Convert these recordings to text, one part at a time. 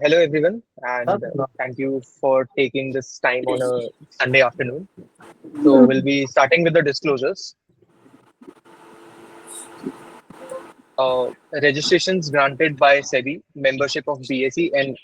Hello, everyone, and thank you for taking this time on a Sunday afternoon. So, we'll be starting with the disclosures. Registrations granted by SEBI, membership of BSE, and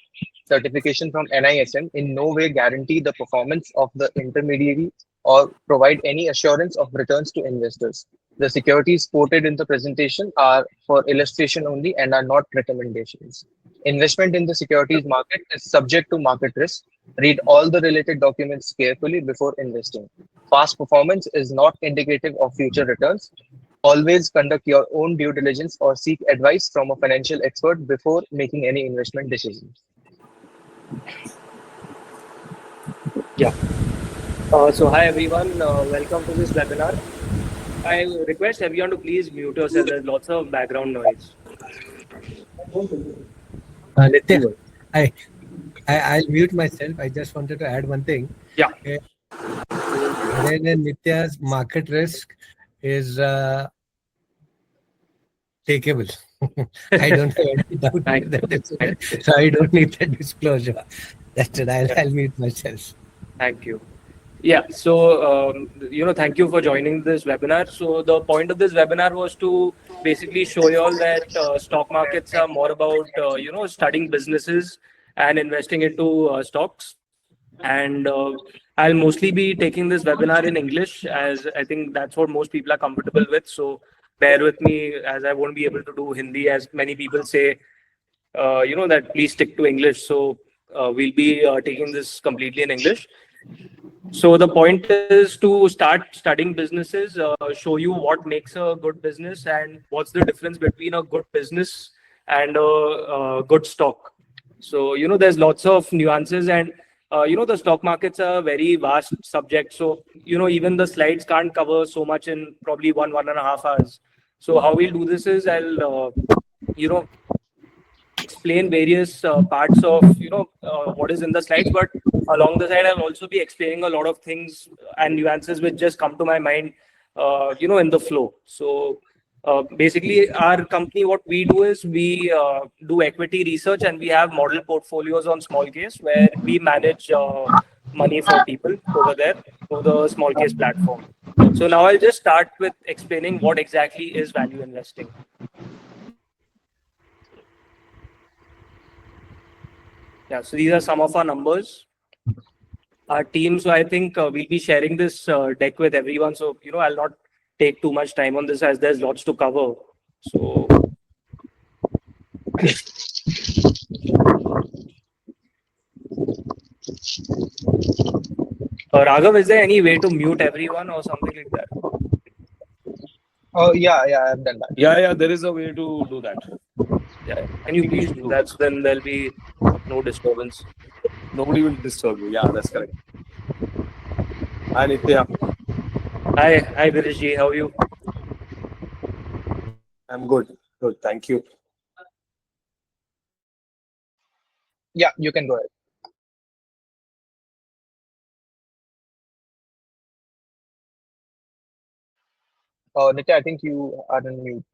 certification from NISM in no way guarantee the performance of the intermediary or provide any assurance of returns to investors. The securities quoted in the presentation are for illustration only and are not recommendations. Investment in the securities market is subject to market risk. Read all the related documents carefully before investing. Past performance is not indicative of future returns. Always conduct your own due diligence or seek advice from a financial expert before making any investment decisions. Yeah. So hi everyone, welcome to this webinar. I request everyone to please mute yourself. There's lots of background noise. Nitya, I'll mute myself. I just wanted to add one thing. Yeah. Then Nitya's market risk is takeable. I don't have any doubt that so I don't need that disclosure. That's it. I'll mute myself. Thank you. Yeah. So thank you for joining this webinar. So the point of this webinar was to basically show you all that stock markets are more about studying businesses and investing into stocks. And I'll mostly be taking this webinar in English, as I think that's what most people are comfortable with. So bear with me, as I won't be able to do Hindi, as many people say, that please stick to English. So we'll be taking this completely in English. So the point is to start studying businesses, show you what makes a good business and what's the difference between a good business and a good stock. So, there's lots of nuances and, the stock markets are a very vast subject. So, even the slides can't cover so much in probably 1.5 hours. So how we'll do this is I'll, explain various parts of what is in the slides, but along the side I'll also be explaining a lot of things and nuances which just come to my mind in the flow. So basically our company, what we do is we do equity research, and we have model portfolios on Smallcase where we manage money for people over there through the Smallcase platform. So now I'll just start with explaining what exactly is value investing. Yeah, so these are some of our numbers. Our team, so I think we'll be sharing this deck with everyone. So, I'll not take too much time on this as there's lots to cover. So, Raghav, is there any way to mute everyone or something like that? Oh, yeah, I've done that. Yeah, there is a way to do that. Yeah, can you please do that? So then there'll be no disturbance. Nobody will disturb you. Yeah, that's correct. Hi, Nitya. Hi, Virishji. How are you? I'm good. Good. Thank you. Yeah, you can go ahead. Nitya, I think you are on mute.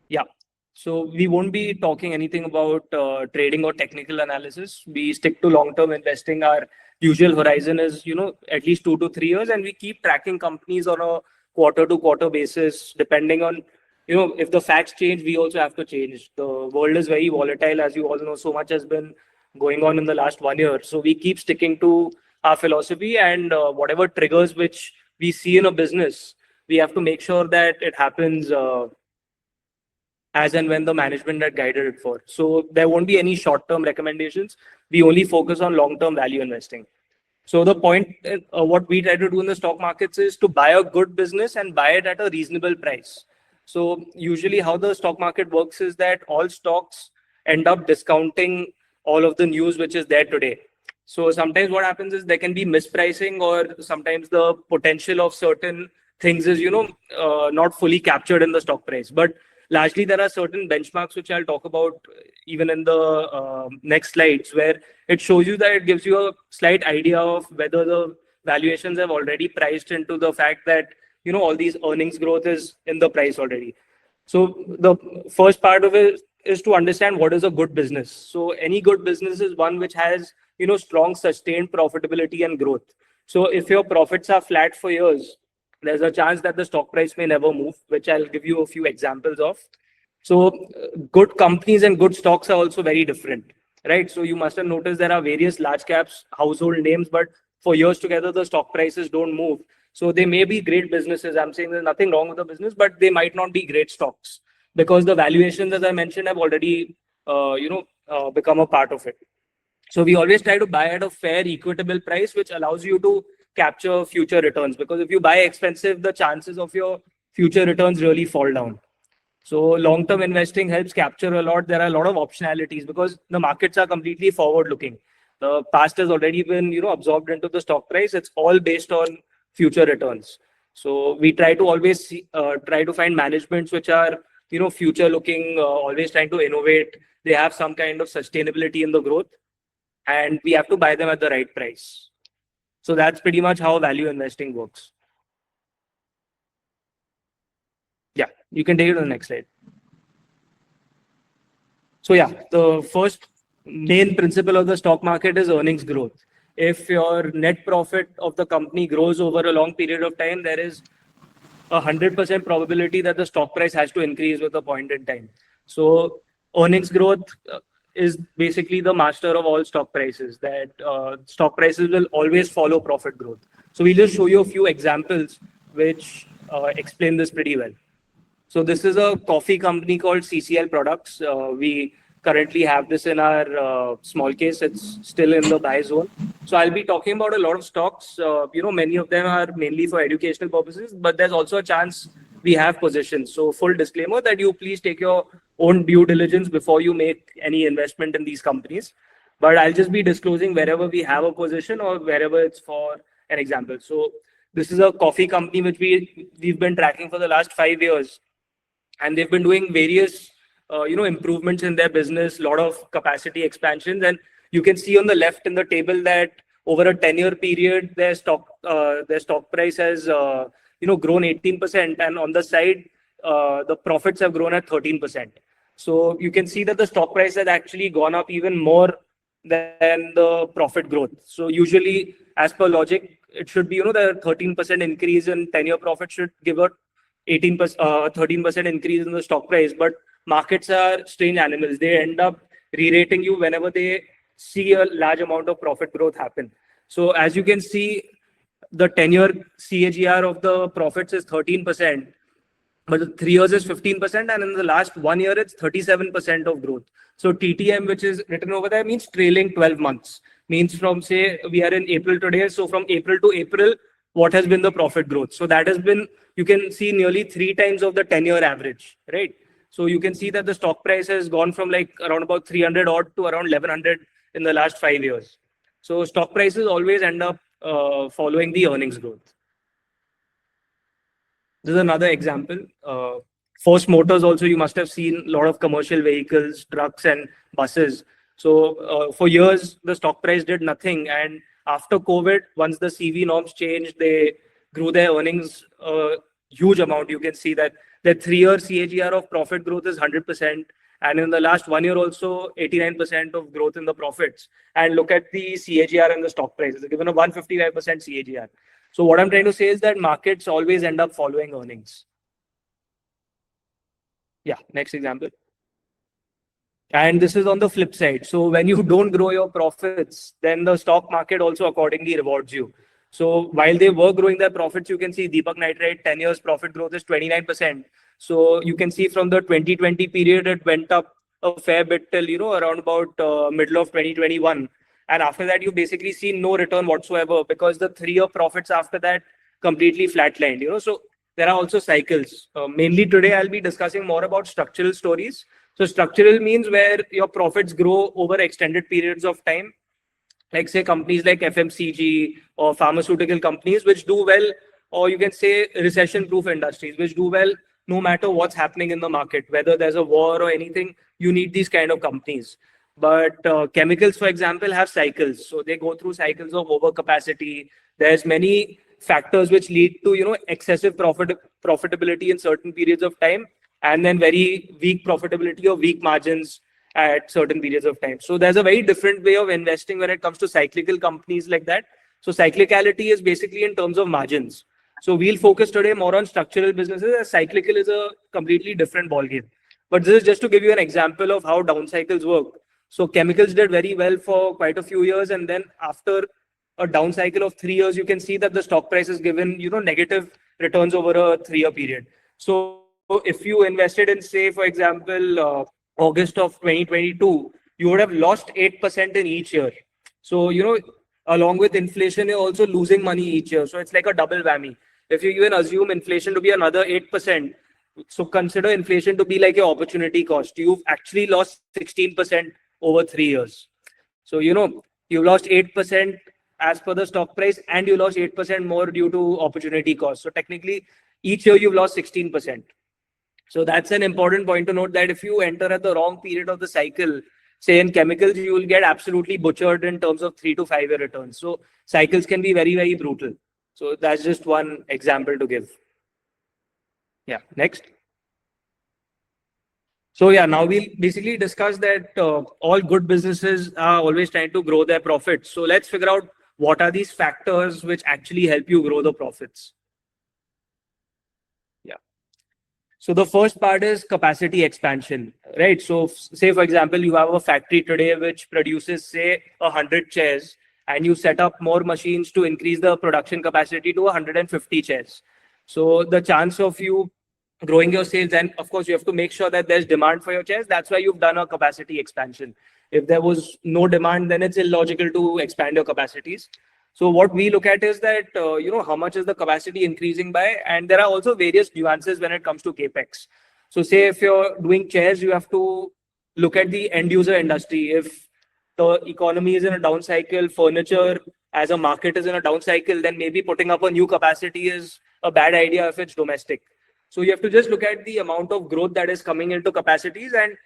Yeah. So we won't be talking anything about trading or technical analysis. We stick to long-term investing. Our usual horizon is, at least 2 to 3 years, and we keep tracking companies on a quarter-to-quarter basis, depending on, if the facts change, we also have to change. The world is very volatile, as you all know. So much has been going on in the last 1 year. So we keep sticking to our philosophy, and whatever triggers which we see in a business, we have to make sure that it happens as and when the management had guided it for. So there won't be any short-term recommendations. We only focus on long-term value investing. So the point, what we try to do in the stock markets is to buy a good business and buy it at a reasonable price. So usually how the stock market works is that all stocks end up discounting all of the news which is there today. So sometimes what happens is there can be mispricing, or sometimes the potential of certain things is, not fully captured in the stock price. But largely, there are certain benchmarks which I'll talk about even in the next slides, where it shows you that it gives you a slight idea of whether the valuations have already priced into the fact that, all these earnings growth is in the price already. So the first part of it is to understand what is a good business. So any good business is one which has, strong sustained profitability and growth. So if your profits are flat for years, there's a chance that the stock price may never move, which I'll give you a few examples of. So good companies and good stocks are also very different, right? So you must have noticed there are various large caps, household names, but for years together, the stock prices don't move. So they may be great businesses. I'm saying there's nothing wrong with the business, but they might not be great stocks because the valuations, as I mentioned, have already, become a part of it. So we always try to buy at a fair, equitable price, which allows you to capture future returns. Because if you buy expensive, the chances of your future returns really fall down. So long-term investing helps capture a lot. There are a lot of optionalities because the markets are completely forward-looking. The past has already been, absorbed into the stock price. It's all based on future returns. So we try to always try to find managements which are, future-looking, always trying to innovate. They have some kind of sustainability in the growth, and we have to buy them at the right price. So that's pretty much how value investing works. Yeah, you can take it to the next slide. So yeah, the first main principle of the stock market is earnings growth. If your net profit of the company grows over a long period of time, there is 100% probability that the stock price has to increase with a point in time. So earnings growth is basically the master of all stock prices, that stock prices will always follow profit growth. So we'll just show you a few examples which explain this pretty well. So this is a coffee company called CCL Products. We currently have this in our small case. It's still in the buy zone. So I'll be talking about a lot of stocks. Many of them are mainly for educational purposes, but there's also a chance we have positions. So full disclaimer that you please take your own due diligence before you make any investment in these companies. But I'll just be disclosing wherever we have a position or wherever it's for an example. So this is a coffee company which we've been tracking for the last 5 years. And they've been doing various, improvements in their business, a lot of capacity expansions. And you can see on the left in the table that over a 10-year period, their stock price has, grown 18%. And on the side, the profits have grown at 13%. So you can see that the stock price has actually gone up even more than the profit growth. So usually, as per logic, it should be, the 13% increase in 10-year profit should give a 13% increase in the stock price, but markets are strange animals. They end up re-rating you whenever they see a large amount of profit growth happen. So as you can see, the 10-year CAGR of the profits is 13%, but the 3 years is 15%, and in the last 1 year, it's 37% of growth. So TTM, which is written over there, means trailing 12 months. Means from, say, we are in April today, so from April to April, what has been the profit growth? So that has been, you can see nearly 3 times of the 10-year average, right? So you can see that the stock price has gone from like around about 300 odd to around 1100 in the last 5 years. So stock prices always end up following the earnings growth. This is another example. First Motors also, you must have seen a lot of commercial vehicles, trucks and buses. So for years, the stock price did nothing. And after COVID, once the CV norms changed, they grew their earnings a huge amount. You can see that the 3-year CAGR of profit growth is 100%. And in the last 1 year also, 89% of growth in the profits. And look at the CAGR and the stock price. It's given a 155% CAGR. So what I'm trying to say is that markets always end up following earnings. Yeah, next example. And this is on the flip side. So when you don't grow your profits, then the stock market also accordingly rewards you. So while they were growing their profits, you can see Deepak Nitrite 10 years profit growth is 29%. So you can see from the 2020 period, it went up a fair bit till, around about middle of 2021. And after that, you basically see no return whatsoever because the 3-year profits after that completely flatlined, So there are also cycles. Mainly today, I'll be discussing more about structural stories. So structural means where your profits grow over extended periods of time. Like say companies like FMCG or pharmaceutical companies, which do well, or you can say recession-proof industries, which do well no matter what's happening in the market, whether there's a war or anything, you need these kind of companies. But chemicals, for example, have cycles. So they go through cycles of overcapacity. There's many factors which lead to, excessive profitability in certain periods of time. and then very weak profitability or weak margins at certain periods of time. So there's a very different way of investing when it comes to cyclical companies like that. So cyclicality is basically in terms of margins. So we'll focus today more on structural businesses, as cyclical is a completely different ballgame. But this is just to give you an example of how down cycles work. So chemicals did very well for quite a few years, and then after a down cycle of 3 years, you can see that the stock price is given, negative returns over a 3-year period. So if you invested in, say, for example, August of 2022, you would have lost 8% in each year. So, along with inflation, you're also losing money each year. So it's like a double whammy. If you even assume inflation to be another 8%, so consider inflation to be like your opportunity cost. You've actually lost 16% over 3 years. So, you lost 8% as per the stock price, and you lost 8% more due to opportunity cost. So technically, each year you've lost 16%. So that's an important point to note, that if you enter at the wrong period of the cycle, say in chemicals, you will get absolutely butchered in terms of 3 to 5 year returns. So cycles can be very, very brutal. So that's just one example to give. Yeah, next. So yeah, now we'll basically discuss that all good businesses are always trying to grow their profits. So let's figure out what are these factors which actually help you grow the profits. Yeah. So the first part is capacity expansion, right? So say, for example, you have a factory today which produces, say, 100 chairs, and you set up more machines to increase the production capacity to 150 chairs. So the chance of you growing your sales, and of course, you have to make sure that there's demand for your chairs. That's why you've done a capacity expansion. If there was no demand, then it's illogical to expand your capacities. So what we look at is that, how much is the capacity increasing by? And there are also various nuances when it comes to capex. So say if you're doing chairs, you have to look at the end user industry. If the economy is in a down cycle, furniture as a market is in a down cycle, then maybe putting up a new capacity is a bad idea if it's domestic. So you have to just look at the amount of growth that is coming into capacities and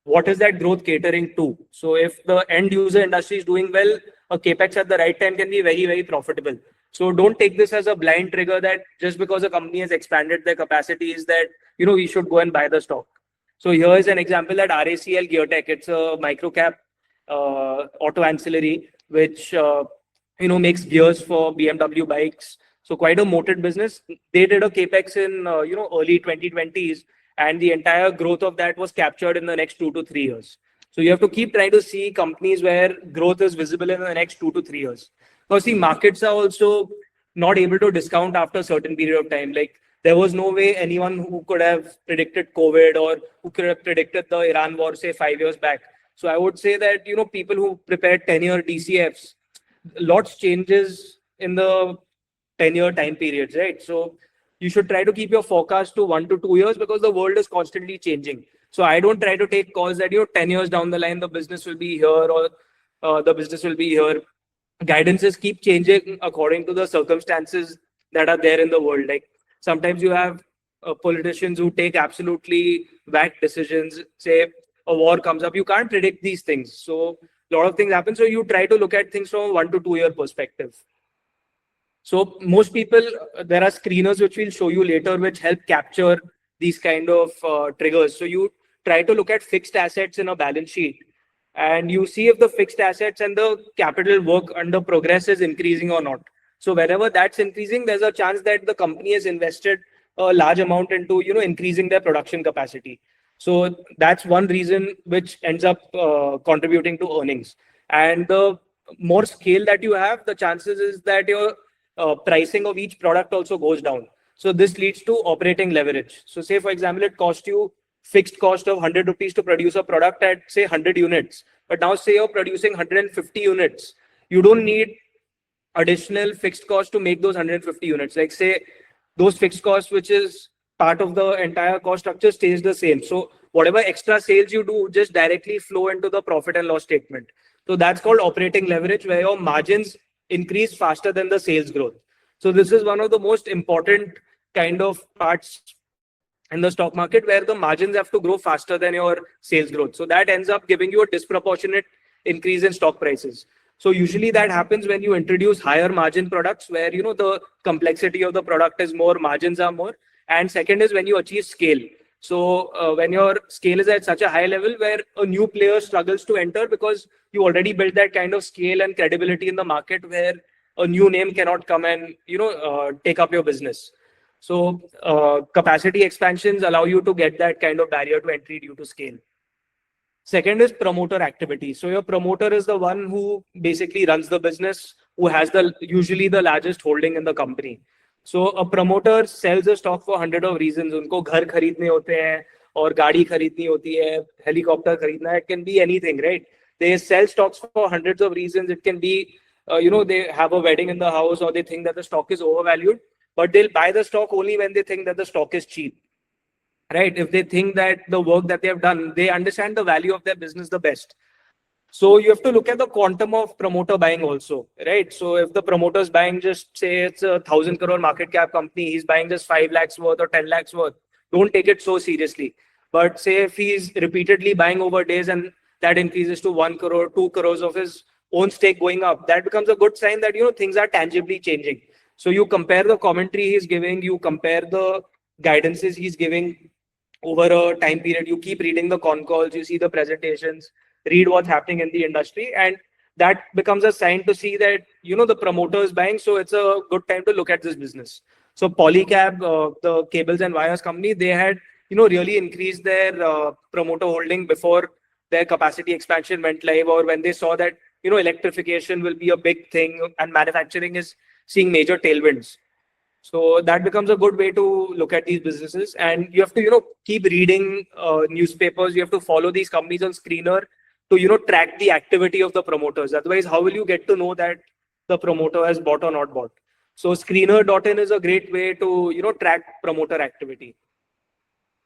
what is that growth catering to. So if the end user industry is doing well, a capex at the right time can be very, very profitable. So don't take this as a blind trigger that just because a company has expanded their capacities that, we should go and buy the stock. So here is an example that RACL GearTech, it's a micro cap auto ancillary, which, makes gears for BMW bikes. So quite a moated business. They did a capex in, early 2020s, and the entire growth of that was captured in the next 2 to 3 years. So you have to keep trying to see companies where growth is visible in the next 2 to 3 years. Because see, markets are also not able to discount after a certain period of time. Like there was no way anyone who could have predicted COVID or who could have predicted the Iran war, say 5 years back. So I would say that, people who prepared 10-year DCFs, lots changes in the 10-year time periods, right? So you should try to keep your forecast to 1 to 2 years because the world is constantly changing. So I don't try to take calls that 10 years down the line the business will be here or the business will be here. Guidances keep changing according to the circumstances that are there in the world. Like sometimes you have politicians who take absolutely whack decisions. Say a war comes up, you can't predict these things. So a lot of things happen. So you try to look at things from a 1 to 2 year perspective. So most people, there are screeners which we'll show you later, which help capture these kind of triggers. So you try to look at fixed assets in a balance sheet, and you see if the fixed assets and the capital work under progress is increasing or not. So wherever that's increasing, there's a chance that the company has invested a large amount into, increasing their production capacity. So that's one reason which ends up contributing to earnings. And the more scale that you have, the chances is that your pricing of each product also goes down. So this leads to operating leverage. So say, for example, it cost you fixed cost of 100 rupees to produce a product at, say, 100 units. But now say you're producing 150 units. You don't need additional fixed cost to make those 150 units. Like say, those fixed costs, which is part of the entire cost structure, stays the same. So whatever extra sales you do just directly flow into the profit and loss statement. So that's called operating leverage, where your margins increase faster than the sales growth. So this is one of the most important kind of parts in the stock market, where the margins have to grow faster than your sales growth. So that ends up giving you a disproportionate increase in stock prices. So usually that happens when you introduce higher margin products, where the complexity of the product is more, margins are more. And second is when you achieve scale. So when your scale is at such a high level where a new player struggles to enter because you already built that kind of scale and credibility in the market where a new name cannot come and take up your business. So capacity expansions allow you to get that kind of barrier to entry due to scale. Second is promoter activity. So your promoter is the one who basically runs the business, who has usually the largest holding in the company. So a promoter sells a stock for 100 of reasons. उनको घर खरीदने होते हैं और गाड़ी खरीदनी होती है, helicopter खरीदना है. It can be anything, right? They sell stocks for hundreds of reasons. It can be, they have a wedding in the house or they think that the stock is overvalued, but they'll buy the stock only when they think that the stock is cheap. Right? If they think that the work that they have done, they understand the value of their business the best. So you have to look at the quantum of promoter buying also, right? So if the promoter is buying just say it's a 1,000 crore market cap company, he's buying just 5 lakhs worth or 10 lakhs worth, don't take it so seriously. But say if he's repeatedly buying over days and that increases to 1 crore, 2 crores of his own stake going up, that becomes a good sign that, things are tangibly changing. So you compare the commentary he's giving, you compare the guidances he's giving over a time period, you keep reading the con calls, you see the presentations, read what's happening in the industry, and that becomes a sign to see that, the promoter is buying. So it's a good time to look at this business. So Polycab, the cables and wires company, they had, really increased their promoter holding before their capacity expansion went live, or when they saw that, electrification will be a big thing and manufacturing is seeing major tailwinds. So that becomes a good way to look at these businesses. And you have to, keep reading newspapers. You have to follow these companies on Screener to, track the activity of the promoters. Otherwise, how will you get to know that the promoter has bought or not bought? So Screener.in is a great way to, track promoter activity.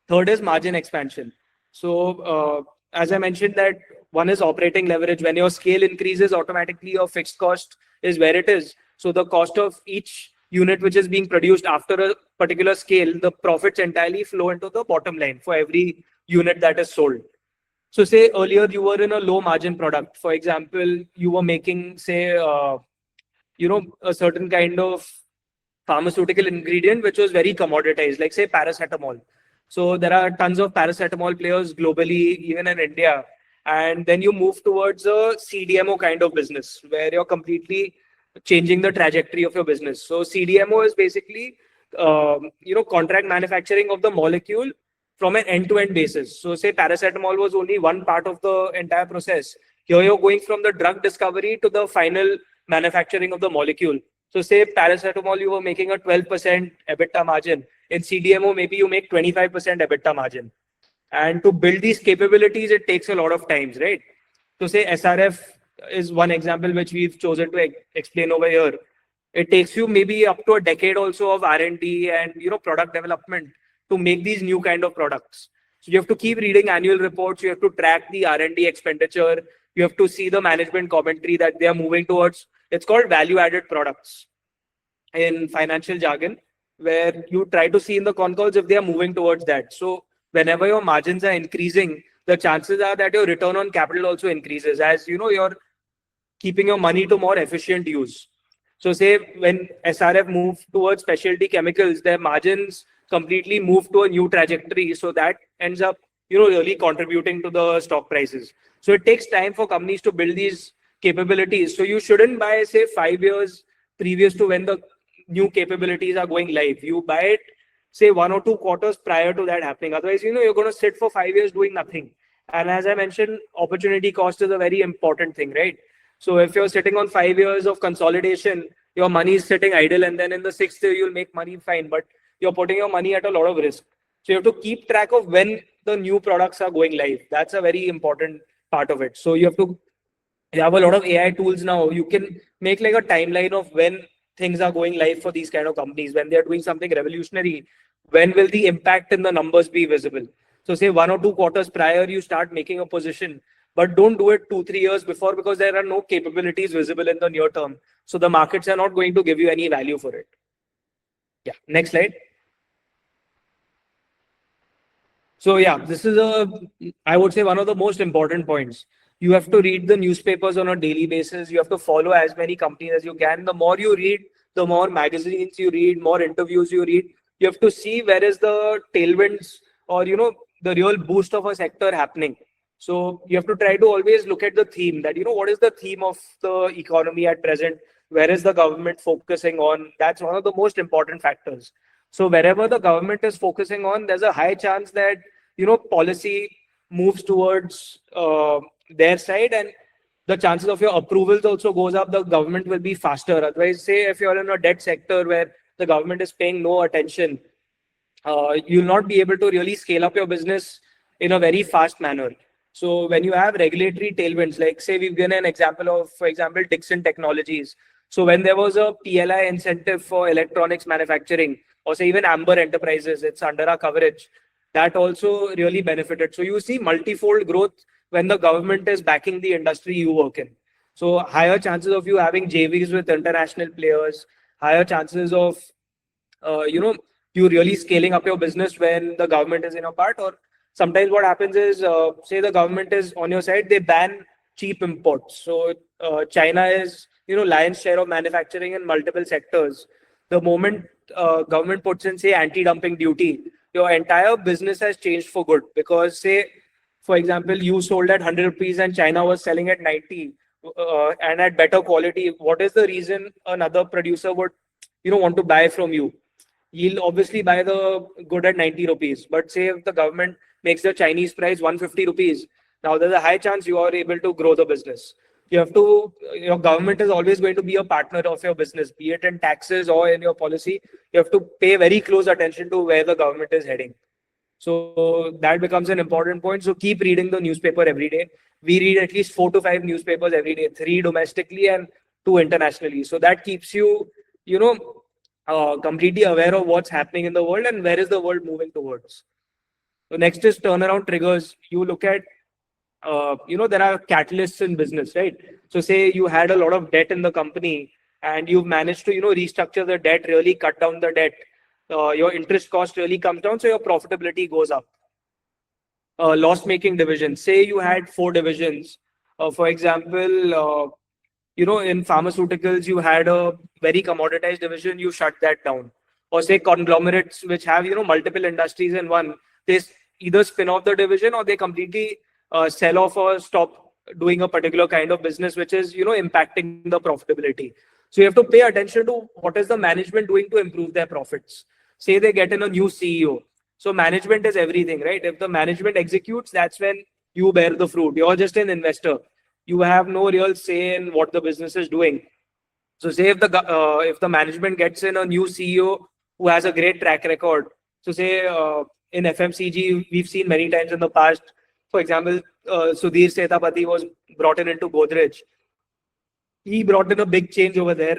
Third is margin expansion. So as I mentioned that one is operating leverage. When your scale increases, automatically your fixed cost is where it is. So the cost of each unit which is being produced after a particular scale, the profits entirely flow into the bottom line for every unit that is sold. So say earlier you were in a low margin product. For example, you were making say, a certain kind of pharmaceutical ingredient which was very commoditized, like say paracetamol. So there are tons of paracetamol players globally, even in India. And then you move towards a CDMO kind of business where you're completely changing the trajectory of your business. So CDMO is basically, contract manufacturing of the molecule from an end-to-end basis. So say paracetamol was only one part of the entire process. Here you're going from the drug discovery to the final manufacturing of the molecule. So say paracetamol, you were making a 12% EBITDA margin. In CDMO, maybe you make 25% EBITDA margin. And to build these capabilities, it takes a lot of times, right? So say SRF is one example which we've chosen to explain over here. It takes you maybe up to a decade also of R&D and product development to make these new kind of products. So you have to keep reading annual reports. You have to track the R&D expenditure. You have to see the management commentary that they are moving towards. It's called value-added products in financial jargon, where you try to see in the con calls if they are moving towards that. So whenever your margins are increasing, the chances are that your return on capital also increases as you're keeping your money to more efficient use. So say when SRF moved towards specialty chemicals, their margins completely moved to a new trajectory. So that ends up really contributing to the stock prices. So it takes time for companies to build these capabilities. So you shouldn't buy say 5 years previous to when the new capabilities are going live. You buy it say 1 or 2 quarters prior to that happening. Otherwise, you're going to sit for 5 years doing nothing. And as I mentioned, opportunity cost is a very important thing, right? So if you're sitting on 5 years of consolidation, your money is sitting idle, and then in the 6th year, you'll make money fine, but you're putting your money at a lot of risk. So you have to keep track of when the new products are going live. That's a very important part of it. So you have a lot of AI tools now. You can make like a timeline of when things are going live for these kind of companies. When they're doing something revolutionary, when will the impact in the numbers be visible? So say 1 or 2 quarters prior, you start making a position, but don't do it 2-3 years before, because there are no capabilities visible in the near term. So the markets are not going to give you any value for it. Yeah, next slide. So yeah, this is I would say one of the most important points. You have to read the newspapers on a daily basis. You have to follow as many companies as you can. The more you read, the more magazines you read, more interviews you read. You have to see where is the tailwinds or the real boost of a sector happening. So you have to try to always look at the theme, that what is the theme of the economy at present, where is the government focusing on. That's one of the most important factors. So wherever the government is focusing on, there's a high chance that policy moves towards their side, and the chances of your approvals also goes up. The government will be faster. Otherwise, say if you're in a debt sector where the government is paying no attention, you'll not be able to really scale up your business in a very fast manner. So when you have regulatory tailwinds, like say we've given an example of, for example, Dixon Technologies. So when there was a PLI incentive for electronics manufacturing, or say even Amber Enterprises, it's under our coverage, that also really benefited. So you see multifold growth when the government is backing the industry you work in. So higher chances of you having JVs with international players, higher chances of, you really scaling up your business when the government is in a part. Or sometimes what happens is, say the government is on your side, they ban cheap imports. So China is, lion's share of manufacturing in multiple sectors. The moment government puts in, say, anti-dumping duty, your entire business has changed for good. Because say, for example, you sold at 100 rupees and China was selling at 90 and at better quality. What is the reason another producer would, want to buy from you? You'll obviously buy the good at 90 rupees. But say if the government makes the Chinese price 150 rupees, now there's a high chance you are able to grow the business. You have to, your government is always going to be a partner of your business, be it in taxes or in your policy. You have to pay very close attention to where the government is heading. So that becomes an important point. So keep reading the newspaper every day. We read at least 4 to 5 newspapers every day, 3 domestically and 2 internationally. So that keeps you, completely aware of what's happening in the world and where is the world moving towards. So next is turnaround triggers. You look at, there are catalysts in business, right? So say you had a lot of debt in the company and you've managed to, restructure the debt, really cut down the debt. Your interest cost really comes down, so your profitability goes up. Loss-making divisions. Say you had 4 divisions. For example, in pharmaceuticals, you had a very commoditized division, you shut that down. Or say conglomerates which have, multiple industries in one, they either spin off the division or they completely sell off or stop doing a particular kind of business, which is, impacting the profitability. So you have to pay attention to what is the management doing to improve their profits. Say they get in a new CEO. So management is everything, right? If the management executes, that's when you bear the fruit. You're just an investor. You have no real say in what the business is doing. So say if the management gets in a new CEO who has a great track record. So say in FMCG, we've seen many times in the past, for example, Sudhir Setapati was brought in into Godrej. He brought in a big change over there.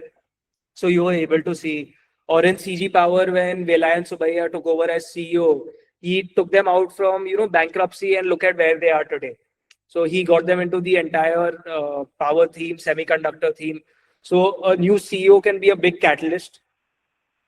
So you were able to see. Or in CG Power, when Velayan Subaiya took over as CEO, he took them out from bankruptcy and look at where they are today. So he got them into the entire power theme, semiconductor theme. So a new CEO can be a big catalyst.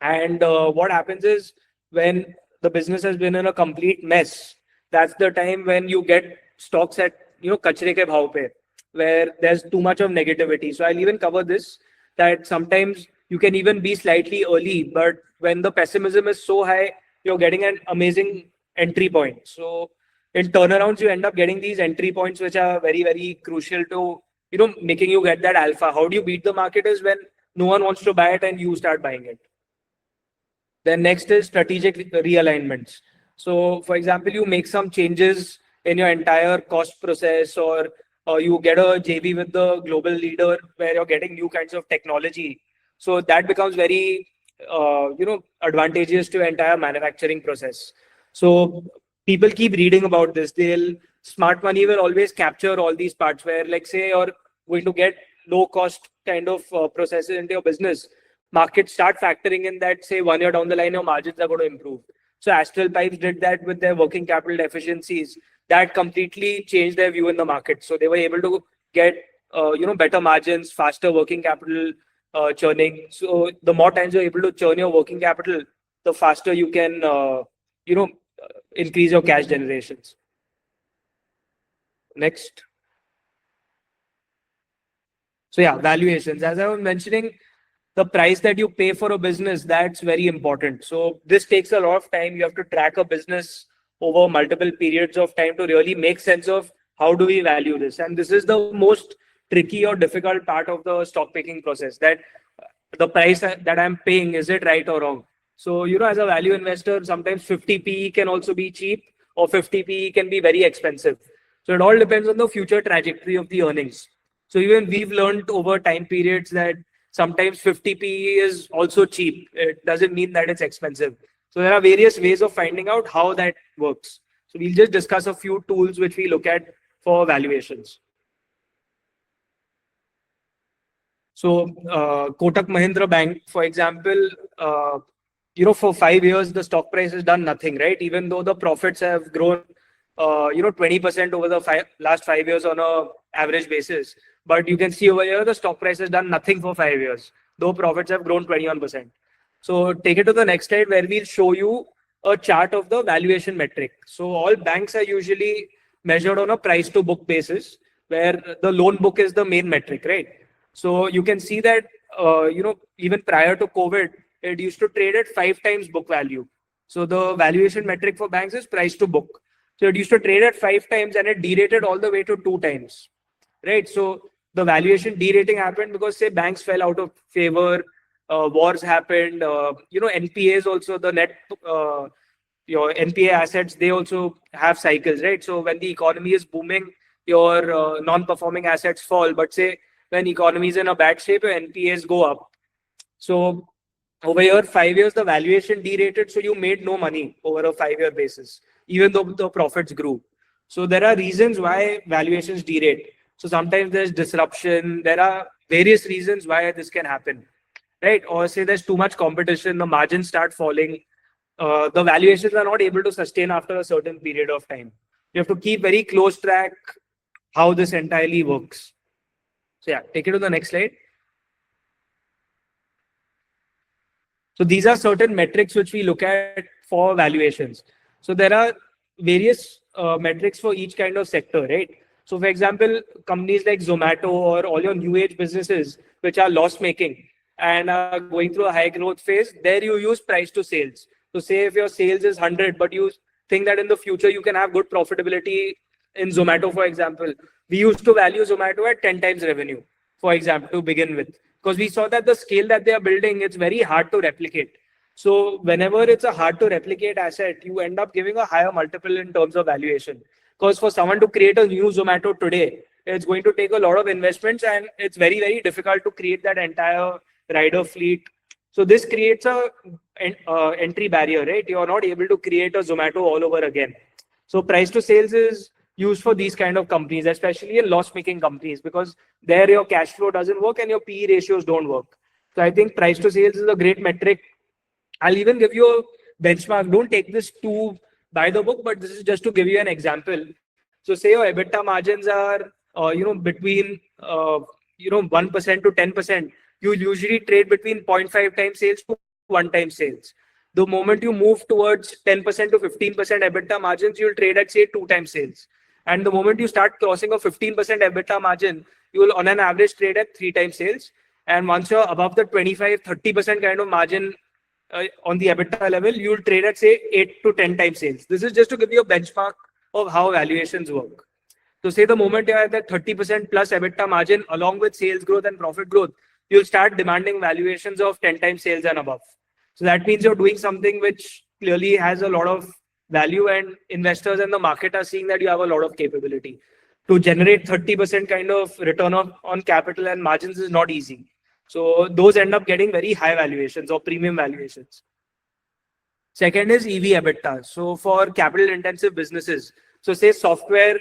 And what happens is when the business has been in a complete mess, that's the time when you get stocks at kachre ke bhav pe, where there's too much of negativity. So I'll even cover this, that sometimes you can even be slightly early, but when the pessimism is so high, you're getting an amazing entry point. So in turnarounds, you end up getting these entry points, which are very, very crucial to, making you get that alpha. How do you beat the market is when no one wants to buy it and you start buying it. Then next is strategic realignments. So for example, you make some changes in your entire cost process, or you get a JV with the global leader where you're getting new kinds of technology. So that becomes very, advantageous to your entire manufacturing process. So people keep reading about this. Smart money will always capture all these parts where, like, say you're going to get low cost kind of processes into your business. Markets start factoring in that, say 1 year down the line, your margins are going to improve. So Astral Pipes did that with their working capital deficiencies. That completely changed their view in the market. So they were able to get, better margins, faster working capital churning. So the more times you're able to churn your working capital, the faster you can, increase your cash generations. Next. So yeah, valuations. As I was mentioning, the price that you pay for a business, that's very important. So this takes a lot of time. You have to track a business over multiple periods of time to really make sense of how do we value this. And this is the most tricky or difficult part of the stock picking process, that the price that I'm paying, is it right or wrong? So, as a value investor, sometimes 50 PE can also be cheap, or 50 PE can be very expensive. So it all depends on the future trajectory of the earnings. So even we've learned over time periods that sometimes 50 PE is also cheap. It doesn't mean that it's expensive. So there are various ways of finding out how that works. So we'll just discuss a few tools which we look at for valuations. So Kotak Mahindra Bank, for example, for 5 years, the stock price has done nothing, right? Even though the profits have grown, 20% over the last 5 years on a average basis. But you can see over here, the stock price has done nothing for 5 years, though profits have grown 21%. So take it to the next slide, where we'll show you a chart of the valuation metric. So all banks are usually measured on a price to book basis, where the loan book is the main metric, right? So you can see that, even prior to COVID, it used to trade at 5 times book value. So the valuation metric for banks is price to book. So it used to trade at 5 times and it derated all the way to 2 times, right? So the valuation derating happened because, say, banks fell out of favor, wars happened, NPAs also, the net, your NPA assets, they also have cycles, right? So when the economy is booming, your non-performing assets fall. But say when economy is in a bad shape, your NPAs go up. So over here, 5 years, the valuation derated. So you made no money over a 5-year basis, even though the profits grew. So there are reasons why valuations derate. So sometimes there's disruption. There are various reasons why this can happen, right? Or say there's too much competition, the margins start falling. The valuations are not able to sustain after a certain period of time. You have to keep very close track how this entirely works. So yeah, take it to the next slide. So these are certain metrics which we look at for valuations. So there are various metrics for each kind of sector, right? So for example, companies like Zomato or all your new age businesses which are loss making and are going through a high growth phase, there you use price to sales. So say if your sales is 100, but you think that in the future you can have good profitability in Zomato, for example. We used to value Zomato at 10 times revenue, for example, to begin with, because we saw that the scale that they are building, it's very hard to replicate. So whenever it's a hard to replicate asset, you end up giving a higher multiple in terms of valuation. Because for someone to create a new Zomato today, it's going to take a lot of investments and it's very, very difficult to create that entire rider fleet. So this creates a entry barrier, right? You're not able to create a Zomato all over again. So price to sales is used for these kind of companies, especially in loss-making companies, because there your cash flow doesn't work and your PE ratios don't work. So I think price to sales is a great metric. I'll even give you a benchmark. Don't take this too by the book, but this is just to give you an example. So say your EBITDA margins are, between, 1% to 10%. You usually trade between 0.5 times sales to 1 time sales. The moment you move towards 10% to 15% EBITDA margins, you'll trade at, say, 2 times sales. And the moment you start crossing a 15% EBITDA margin, you will on an average trade at 3 times sales. And once you're above the 25-30% kind of margin on the EBITDA level, you'll trade at, say, 8 to 10 times sales. This is just to give you a benchmark of how valuations work. So say the moment you're at that 30% plus EBITDA margin, along with sales growth and profit growth, you'll start demanding valuations of 10 times sales and above. So that means you're doing something which clearly has a lot of value, and investors and the market are seeing that you have a lot of capability. To generate 30% kind of return on capital and margins is not easy. So those end up getting very high valuations or premium valuations. Second is EV EBITDA. So for capital intensive businesses, so say software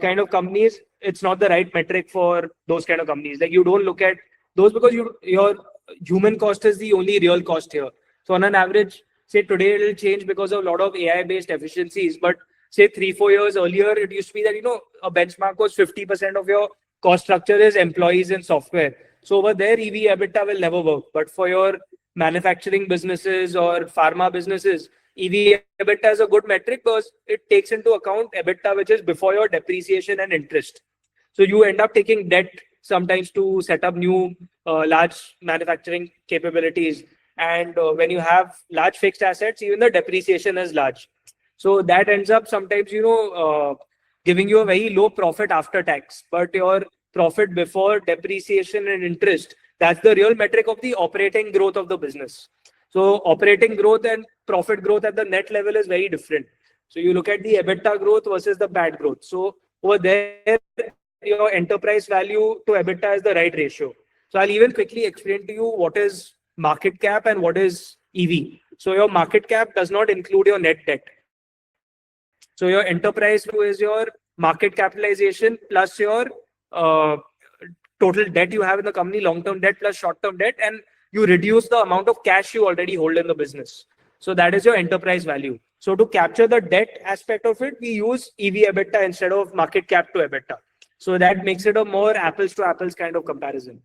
kind of companies, it's not the right metric for those kind of companies. Like you don't look at those because your human cost is the only real cost here. So on an average, say today it'll change because of a lot of AI based efficiencies, but say 3-4 years earlier, it used to be that, a benchmark was 50% of your cost structure is employees and software. So over there, EV EBITDA will never work. But for your manufacturing businesses or pharma businesses, EV EBITDA is a good metric because it takes into account EBITDA, which is before your depreciation and interest. So you end up taking debt sometimes to set up new large manufacturing capabilities. And when you have large fixed assets, even the depreciation is large. So that ends up sometimes, giving you a very low profit after tax, but your profit before depreciation and interest, that's the real metric of the operating growth of the business. So operating growth and profit growth at the net level is very different. So you look at the EBITDA growth versus the PAT growth. So over there, your enterprise value to EBITDA is the right ratio. So I'll even quickly explain to you what is market cap and what is EV. So your market cap does not include your net debt. So your enterprise value is your market capitalization plus your uh, total debt you have in the company, long-term debt plus short-term debt, and you reduce the amount of cash you already hold in the business. So that is your enterprise value. So to capture the debt aspect of it, we use EV EBITDA instead of market cap to EBITDA. So that makes it a more apples to apples kind of comparison.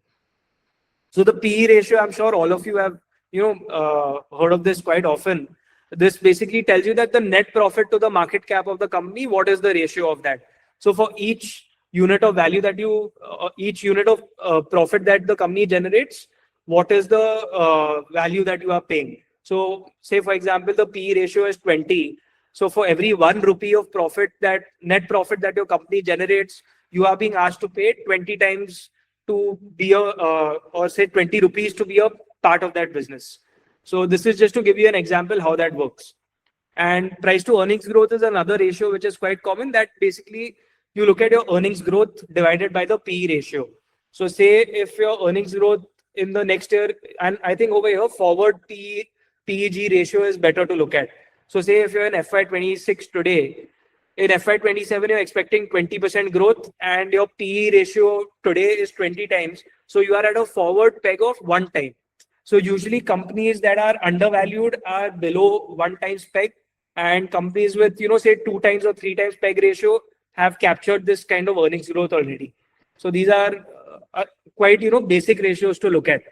So the PE ratio, I'm sure all of you have heard of this quite often. This basically tells you that the net profit to the market cap of the company, what is the ratio of that? So for each unit of value that each unit of profit that the company generates, what is the value that you are paying? So say for example, the PE ratio is 20. So for every 1 rupee of profit, that net profit that your company generates, you are being asked to pay 20 times to be or say 20 rupees to be a part of that business. So this is just to give you an example how that works. And price to earnings growth is another ratio which is quite common, that basically you look at your earnings growth divided by the PE ratio. So say if your earnings growth in the next year, and I think over here forward PEG ratio is better to look at. So say if you're in FY26 today, in FY27 you're expecting 20% growth and your PE ratio today is 20 times. So you are at a forward peg of 1 time. So usually companies that are undervalued are below 1 times peg, and companies with, say 2 times or 3 times peg ratio have captured this kind of earnings growth already. So these are quite, basic ratios to look at.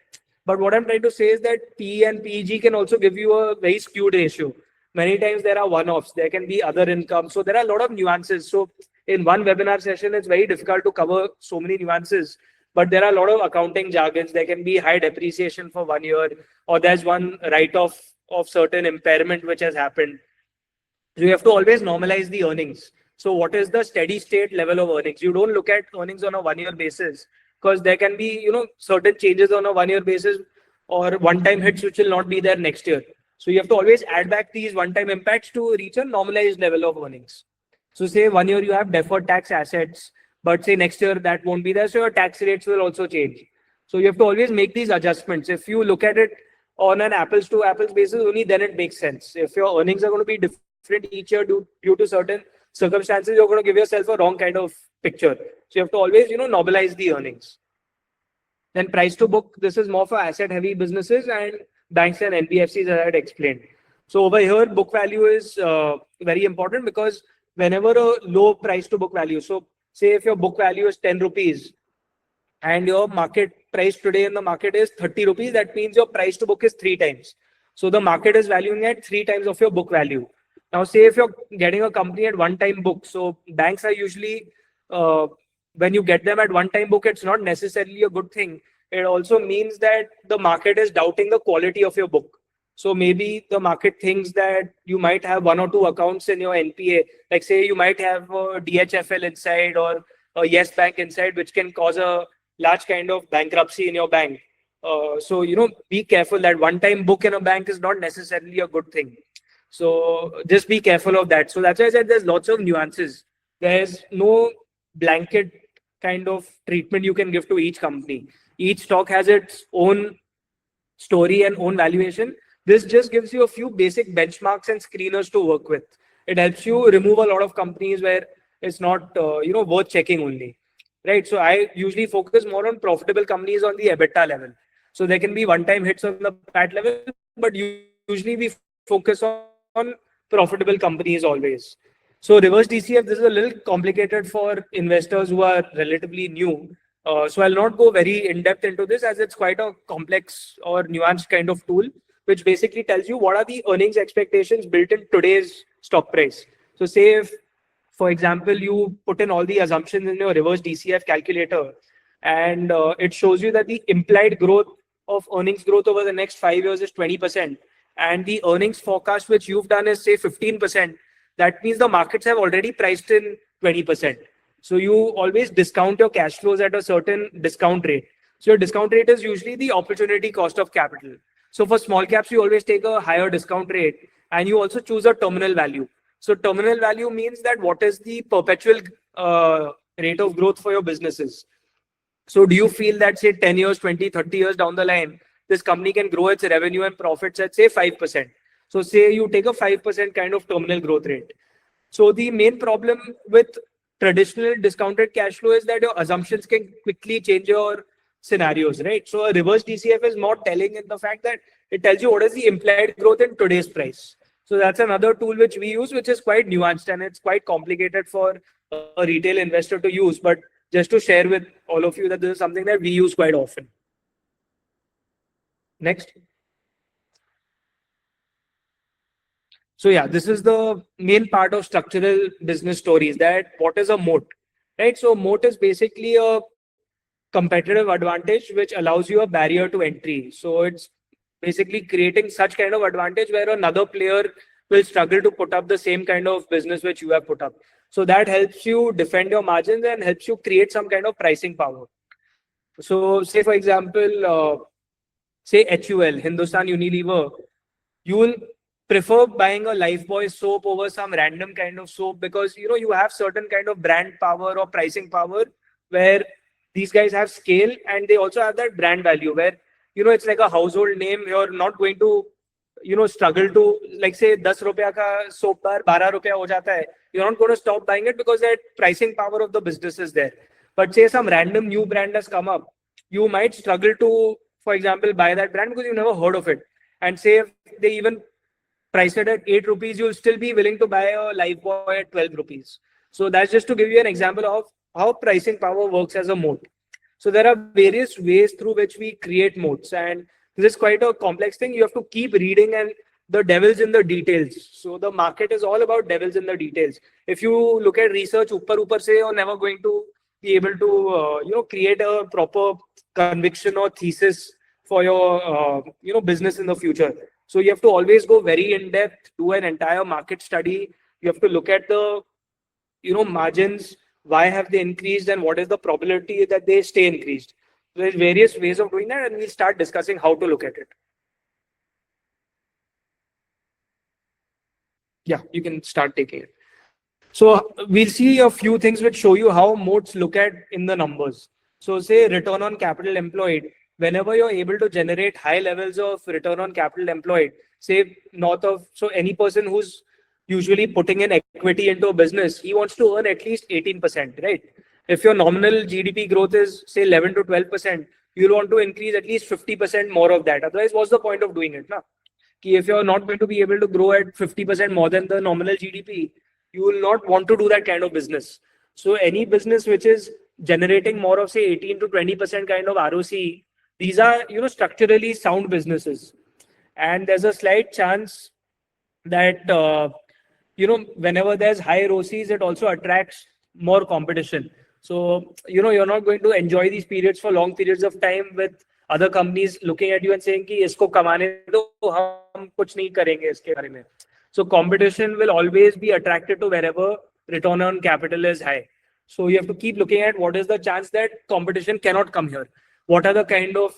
But what I'm trying to say is that PE and PEG can also give you a very skewed ratio. Many times there are one-offs, there can be other income. So there are a lot of nuances. So in one webinar session, it's very difficult to cover so many nuances. But there are a lot of accounting jargons. There can be high depreciation for 1 year, or there's one write-off of certain impairment which has happened. So you have to always normalize the earnings. So what is the steady state level of earnings? You don't look at earnings on a 1 year basis, because there can be, certain changes on a 1 year basis or one-time hits which will not be there next year. So you have to always add back these one-time impacts to reach a normalized level of earnings. So say 1 year you have deferred tax assets, but say next year that won't be there, so your tax rates will also change. So you have to always make these adjustments. If you look at it on an apples to apples basis, only then it makes sense. If your earnings are going to be different each year due to certain circumstances, you're going to give yourself a wrong kind of picture. So you have to always, normalize the earnings. Then price to book, this is more for asset heavy businesses and banks and NBFCs, as I had explained. So over here, book value is very important, because whenever a low price to book value, so say if your book value is 10 rupees and your market price today in the market is 30 rupees, that means your price to book is 3 times. So the market is valuing at 3 times of your book value. Now, say if you're getting a company at 1 time book, so banks are usually, when you get them at 1 time book, it's not necessarily a good thing. It also means that the market is doubting the quality of your book. So maybe the market thinks that you might have 1 or 2 accounts in your NPA. Like say you might have a DHFL inside or a Yes Bank inside, which can cause a large kind of bankruptcy in your bank. So, be careful that 1 time book in a bank is not necessarily a good thing. So just be careful of that. So that's why I said there's lots of nuances. There's no blanket kind of treatment you can give to each company. Each stock has its own story and own valuation. This just gives you a few basic benchmarks and screeners to work with. It helps you remove a lot of companies where it's not, worth checking only, right? So I usually focus more on profitable companies on the EBITDA level. So there can be one-time hits on the PAT level, but usually we focus on profitable companies always. So reverse DCF, this is a little complicated for investors who are relatively new. So I'll not go very in-depth into this, as it's quite a complex or nuanced kind of tool, which basically tells you what are the earnings expectations built in today's stock price. So say if, for example, you put in all the assumptions in your reverse DCF calculator, and it shows you that the implied growth of earnings growth over the next 5 years is 20%, and the earnings forecast which you've done is say 15%, that means the markets have already priced in 20%. So you always discount your cash flows at a certain discount rate. So your discount rate is usually the opportunity cost of capital. So for small caps, you always take a higher discount rate, and you also choose a terminal value. So terminal value means that what is the perpetual rate of growth for your businesses. So do you feel that, say, 10 years, 20, 30 years down the line, this company can grow its revenue and profits at, say, 5%? So say you take a 5% kind of terminal growth rate. So the main problem with traditional discounted cash flow is that your assumptions can quickly change your scenarios, right? So a reverse DCF is more telling in the fact that it tells you what is the implied growth in today's price. So that's another tool which we use, which is quite nuanced, and it's quite complicated for a retail investor to use. But just to share with all of you that this is something that we use quite often. Next. So yeah, this is the main part of structural business stories, that what is a moat, right? So moat is basically a competitive advantage which allows you a barrier to entry. So it's basically creating such kind of advantage where another player will struggle to put up the same kind of business which you have put up. So that helps you defend your margins and helps you create some kind of pricing power. So say, for example, say HUL, Hindustan Unilever, you will prefer buying a Lifebuoy soap over some random kind of soap because, you know, you have certain kind of brand power or pricing power where these guys have scale, and they also have that brand value where, you know, it's like a household name. You're not going to, you know, struggle to, like, say 10 rupiya ka soap bar 12 rupiya ho jata hai. You're not going to stop buying it because that pricing power of the business is there. But say some random new brand has come up, you might struggle to, for example, buy that brand because you've never heard of it. And say if they even price it at 8 rupees, you'll still be willing to buy a Lifebuoy at 12 rupees. So that's just to give you an example of how pricing power works as a moat. So there are various ways through which we create moats, and this is quite a complex thing. You have to keep reading, and the devil's in the details. So the market is all about devils in the details. If you look at research upar se, you're never going to be able to you know, create a proper conviction or thesis for your you know, business in the future. So you have to always go very in depth, do an entire market study. You have to look at the, you know, margins, why have they increased, and what is the probability that they stay increased. So there's various ways of doing that, and we'll start discussing how to look at it. Yeah, you can start taking it. So we'll see a few things which show you how moats look at in the numbers. So say return on capital employed. Whenever you're able to generate high levels of return on capital employed, say north of, so any person who's usually putting in equity into a business, he wants to earn at least 18%, right? If your nominal GDP growth is, say, 11 to 12%, you'll want to increase at least 50% more of that. Otherwise, what's the point of doing it? Na? If you're not going to be able to grow at 50% more than the nominal GDP, you will not want to do that kind of business. So any business which is generating more of, say, 18 to 20% kind of ROC, these are, you know, structurally sound businesses. And there's a slight chance that, you know, whenever there's high ROCs, it also attracts more competition. So, you know, you're not going to enjoy these periods for long periods of time with other companies looking at you and saying कि इसको कमाने दो, हम कुछ नहीं करेंगे इसके बारे में. So competition will always be attracted to wherever return on capital is high. So you have to keep looking at what is the chance that competition cannot come here. What are the kind of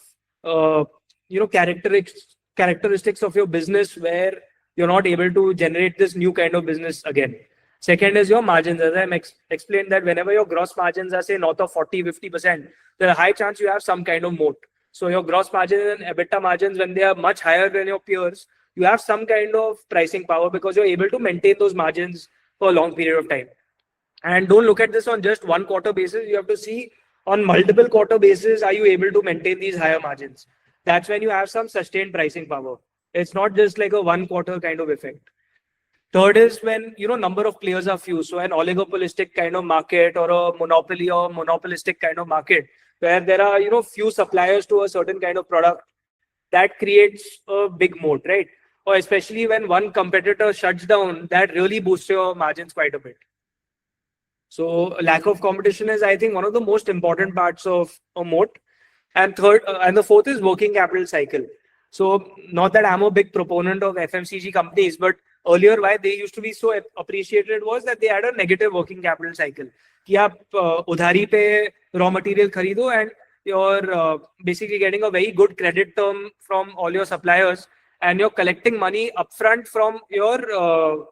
you know, characteristics of your business where you're not able to generate this new kind of business again. Second is your margins. As I explained that whenever your gross margins are, say, north of 40-50%, there's a high chance you have some kind of moat. So your gross margins and EBITDA margins, when they are much higher than your peers, you have some kind of pricing power because you're able to maintain those margins for a long period of time. And don't look at this on just one quarter basis. You have to see on multiple quarter basis, are you able to maintain these higher margins? That's when you have some sustained pricing power. It's not just like a one quarter kind of effect. Third is when, you know, number of players are few. So an oligopolistic kind of market or a monopoly or monopolistic kind of market where there are, you know, few suppliers to a certain kind of product, that creates a big moat, right? Or especially when one competitor shuts down, that really boosts your margins quite a bit. So lack of competition is, I think, one of the most important parts of a moat. And third, and the fourth is working capital cycle. So not that I'm a big proponent of FMCG companies, but earlier why they used to be so appreciated was that they had a negative working capital cycle. कि आप उधारी पे raw material खरीदो and you're basically getting a very good credit term from all your suppliers, and you're collecting money upfront from your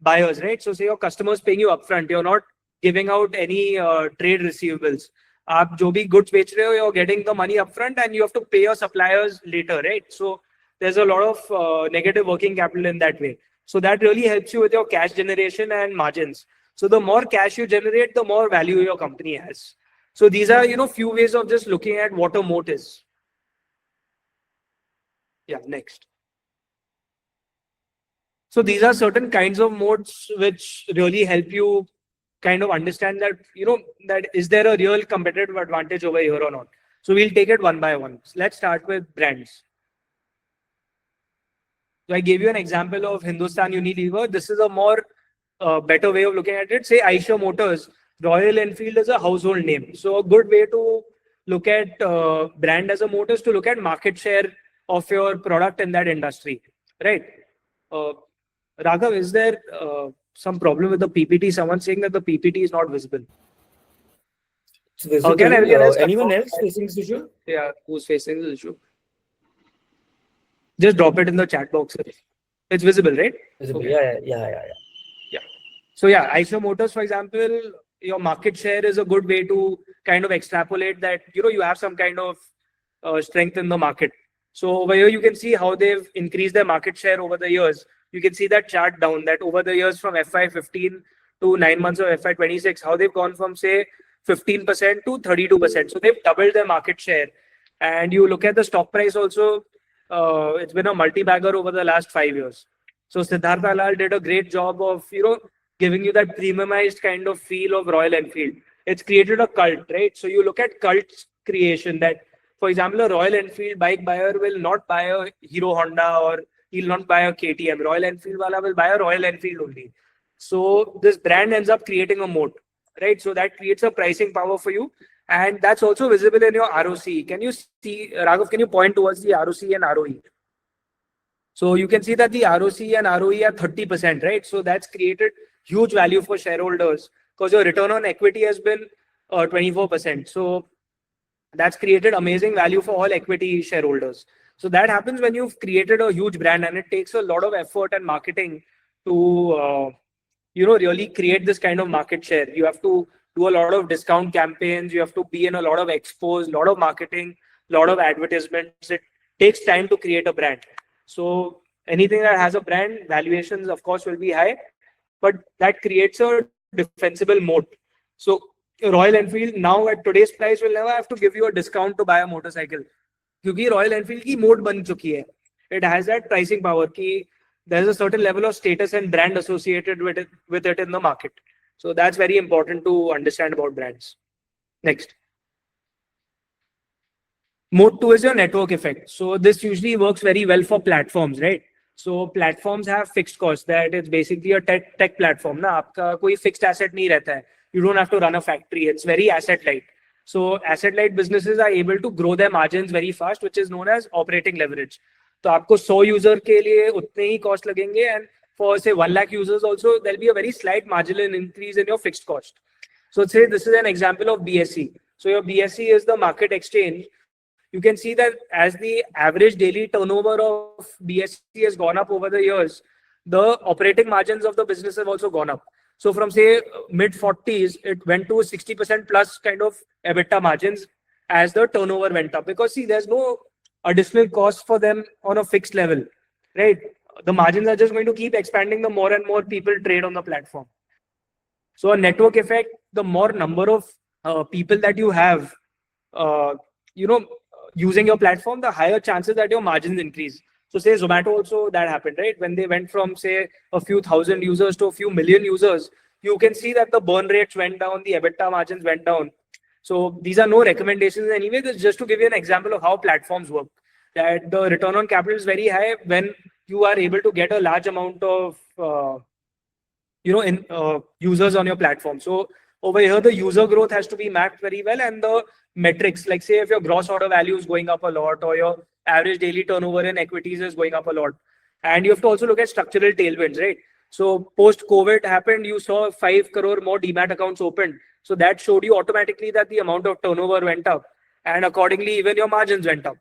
buyers, right? So say your customers paying you upfront, you're not giving out any trade receivables. आप जो भी goods बेच रहे हो, you're getting the money upfront and you have to pay your suppliers later, right? So there's a lot of negative working capital in that way. So that really helps you with your cash generation and margins. So the more cash you generate, the more value your company has. So these are, few ways of just looking at what a moat is. Yeah, next. So these are certain kinds of moats which really help you kind of understand that, that is there a real competitive advantage over here or not. So we'll take it one by one. So let's start with brands. So I gave you an example of Hindustan Unilever. This is a more better way of looking at it. Say Eicher Motors, Royal Enfield is a household name. So a good way to look at brand as a moat is to look at market share of your product in that industry, right? Raghav, is there some problem with the PPT? Someone saying that the PPT is not visible. It's visible. Can Anyone else facing this issue? Yeah, who's facing this issue? Just drop it in the chat box. It's visible, right? Visible. Okay. Yeah. So yeah, Eicher Motors, for example, your market share is a good way to kind of extrapolate that, you have some kind of strength in the market. So over here, you can see how they've increased their market share over the years. You can see that chart down, that over the years from FY15 to 9 months of FY26, how they've gone from say 15% to 32%. So they've doubled their market share. And you look at the stock price also, it's been a multi-bagger over the last 5 years. So Siddhartha Dalal did a great job of, giving you that premiumized kind of feel of Royal Enfield. It's created a cult, right? So you look at cult creation that, for example, a Royal Enfield bike buyer will not buy a Hero Honda or he'll not buy a KTM. Royal Enfield wala will buy a Royal Enfield only. So this brand ends up creating a moat, right? So that creates a pricing power for you. And that's also visible in your ROC. Can you see, Raghav, can you point towards the ROC and ROE? So you can see that the ROC and ROE are 30%, right? So that's created huge value for shareholders because your return on equity has been 24%. So that's created amazing value for all equity shareholders. So that happens when you've created a huge brand, and it takes a lot of effort and marketing to, really create this kind of market share. You have to do a lot of discount campaigns. You have to be in a lot of expos, a lot of marketing, a lot of advertisements. It takes time to create a brand. So anything that has a brand, valuations, of course, will be high, but that creates a defensible moat. So Royal Enfield now at today's price will never have to give you a discount to buy a motorcycle. Because Royal Enfield की moat बन चुकी है. It has that pricing power कि there's a certain level of status and brand associated with it in the market. So that's very important to understand about brands. Next. Moat 2 is your network effect. So this usually works very well for platforms, right? So platforms have fixed costs. That it's basically a tech platform. ना आपका कोई fixed asset नहीं रहता है. You don't have to run a factory. It's very asset light. So asset light businesses are able to grow their margins very fast, which is known as operating leverage. तो आपको 100 user के लिए उतने ही cost लगेंगे, and for say 1 lakh users also there'll be a very slight marginal increase in your fixed cost. So say this is an example of BSE. So your BSE is the market exchange. You can see that as the average daily turnover of BSE has gone up over the years, the operating margins of the business have also gone up. So from say mid 40s, it went to 60% plus kind of EBITDA margins as the turnover went up. Because see, there's no additional cost for them on a fixed level, right? The margins are just going to keep expanding the more and more people trade on the platform. So a network effect, the more number of people that you have, using your platform, the higher chances that your margins increase. So say Zomato also that happened, right? When they went from say a few thousand users to a few million users, you can see that the burn rates went down, the EBITDA margins went down. So these are no recommendations anyway. This is just to give you an example of how platforms work. That the return on capital is very high when you are able to get a large amount of users on your platform. So over here, the user growth has to be mapped very well, and the metrics, like say if your gross order value is going up a lot or your average daily turnover in equities is going up a lot, And you have to also look at structural tailwinds, right? So post-COVID happened, you saw 5 crore more demat accounts opened. So that showed you automatically that the amount of turnover went up, and accordingly, even your margins went up.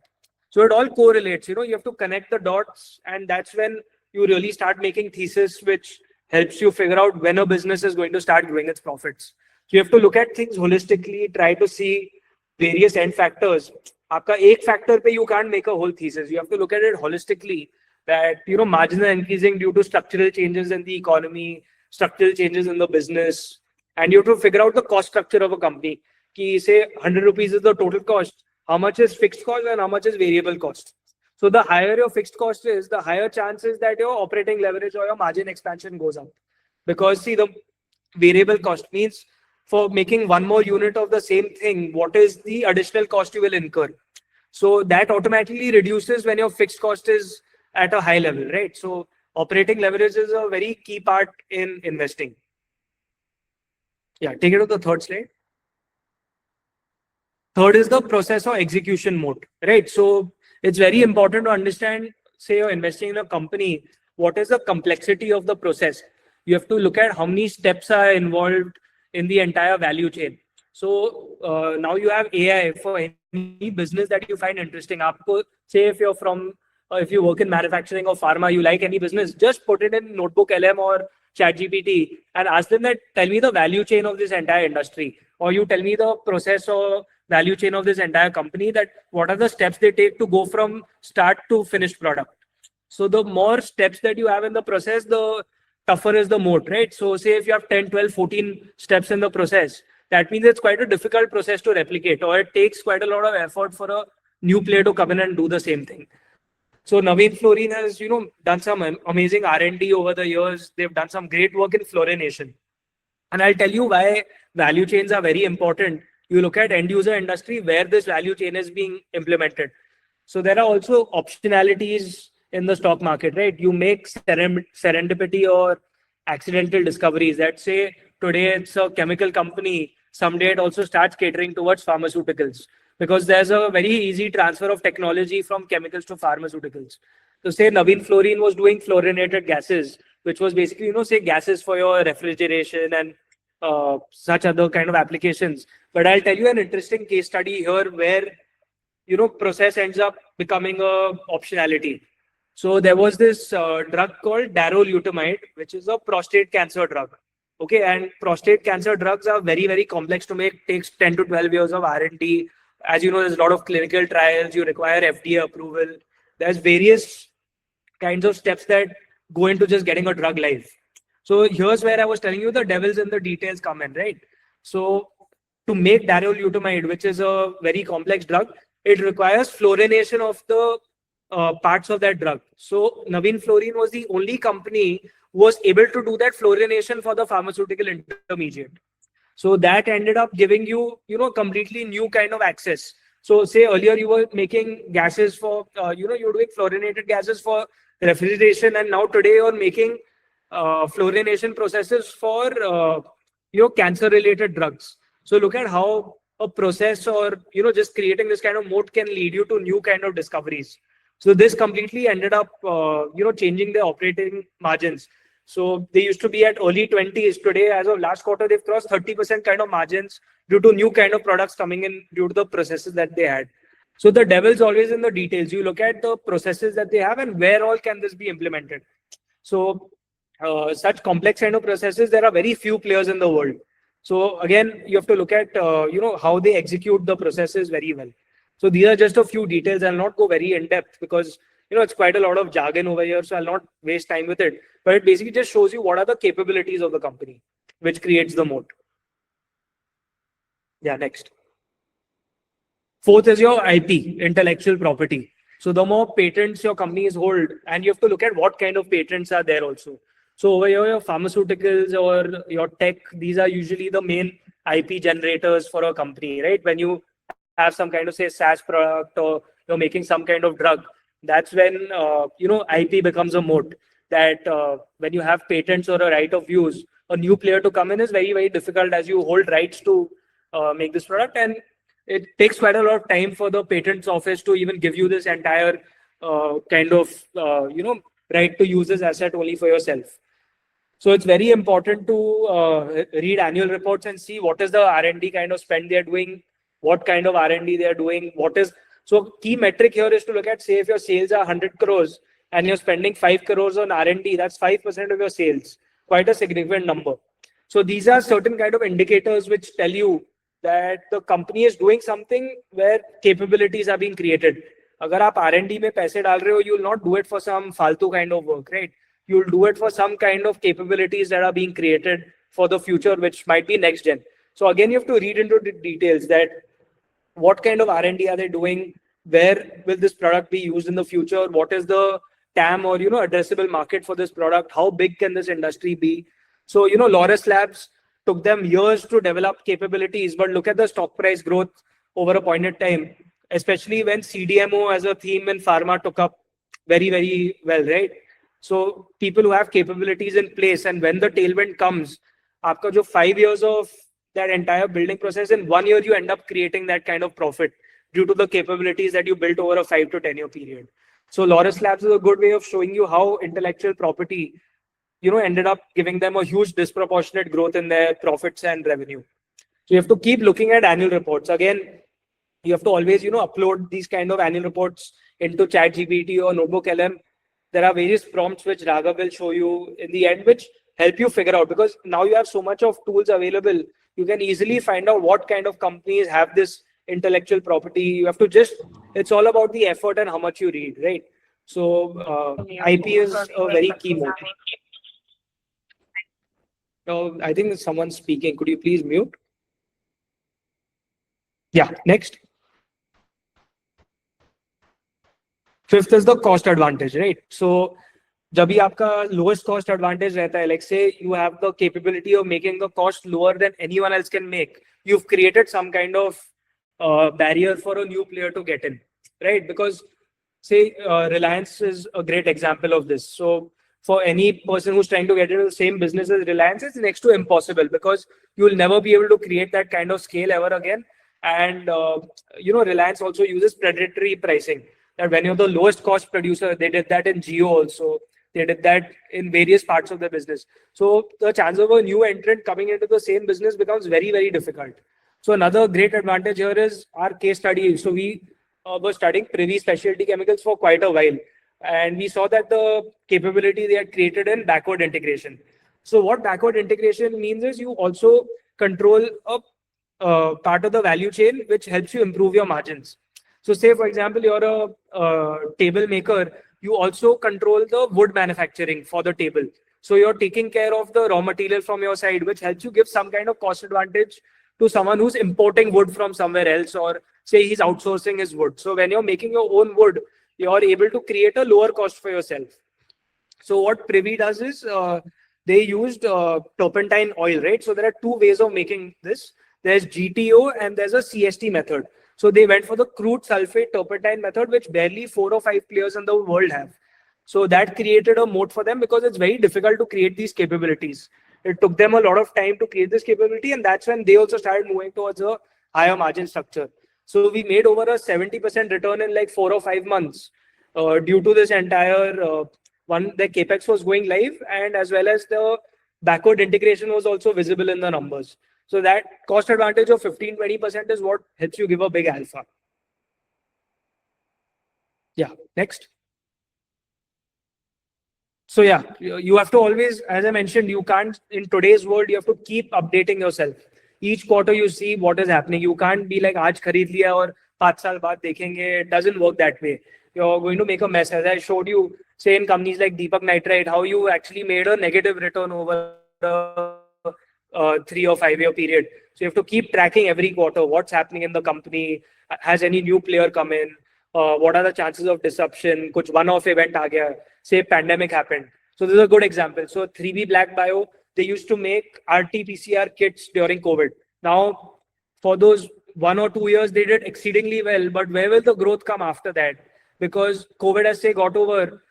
So it all correlates, you have to connect the dots, and that's when you really start making thesis, which helps you figure out when a business is going to start growing its profits. So you have to look at things holistically, try to see various end factors. Aapka ek factor pe you can't make a whole thesis. You have to look at it holistically, that margins are increasing due to structural changes in the economy, structural changes in the business, and you have to figure out the cost structure of a company. Ki say 100 rupees is the total cost, how much is fixed cost and how much is variable cost. So the higher your fixed cost is, the higher chances that your operating leverage or your margin expansion goes up. Because see, the variable cost means for making one more unit of the same thing, what is the additional cost you will incur? So that automatically reduces when your fixed cost is at a high level, right? So operating leverage is a very key part in investing. Yeah, take it to the third slide. Third is the process or execution mode, right? So it's very important to understand, say you're investing in a company, what is the complexity of the process? You have to look at how many steps are involved in the entire value chain. So now you have AI for any business that you find interesting. Aapko, say if you work in manufacturing or pharma, you like any business, just put it in Notebook LM or ChatGPT and ask them that, tell me the value chain of this entire industry, or you tell me the process or value chain of this entire company, that what are the steps they take to go from start to finished product. So the more steps that you have in the process, the tougher is the moat, right? So say if you have 10, 12, 14 steps in the process, that means it's quite a difficult process to replicate, or it takes quite a lot of effort for a new player to come in and do the same thing. So Naveen Fluorine has, done some amazing R&D over the years. They've done some great work in fluorination. And I'll tell you why value chains are very important. You look at end user industry where this value chain is being implemented. So there are also optionalities in the stock market, right? You make serendipity or accidental discoveries. That say today it's a chemical company, someday it also starts catering towards pharmaceuticals, because there's a very easy transfer of technology from chemicals to pharmaceuticals. So say Naveen Fluorine was doing fluorinated gases, which was basically, say gases for your refrigeration and such other kind of applications. But I'll tell you an interesting case study here where, process ends up becoming a optionality. So there was this drug called darolutamide, which is a prostate cancer drug. Okay, and prostate cancer drugs are very, very complex to make. Takes 10 to 12 years of R&D. As you know, there's a lot of clinical trials. You require FDA approval. There's various kinds of steps that go into just getting a drug live. So here's where I was telling you the devils in the details come in, right? So to make darolutamide, which is a very complex drug, it requires fluorination of the parts of that drug. So Naveen Fluorine was the only company who was able to do that fluorination for the pharmaceutical intermediate. So that ended up giving you, completely new kind of access. So say earlier you were making gases for, you're doing fluorinated gases for refrigeration, and now today you're making fluorination processes for, cancer-related drugs. So look at how a process or, just creating this kind of moat can lead you to new kind of discoveries. So this completely ended up, changing the operating margins. So they used to be at early 20s. Today, as of last quarter, they've crossed 30% kind of margins due to new kind of products coming in due to the processes that they had. So the devil's always in the details. You look at the processes that they have and where all can this be implemented. So such complex kind of processes, there are very few players in the world. So again, you have to look at, how they execute the processes very well. So these are just a few details. I'll not go very in depth because, it's quite a lot of jargon over here. So I'll not waste time with it. But it basically just shows you what are the capabilities of the company, which creates the moat. Yeah, next. Fourth is your IP, intellectual property. So the more patents your companies hold, and you have to look at what kind of patents are there also. So over here, your pharmaceuticals or your tech, these are usually the main IP generators for a company, right? When you have some kind of, say, SaaS product or you're making some kind of drug, that's when, IP becomes a moat. That when you have patents or a right of use, a new player to come in is very, very difficult as you hold rights to make this product. And it takes quite a lot of time for the patents office to even give you this entire kind of, right to use this asset only for yourself. So it's very important to read annual reports and see what is the R&D kind of spend they're doing, what kind of R&D they're doing, so key metric here is to look at, say, if your sales are 100 crores and you're spending 5 crores on R&D, that's 5% of your sales, quite a significant number. So these are certain kind of indicators which tell you that the company is doing something where capabilities are being created. अगर आप R&D में पैसे डाल रहे हो, you will not do it for some फालतू kind of work, right? You will do it for some kind of capabilities that are being created for the future, which might be next gen. So again, you have to read into the details that what kind of R&D are they doing? Where will this product be used in the future? What is the TAM or, addressable market for this product? How big can this industry be? So, Laurus Labs took them years to develop capabilities, but look at the stock price growth over a point in time, especially when CDMO as a theme in pharma took up very, very well, right? So people who have capabilities in place, and when the tailwind comes, आपका जो 5 years of that entire building process, in 1 year you end up creating that kind of profit due to the capabilities that you built over a 5 to 10 year period. So Laurus Labs is a good way of showing you how intellectual property, ended up giving them a huge disproportionate growth in their profits and revenue. So you have to keep looking at annual reports. Again, you have to always, upload these kind of annual reports into ChatGPT or Notebook LM. There are various prompts which Raghav will show you in the end, which help you figure out, because now you have so much of tools available. You can easily find out what kind of companies have this intellectual property. You have to it's all about the effort and how much you read, right? So IP is a very key mode. So I think someone's speaking. Could you please mute? Yeah, next. Fifth is the cost advantage, right? So जब भी आपका lowest cost advantage रहता है, like say you have the capability of making the cost lower than anyone else can make, you've created some kind of barrier for a new player to get in, right? Because say Reliance is a great example of this. So for any person who's trying to get into the same business as Reliance, it's next to impossible, because you will never be able to create that kind of scale ever again. And Reliance also uses predatory pricing. That when you're the lowest cost producer, they did that in Jio also. They did that in various parts of the business. So the chance of a new entrant coming into the same business becomes very, very difficult. So another great advantage here is our case study. So we were studying Privy Specialty Chemicals for quite a while. And we saw that the capability they had created in backward integration. So what backward integration means is you also control a part of the value chain, which helps you improve your margins. So say, for example, you're a table maker, you also control the wood manufacturing for the table. So you're taking care of the raw material from your side, which helps you give some kind of cost advantage to someone who's importing wood from somewhere else, or say he's outsourcing his wood. So when you're making your own wood, you're able to create a lower cost for yourself. So what Privy does is they used turpentine oil, right? So there are two ways of making this. There's GTO and there's a CST method. So they went for the crude sulfate turpentine method, which barely 4 or 5 players in the world have. So that created a moat for them, because it's very difficult to create these capabilities. It took them a lot of time to create this capability, and that's when they also started moving towards a higher margin structure. So we made over a 70% return in like 4 or 5 months due to this entire the capex was going live, and as well as the backward integration was also visible in the numbers. So that cost advantage of 15-20% is what helps you give a big alpha. Yeah, next. So yeah, you have to always, as I mentioned, you can't, in today's world, you have to keep updating yourself. Each quarter you see what is happening. You can't be like, aaj kharid liya aur 5 saal baad dekhenge. It doesn't work that way. You're going to make a mess. As I showed you, say in companies like Deepak Nitrite, how you actually made a negative return over a 3 or 5 year period. So you have to keep tracking every quarter what's happening in the company. Has any new player come in? What are the chances of disruption? Kuch one-off event aa gaya. Say pandemic happened. So this is a good example. So 3B Black Bio, they used to make RT-PCR kits during COVID. Now, for those 1 or 2 years, they did exceedingly well. But where will the growth come after that? Because COVID has say got over,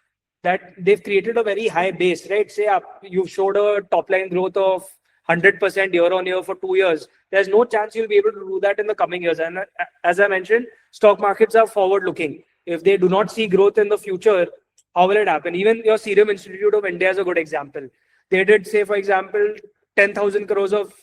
that they've created a very high base, right? Say you've showed a top line growth of 100% year on year for 2 years. There's no chance you'll be able to do that in the coming years. And as I mentioned, stock markets are forward looking. If they do not see growth in the future, how will it happen? Even your Serum Institute of India is a good example. They did, say, for example, 10,000 crores of,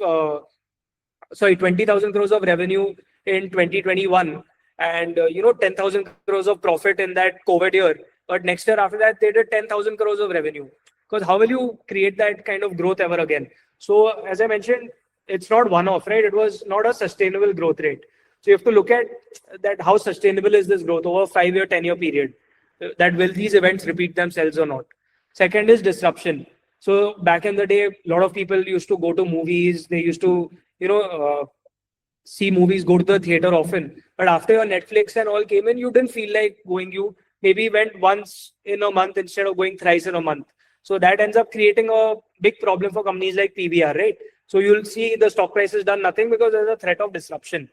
20,000 crores of revenue in 2021, and 10,000 crores of profit in that COVID year. But next year after that, they did 10,000 crores of revenue. Because how will you create that kind of growth ever again? So as I mentioned, it's not one-off, right? It was not a sustainable growth rate. So you have to look at that, how sustainable is this growth over a 5-year, 10-year period? That will these events repeat themselves or not? Second is disruption. So back in the day, a lot of people used to go to movies. They used to, see movies, go to the theater often. But after your Netflix and all came in, you didn't feel like going. You maybe went once in a month instead of going thrice in a month. So that ends up creating a big problem for companies like PVR, right? So you'll see the stock prices done nothing because there's a threat of disruption.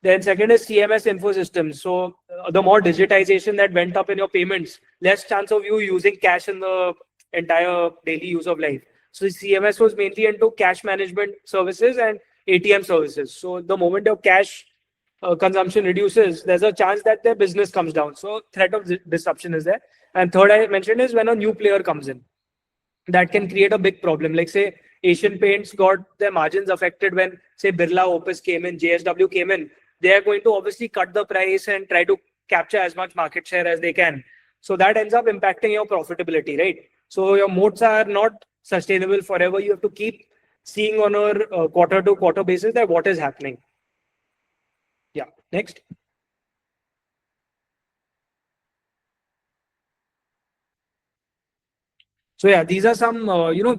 Then second is CMS info systems. So the more digitization that went up in your payments, less chance of you using cash in the entire daily use of life. So CMS was mainly into cash management services and ATM services. So the moment your cash consumption reduces, there's a chance that their business comes down. So threat of disruption is there. And third I mentioned is when a new player comes in, that can create a big problem. Like say Asian Paints got their margins affected when say Birla Opus came in, JSW came in. They are going to obviously cut the price and try to capture as much market share as they can. So that ends up impacting your profitability, right? So your moats are not sustainable forever. You have to keep seeing on a quarter to quarter basis that what is happening. Yeah, next. So yeah, these are some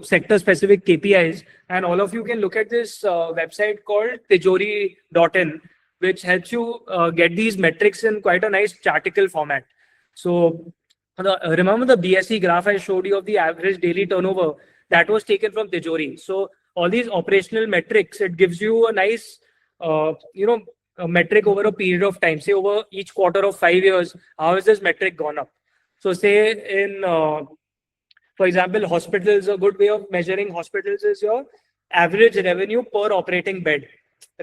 sector specific KPIs, and all of you can look at this website called tijori.in, which helps you get these metrics in quite a nice chartical format. So remember the BSE graph I showed you of the average daily turnover, that was taken from Tijori. So all these operational metrics, it gives you a nice a metric over a period of time. Say over each quarter of 5 years, how has this metric gone up? So say in for example, hospitals, a good way of measuring hospitals is your average revenue per operating bed,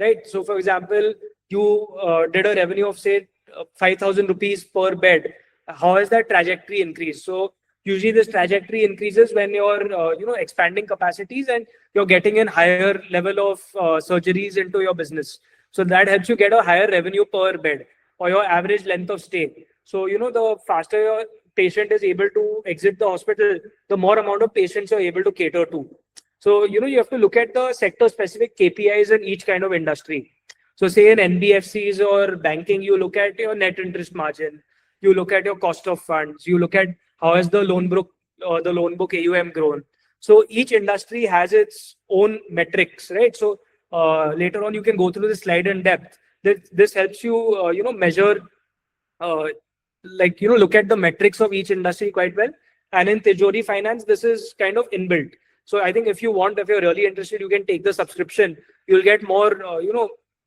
right? So for example, you did a revenue of say 5,000 rupees per bed. How has that trajectory increased? So usually this trajectory increases when you're expanding capacities and you're getting in higher level of surgeries into your business. So that helps you get a higher revenue per bed or your average length of stay. So the faster your patient is able to exit the hospital, the more amount of patients you're able to cater to. So you have to look at the sector specific KPIs in each kind of industry. So say in NBFCs or banking, you look at your net interest margin, you look at your cost of funds, you look at how has the loan book AUM grown. So each industry has its own metrics, right? So later on you can go through the slide in depth. This helps you measure look at the metrics of each industry quite well. And in Tijori Finance, this is kind of inbuilt. So I think if you're really interested, you can take the subscription. You'll get more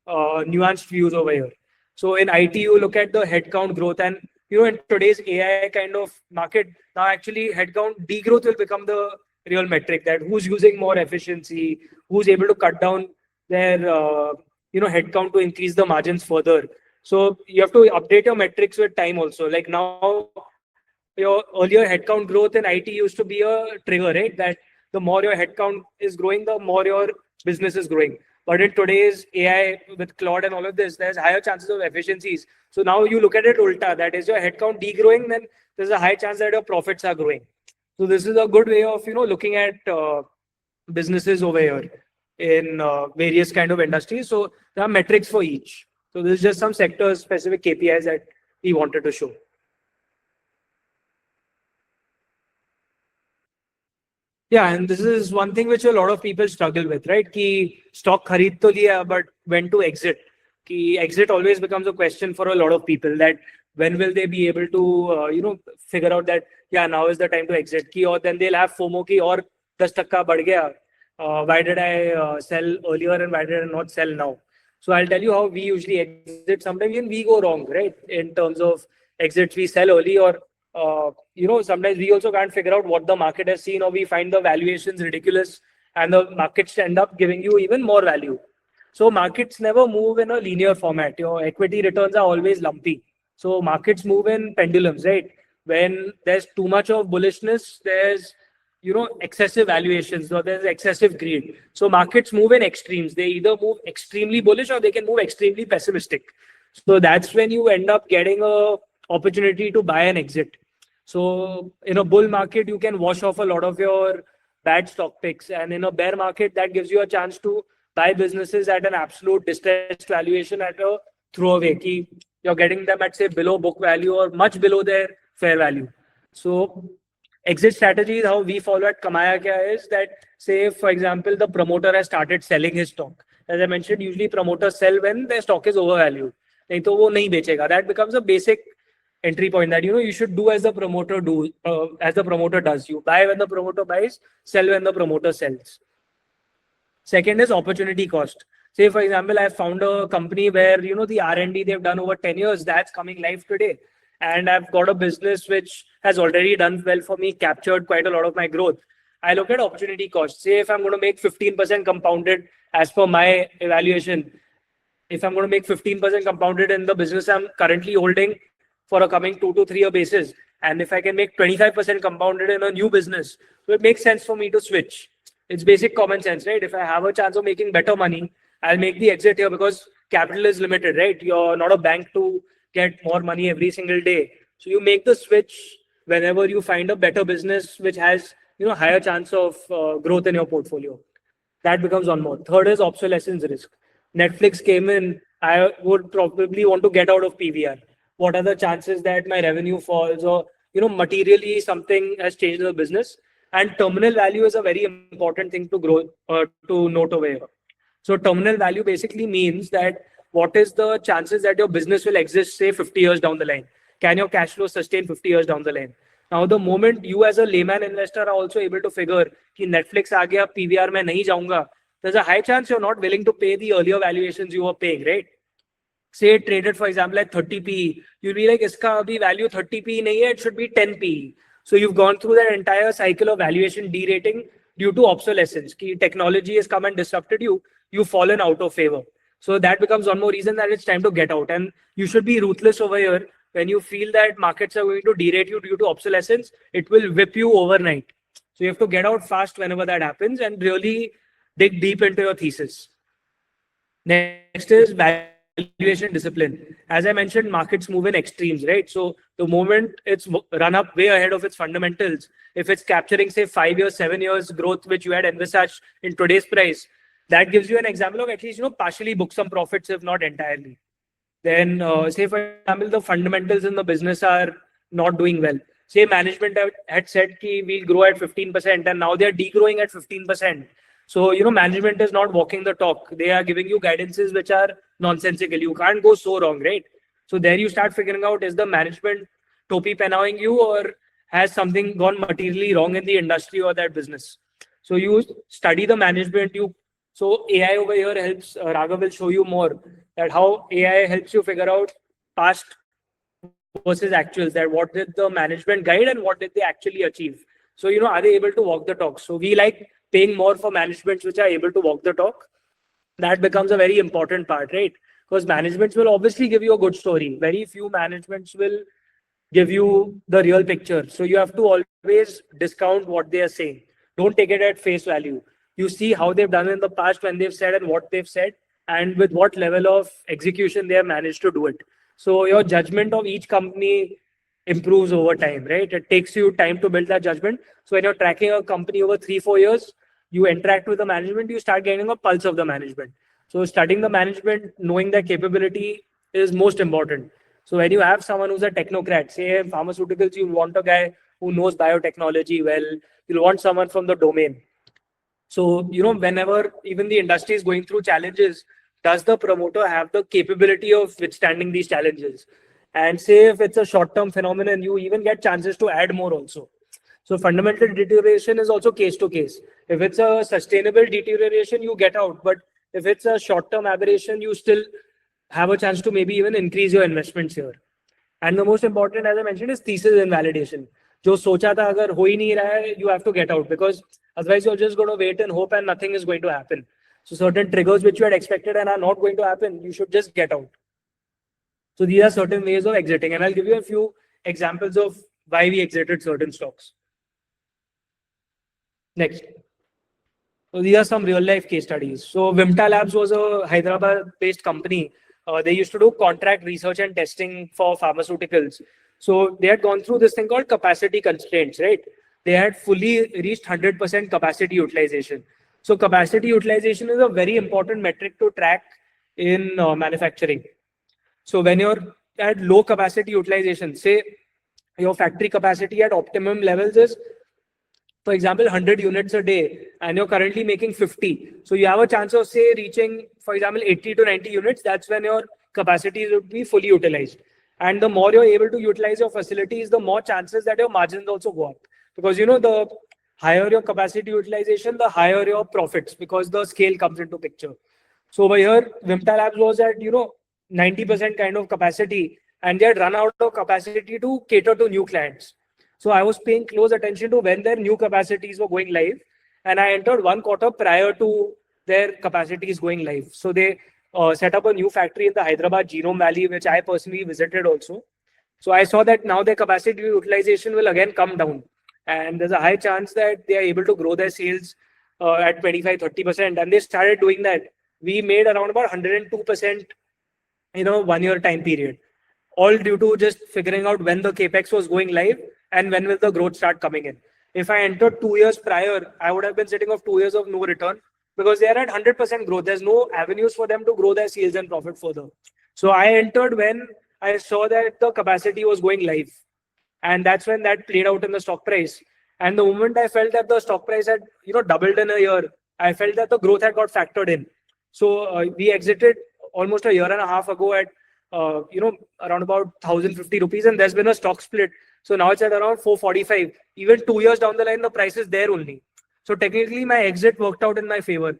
nuanced views over here. So in IT, you look at the headcount growth, and in today's AI kind of market, now actually headcount degrowth will become the real metric, that who's using more efficiency, who's able to cut down their headcount to increase the margins further. So you have to update your metrics with time also. Like now, your earlier headcount growth in IT used to be a trigger, right? That the more your headcount is growing, the more your business is growing. But in today's AI with Claude and all of this, there's higher chances of efficiencies. So now you look at it ulta, that is your headcount degrowing, then there's a high chance that your profits are growing. So this is a good way of looking at businesses over here in various kind of industries. So there are metrics for each. So this is just some sector specific KPIs that we wanted to show. Yeah, and this is one thing which a lot of people struggle with, right? Ki stock kharid to liya, but when to exit? Ki exit always becomes a question for a lot of people, that when will they be able to figure out that now is the time to exit? Ki or then they'll have FOMO ki or 10% बढ़ गया. Why did I sell earlier and why did I not sell now? So I'll tell you how we usually exit. Sometimes even we go wrong, right? In terms of exits, we sell early, or sometimes we also can't figure out what the market has seen, or we find the valuations ridiculous and the markets end up giving you even more value. So markets never move in a linear format. Your equity returns are always lumpy. So markets move in pendulums, right? When there's too much of bullishness, there's excessive valuations or there's excessive greed. So markets move in extremes. They either move extremely bullish or they can move extremely pessimistic. So that's when you end up getting a opportunity to buy and exit. So in a bull market, you can wash off a lot of your bad stock picks, and in a bear market, that gives you a chance to buy businesses at an absolute distressed valuation at a throwaway. Ki you're getting them at say below book value or much below their fair value. So exit strategy is how we follow at Kamayakya is that, say, for example, the promoter has started selling his stock. As I mentioned, usually promoters sell when their stock is overvalued. नहीं तो वो नहीं बेचेगा. That becomes a basic entry point that you should do as the promoter does. You buy when the promoter buys, sell when the promoter sells. Second is opportunity cost. Say, for example, I found a company where the R&D they've done over 10 years, that's coming live today. And I've got a business which has already done well for me, captured quite a lot of my growth. I look at opportunity cost. Say if I'm going to make 15% compounded as per my evaluation, if I'm going to make 15% compounded in the business I'm currently holding for a coming 2 to 3 year basis, and if I can make 25% compounded in a new business, so it makes sense for me to switch. It's basic common sense, right? If I have a chance of making better money, I'll make the exit here because capital is limited, right? You're not a bank to get more money every single day. So you make the switch whenever you find a better business which has higher chance of growth in your portfolio. That becomes one more. Third is obsolescence risk. Netflix came in, I would probably want to get out of PVR. What are the chances that my revenue falls or materially something has changed in the business? And terminal value is a very important thing to to note over here. So terminal value basically means that what is the chances that your business will exist, say 50 years down the line? Can your cash flow sustain 50 years down the line? Now, the moment you as a layman investor are also able to figure कि Netflix आ गया, PVR में नहीं जाऊंगा, there's a high chance you're not willing to pay the earlier valuations you were paying, right? Say it traded, for example, at 30 PE. You'll be like, iska abhi value 30 PE nahi hai, it should be 10 PE. So you've gone through that entire cycle of valuation derating due to obsolescence. Ki technology has come and disrupted you, you've fallen out of favor. So that becomes one more reason that it's time to get out. And you should be ruthless over here. When you feel that markets are going to derate you due to obsolescence, it will whip you overnight. So you have to get out fast whenever that happens and really dig deep into your thesis. Next is valuation discipline. As I mentioned, markets move in extremes, right? So the moment it's run up way ahead of its fundamentals, if it's capturing, say, 5 years, 7 years growth, which you had envisaged in today's price, that gives you an example of at least, partially book some profits, if not entirely. Then, say, for example, the fundamentals in the business are not doing well. Say management had said ki we'll grow at 15% and now they're degrowing at 15%. So, management is not walking the talk. They are giving you guidances which are nonsensical. You can't go so wrong, right? So there you start figuring out, is the management topi penawing you or has something gone materially wrong in the industry or that business? So you study the management. So AI over here helps, Raghav will show you more that how AI helps you figure out past versus actuals, that what did the management guide and what did they actually achieve. So, are they able to walk the talk? So we like paying more for managements which are able to walk the talk. That becomes a very important part, right? Because managements will obviously give you a good story. Very few managements will give you the real picture. So you have to always discount what they are saying. Don't take it at face value. You see how they've done in the past when they've said and what they've said and with what level of execution they have managed to do it. So your judgment of each company improves over time, right? It takes you time to build that judgment. So when you're tracking a company over 3-4 years, you interact with the management, you start getting a pulse of the management. So studying the management, knowing their capability is most important. So when you have someone who's a technocrat, say in pharmaceuticals, you want a guy who knows biotechnology well, you'll want someone from the domain. So, whenever even the industry is going through challenges, does the promoter have the capability of withstanding these challenges? And say if it's a short-term phenomenon, you even get chances to add more also. So fundamental deterioration is also case to case. If it's a sustainable deterioration, you get out. But if it's a short-term aberration, you still have a chance to maybe even increase your investments here. And the most important, as I mentioned, is thesis invalidation. जो सोचा था अगर हो ही नहीं रहा है, you have to get out, because otherwise you're just going to wait and hope and nothing is going to happen. So certain triggers which you had expected and are not going to happen, you should just get out. So these are certain ways of exiting, and I'll give you a few examples of why we exited certain stocks. Next. So these are some real life case studies. So Vimta Labs was a Hyderabad based company. They used to do contract research and testing for pharmaceuticals. So they had gone through this thing called capacity constraints, right? They had fully reached 100% capacity utilization. So capacity utilization is a very important metric to track in manufacturing. So when you're at low capacity utilization, say your factory capacity at optimum levels is, for example, 100 units a day, and you're currently making 50. So you have a chance of, say, reaching, for example, 80 to 90 units. That's when your capacity would be fully utilized. And the more you're able to utilize your facilities, the more chances that your margins also go up. Because, the higher your capacity utilization, the higher your profits, because the scale comes into picture. So over here, Vimta Labs was at, 90% kind of capacity, and they had run out of capacity to cater to new clients. So I was paying close attention to when their new capacities were going live, and I entered 1 quarter prior to their capacities going live. So they set up a new factory in the Hyderabad Genome Valley, which I personally visited also. So I saw that now their capacity utilization will again come down, and there's a high chance that they are able to grow their sales at 25-30%, and they started doing that. We made around about 102% in a 1 year time period, all due to just figuring out when the capex was going live and when will the growth start coming in. If I entered 2 years prior, I would have been sitting of 2 years of no return, because they are at 100% growth. There's no avenues for them to grow their sales and profit further. So I entered when I saw that the capacity was going live, and that's when that played out in the stock price. And the moment I felt that the stock price had doubled in a year, I felt that the growth had got factored in. So we exited almost a year and a half ago at around about 1,050 rupees, and there's been a stock split. So now it's at around 445. Even 2 years down the line, the price is there only. So technically, my exit worked out in my favor.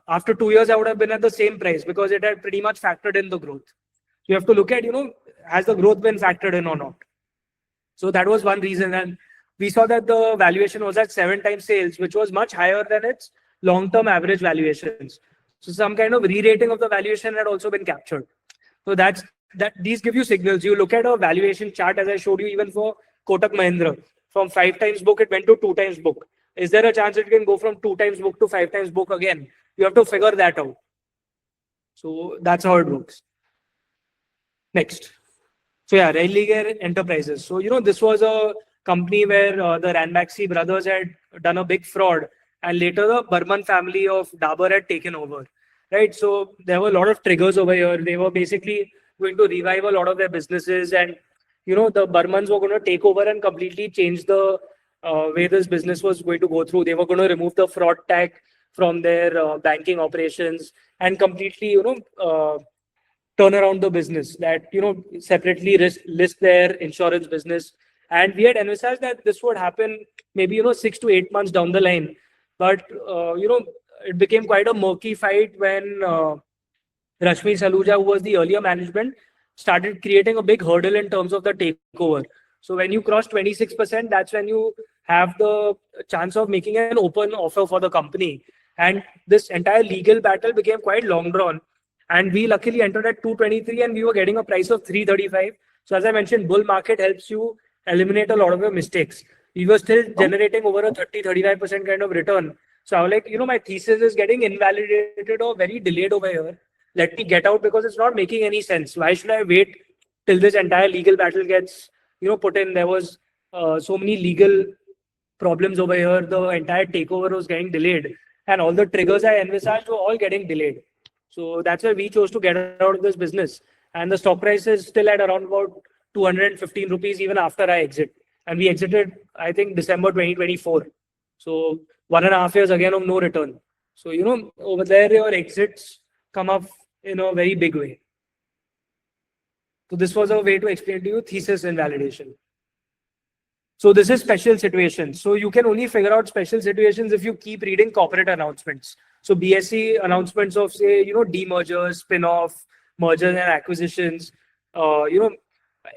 After 2 years, I would have been at the same price because it had pretty much factored in the growth. So you have to look at, has the growth been factored in or not? So that was one reason. And we saw that the valuation was at 7 times sales, which was much higher than its long-term average valuations. So some kind of re-rating of the valuation had also been captured. So these give you signals. You look at a valuation chart, as I showed you, even for Kotak Mahindra. From 5 times book, it went to 2 times book. Is there a chance it can go from 2 times book to 5 times book again? You have to figure that out. So that's how it works. Next. So yeah, Railway Enterprises. So, this was a company where the Ranbaxy brothers had done a big fraud, and later the Burman family of Dabur had taken over. Right. So there were a lot of triggers over here. They were basically going to revive a lot of their businesses, and the Burmans were going to take over and completely change the way this business was going to go through. They were going to remove the fraud tag from their banking operations and completely turn around the business, that separately list their insurance business. And we had envisaged that this would happen maybe 6 to 8 months down the line, but it became quite a murky fight when Rashmi Saluja, who was the earlier management, started creating a big hurdle in terms of the takeover. So when you cross 26%, that's when you have the chance of making an open offer for the company. And this entire legal battle became quite long drawn. And we luckily entered at 223, and we were getting a price of 335. So as I mentioned, bull market helps you eliminate a lot of your mistakes. We were still generating over a 30-35% kind of return. So I was like, my thesis is getting invalidated or very delayed over here. Let me get out, because it's not making any sense. Why should I wait till this entire legal battle gets, put in? There was so many legal problems over here. The entire takeover was getting delayed, and all the triggers I envisaged were all getting delayed. So that's why we chose to get out of this business. And the stock price is still at around about 215 rupees even after I exit. And we exited, I think, December 2024. So 1.5 years again of no return. So, over there, your exits come up in a very big way. So this was a way to explain to you thesis and validation. So this is special situations. So you can only figure out special situations if you keep reading corporate announcements. So BSE announcements of, say, demergers, spin-off, mergers and acquisitions,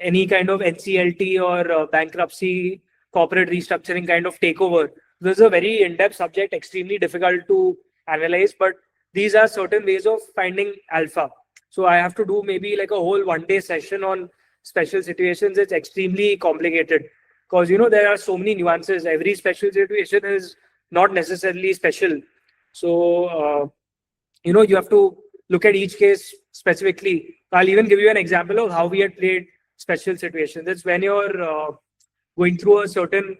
any kind of NCLT or bankruptcy, corporate restructuring kind of takeover. This is a very in-depth subject, extremely difficult to analyze, but these are certain ways of finding alpha. So I have to do maybe like a whole 1-day session on special situations. It's extremely complicated. because there are so many nuances. Every special situation is not necessarily special. So you have to look at each case specifically. I'll even give you an example of how we had played special situations. It's when you're going through a certain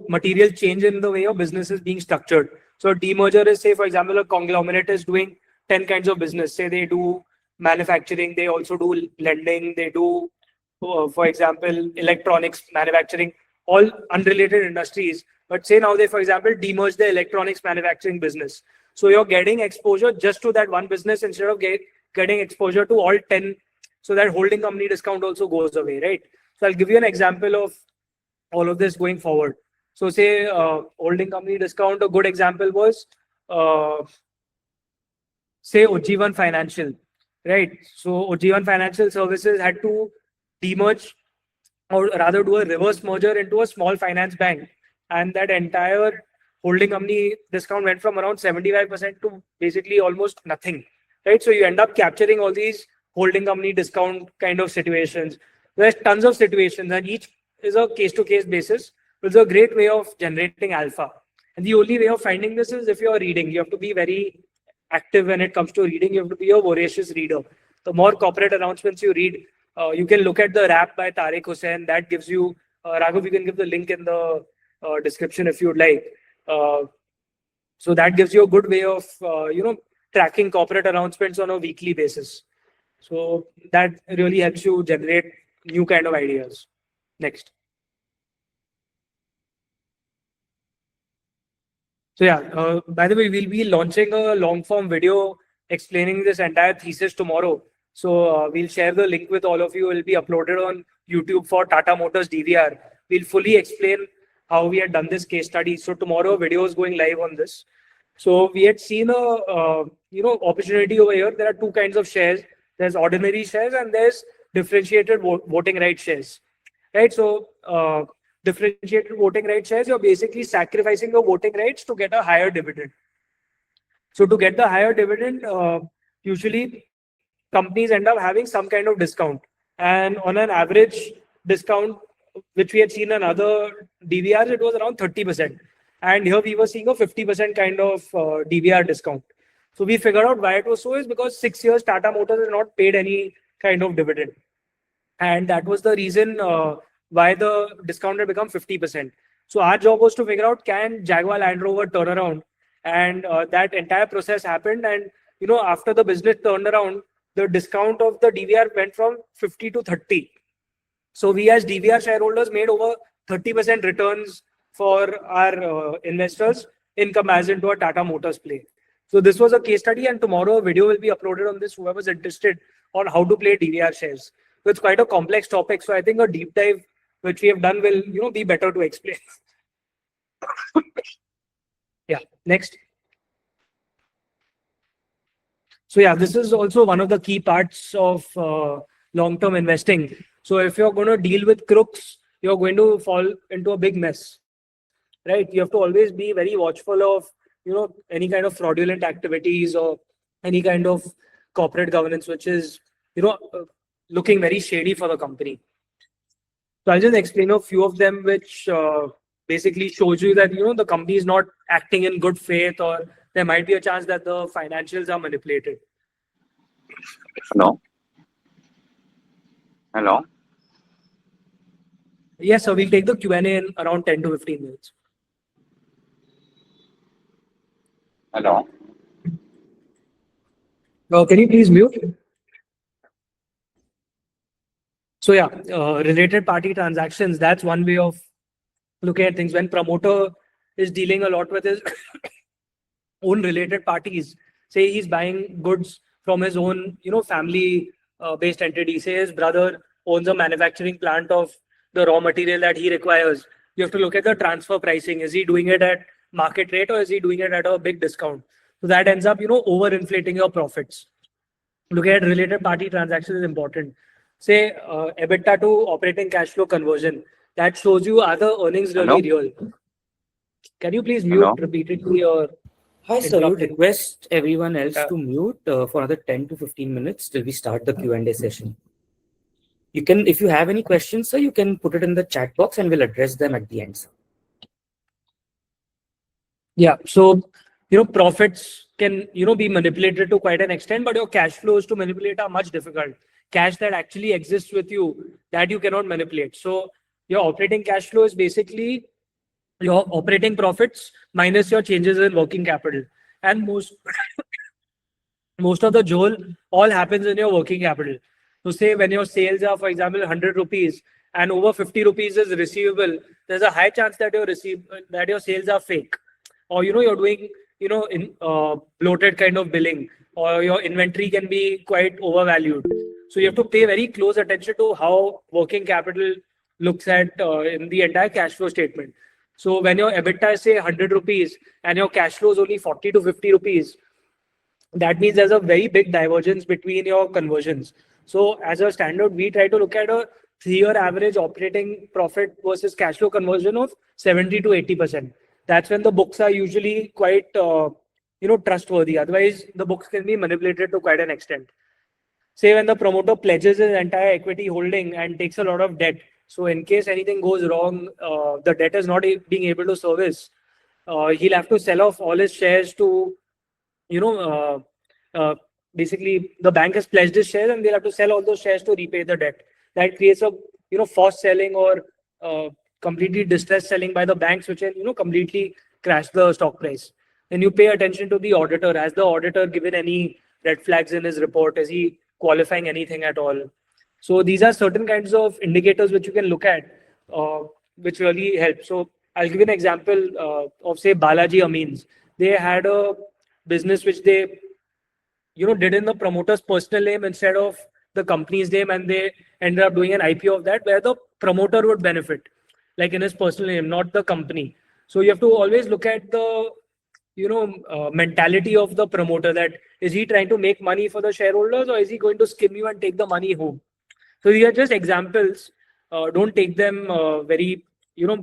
material change in the way your business is being structured. So a demerger is, say, for example, a conglomerate is doing 10 kinds of business. Say they do manufacturing, they also do lending, they do, for example, electronics manufacturing, all unrelated industries. But say now they, for example, demerge the electronics manufacturing business. So you're getting exposure just to that one business instead of getting exposure to all 10. So that holding company discount also goes away, right? So I'll give you an example of all of this going forward. So say holding company discount, a good example was say Ujjivan Financial, right? So Ujjivan Financial Services had to demerge, or rather do a reverse merger into a small finance bank, and that entire holding company discount went from around 75% to basically almost nothing, right? So you end up capturing all these holding company discount kind of situations. There's tons of situations, and each is a case-to-case basis. It's a great way of generating alpha. And the only way of finding this is if you're reading. You have to be very active when it comes to reading. You have to be a voracious reader. The more corporate announcements you read, you can look at the rap by Tariq Hussain. That gives you, Raghav, you can give the link in the description if you'd like. So that gives you a good way of, tracking corporate announcements on a weekly basis. So that really helps you generate new kind of ideas. Next. So yeah, by the way, we'll be launching a long form video explaining this entire thesis tomorrow. So we'll share the link with all of you. It will be uploaded on YouTube for Tata Motors DVR. We'll fully explain how we had done this case study. So tomorrow video is going live on this. So we had seen a opportunity over here. There are two kinds of shares. There's ordinary shares and there's differentiated voting right shares. Right. So differentiated voting right shares, you're basically sacrificing your voting rights to get a higher dividend. So to get the higher dividend, usually companies end up having some kind of discount. And on an average discount, which we had seen in other DVRs, it was around 30%. And here we were seeing a 50% kind of DVR discount. So we figured out why it was so is because 6 years Tata Motors has not paid any kind of dividend. And that was the reason why the discount had become 50%. So our job was to figure out, can Jaguar Land Rover turn around? And that entire process happened. And, after the business turned around, the discount of the DVR went from 50 to 30. So we as DVR shareholders made over 30% returns for our investors in comparison to a Tata Motors play. So this was a case study, and tomorrow a video will be uploaded on this, whoever's interested on how to play DVR shares. So it's quite a complex topic. So I think a deep dive which we have done will, be better to explain. Yeah, next. So yeah, this is also one of the key parts of long-term investing. So if you're going to deal with crooks, you're going to fall into a big mess, right? You have to always be very watchful of, any kind of fraudulent activities or any kind of corporate governance, which is, looking very shady for the company. So I'll just explain a few of them, which basically shows you that, the company is not acting in good faith, or there might be a chance that the financials are manipulated. Hello. Hello. Yes, so we'll take the Q&A in around 10 to 15 minutes. Hello. Can you please mute? So yeah, related party transactions, that's one way of looking at things. When promoter is dealing a lot with his own related parties, say he's buying goods from his own, family based entity, say his brother owns a manufacturing plant of the raw material that he requires. You have to look at the transfer pricing. Is he doing it at market rate or is he doing it at a big discount? So that ends up, overinflating your profits. Looking at related party transactions is important. Say EBITDA to operating cash flow conversion. That shows you, are the earnings really real? Can you please mute repeatedly or... Hi, sir. I would request everyone else to mute for another 10 to 15 minutes till we start the Q&A session. You can, if you have any questions, sir, you can put it in the chat box and we'll address them at the end, sir. Yeah. So, profits can, be manipulated to quite an extent, but your cash flows to manipulate are much difficult. Cash that actually exists with you, that you cannot manipulate. So your operating cash flow is basically your operating profits minus your changes in working capital. And most of the jol all happens in your working capital. So say when your sales are, for example, 100 rupees and over 50 rupees is receivable, there's a high chance that your sales are fake, or you're doing bloated kind of billing, or your inventory can be quite overvalued. So you have to pay very close attention to how working capital looks at in the entire cash flow statement. So when your EBITDA is say 100 rupees and your cash flow is only 40 to 50 rupees, that means there's a very big divergence between your conversions. So as a standard, we try to look at a 3-year average operating profit versus cash flow conversion of 70 to 80%. That's when the books are usually quite trustworthy. Otherwise, the books can be manipulated to quite an extent. Say when the promoter pledges his entire equity holding and takes a lot of debt. So in case anything goes wrong, the debt is not being able to service, he'll have to sell off all his shares to, basically the bank has pledged his shares and they'll have to sell all those shares to repay the debt. That creates a, forced selling or completely distressed selling by the banks, which can, completely crash the stock price. Then you pay attention to the auditor. Has the auditor given any red flags in his report? Is he qualifying anything at all? So these are certain kinds of indicators which you can look at, which really help. So I'll give you an example of say Balaji Amines. They had a business which they did in the promoter's personal name instead of the company's name, and they ended up doing an IPO of that where the promoter would benefit, like in his personal name, not the company. So you have to always look at the mentality of the promoter, that is he trying to make money for the shareholders or is he going to skim you and take the money home? So these are just examples. Don't take them very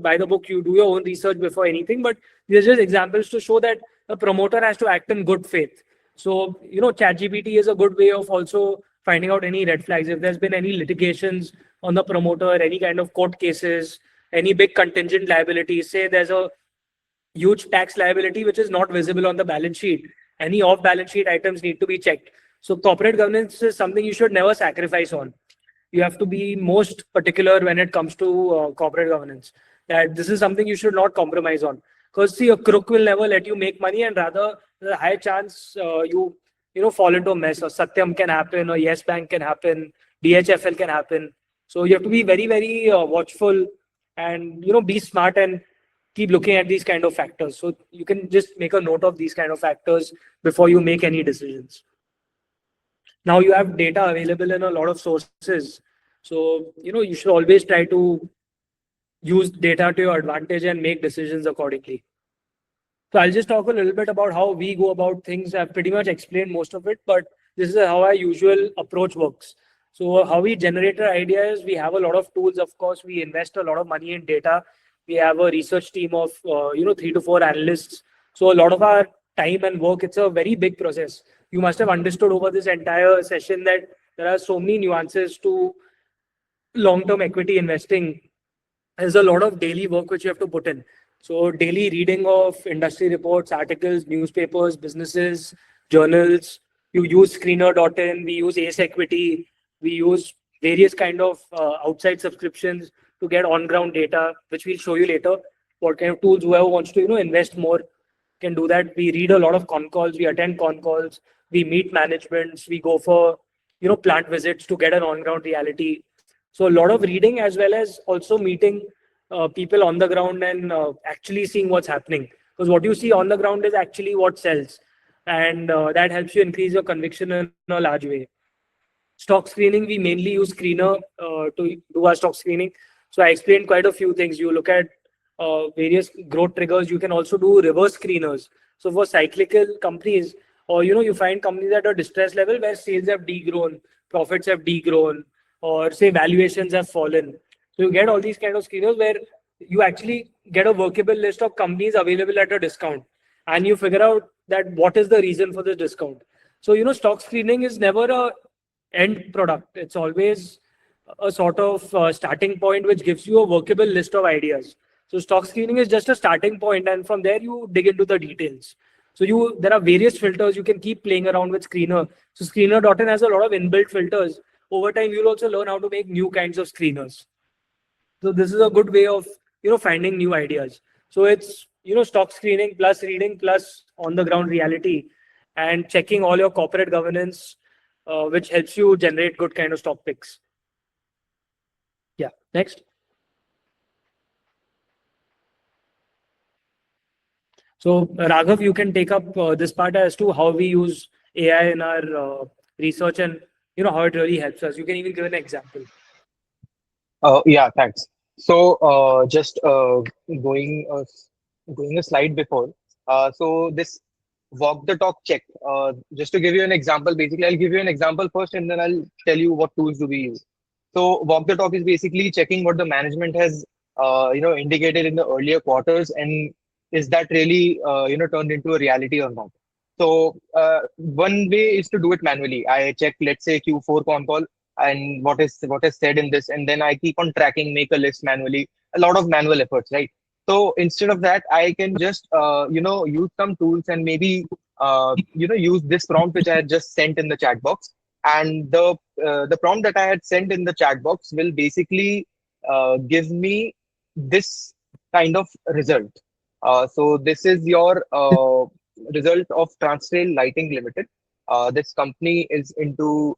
by the book. You do your own research before anything, but these are just examples to show that the promoter has to act in good faith. So ChatGPT is a good way of also finding out any red flags. If there's been any litigations on the promoter, any kind of court cases, any big contingent liabilities, say there's a huge tax liability which is not visible on the balance sheet, any off balance sheet items need to be checked. So corporate governance is something you should never sacrifice on. You have to be most particular when it comes to corporate governance, that this is something you should not compromise on. Because see, a crook will never let you make money, and rather there's a high chance you fall into a mess. Or Satyam can happen, or Yes Bank can happen, DHFL can happen. So you have to be very, very watchful, and be smart and keep looking at these kind of factors. So you can just make a note of these kind of factors before you make any decisions. Now you have data available in a lot of sources. So, you should always try to use data to your advantage and make decisions accordingly. So I'll just talk a little bit about how we go about things. I've pretty much explained most of it, but this is how our usual approach works. So how we generate our ideas, we have a lot of tools. Of course, we invest a lot of money in data. We have a research team of, 3 to 4 analysts. So a lot of our time and work, it's a very big process. You must have understood over this entire session that there are so many nuances to long-term equity investing. There's a lot of daily work which you have to put in. So daily reading of industry reports, articles, newspapers, businesses, journals. You use screener.in, we use Ace Equity, we use various kind of outside subscriptions to get on-ground data, which we'll show you later. What kind of tools, whoever wants to invest more can do that. We read a lot of con calls, we attend con calls, we meet managements, we go for plant visits to get an on-ground reality. So a lot of reading as well as also meeting people on the ground and actually seeing what's happening. Because what you see on the ground is actually what sells, and that helps you increase your conviction in a large way. Stock screening, we mainly use Screener to do our stock screening. So I explained quite a few things. You look at various growth triggers. You can also do reverse screeners. So for cyclical companies, or you find companies at a distress level where sales have degrown, profits have degrown, or say valuations have fallen. So you get all these kind of screeners where you actually get a workable list of companies available at a discount, and you figure out that what is the reason for this discount. So stock screening is never a end product. It's always a sort of starting point which gives you a workable list of ideas. So stock screening is just a starting point, and from there you dig into the details. So there are various filters. You can keep playing around with Screener. So Screener.in has a lot of inbuilt filters. Over time, you'll also learn how to make new kinds of screeners. So this is a good way of finding new ideas. So it's stock screening plus reading plus on the ground reality and checking all your corporate governance, which helps you generate good kind of stock picks. Yeah, next. So Raghav, you can take up this part as to how we use AI in our research and how it really helps us. You can even give an example. Yeah, thanks. So just going a slide before. So this walk the talk check. Just to give you an example, basically I'll give you an example first, and then I'll tell you what tools do we use. So walk the talk is basically checking what the management has indicated in the earlier quarters, and is that really turned into a reality or not. So one way is to do it manually. I check, let's say, Q4 con call and what is said in this, and then I keep on tracking, make a list manually. A lot of manual efforts, right? So instead of that, I can just use some tools and maybe use this prompt which I had just sent in the chat box. And the prompt that I had sent in the chat box will basically give me this kind of result. So this is your result of Transtrail Lighting Limited. This company is into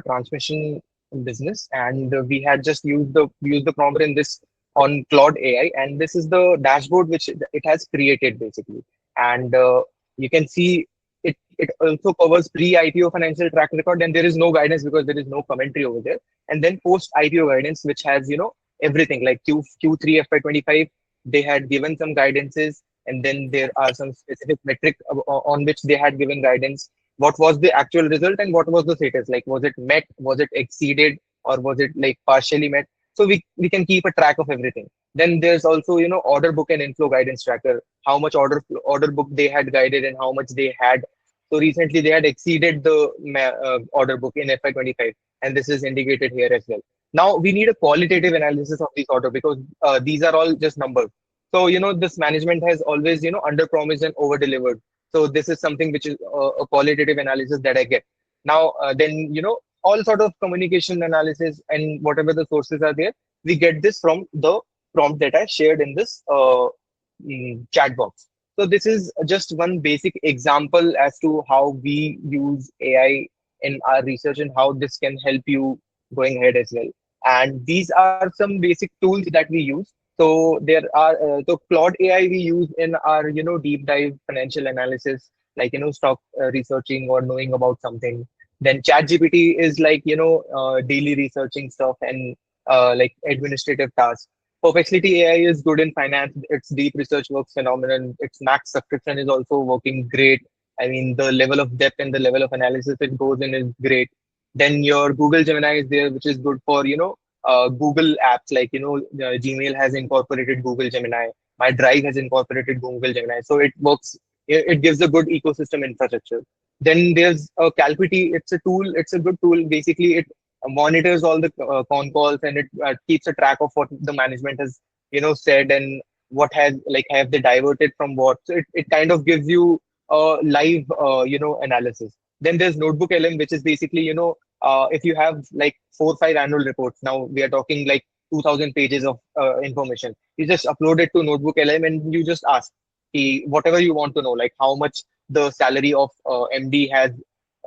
transmission business, and we had just used the prompt in this on Claude AI, and this is the dashboard which it has created basically. And you can see it also covers pre-IPO financial track record, and there is no guidance because there is no commentary over there. And then post-IPO guidance, which has everything like Q3 FY25. They had given some guidances, and then there are some specific metric on which they had given guidance. What was the actual result and what was the status? Like, was it met? Was it exceeded? Or was it like partially met? So we can keep a track of everything. Then there's also, order book and inflow guidance tracker, how much order book they had guided and how much they had. So recently they had exceeded the order book in FY25, and this is indicated here as well. Now we need a qualitative analysis of these order because these are all just numbers. So, this management has always, under promised and over delivered. So this is something which is a qualitative analysis that I get. Now, then, all sort of communication analysis and whatever the sources are there, we get this from the prompt that I shared in this chat box. So this is just one basic example as to how we use AI in our research and how this can help you going ahead as well. And these are some basic tools that we use. So there are Claude AI we use in our deep dive financial analysis, like stock researching or knowing about something. Then ChatGPT is like daily researching stuff and like administrative tasks. Perplexity AI is good in finance. Its deep research works phenomenal. Its max subscription is also working great. I mean, the level of depth and the level of analysis it goes in is great. Then your Google Gemini is there, which is good for Google apps, like Gmail has incorporated Google Gemini. My Drive has incorporated Google Gemini. So it works. It gives a good ecosystem infrastructure. Then there's Calpity. It's a tool. It's a good tool. Basically, it monitors all the con calls, and it keeps a track of what the management has said and what has like have they diverted from what. So it kind of gives you a live analysis. Then there's Notebook LM, which is basically if you have like 4 or 5 annual reports, now we are talking like 2000 pages of information. You just upload it to Notebook LM and you just ask whatever you want to know, like how much the salary of MD has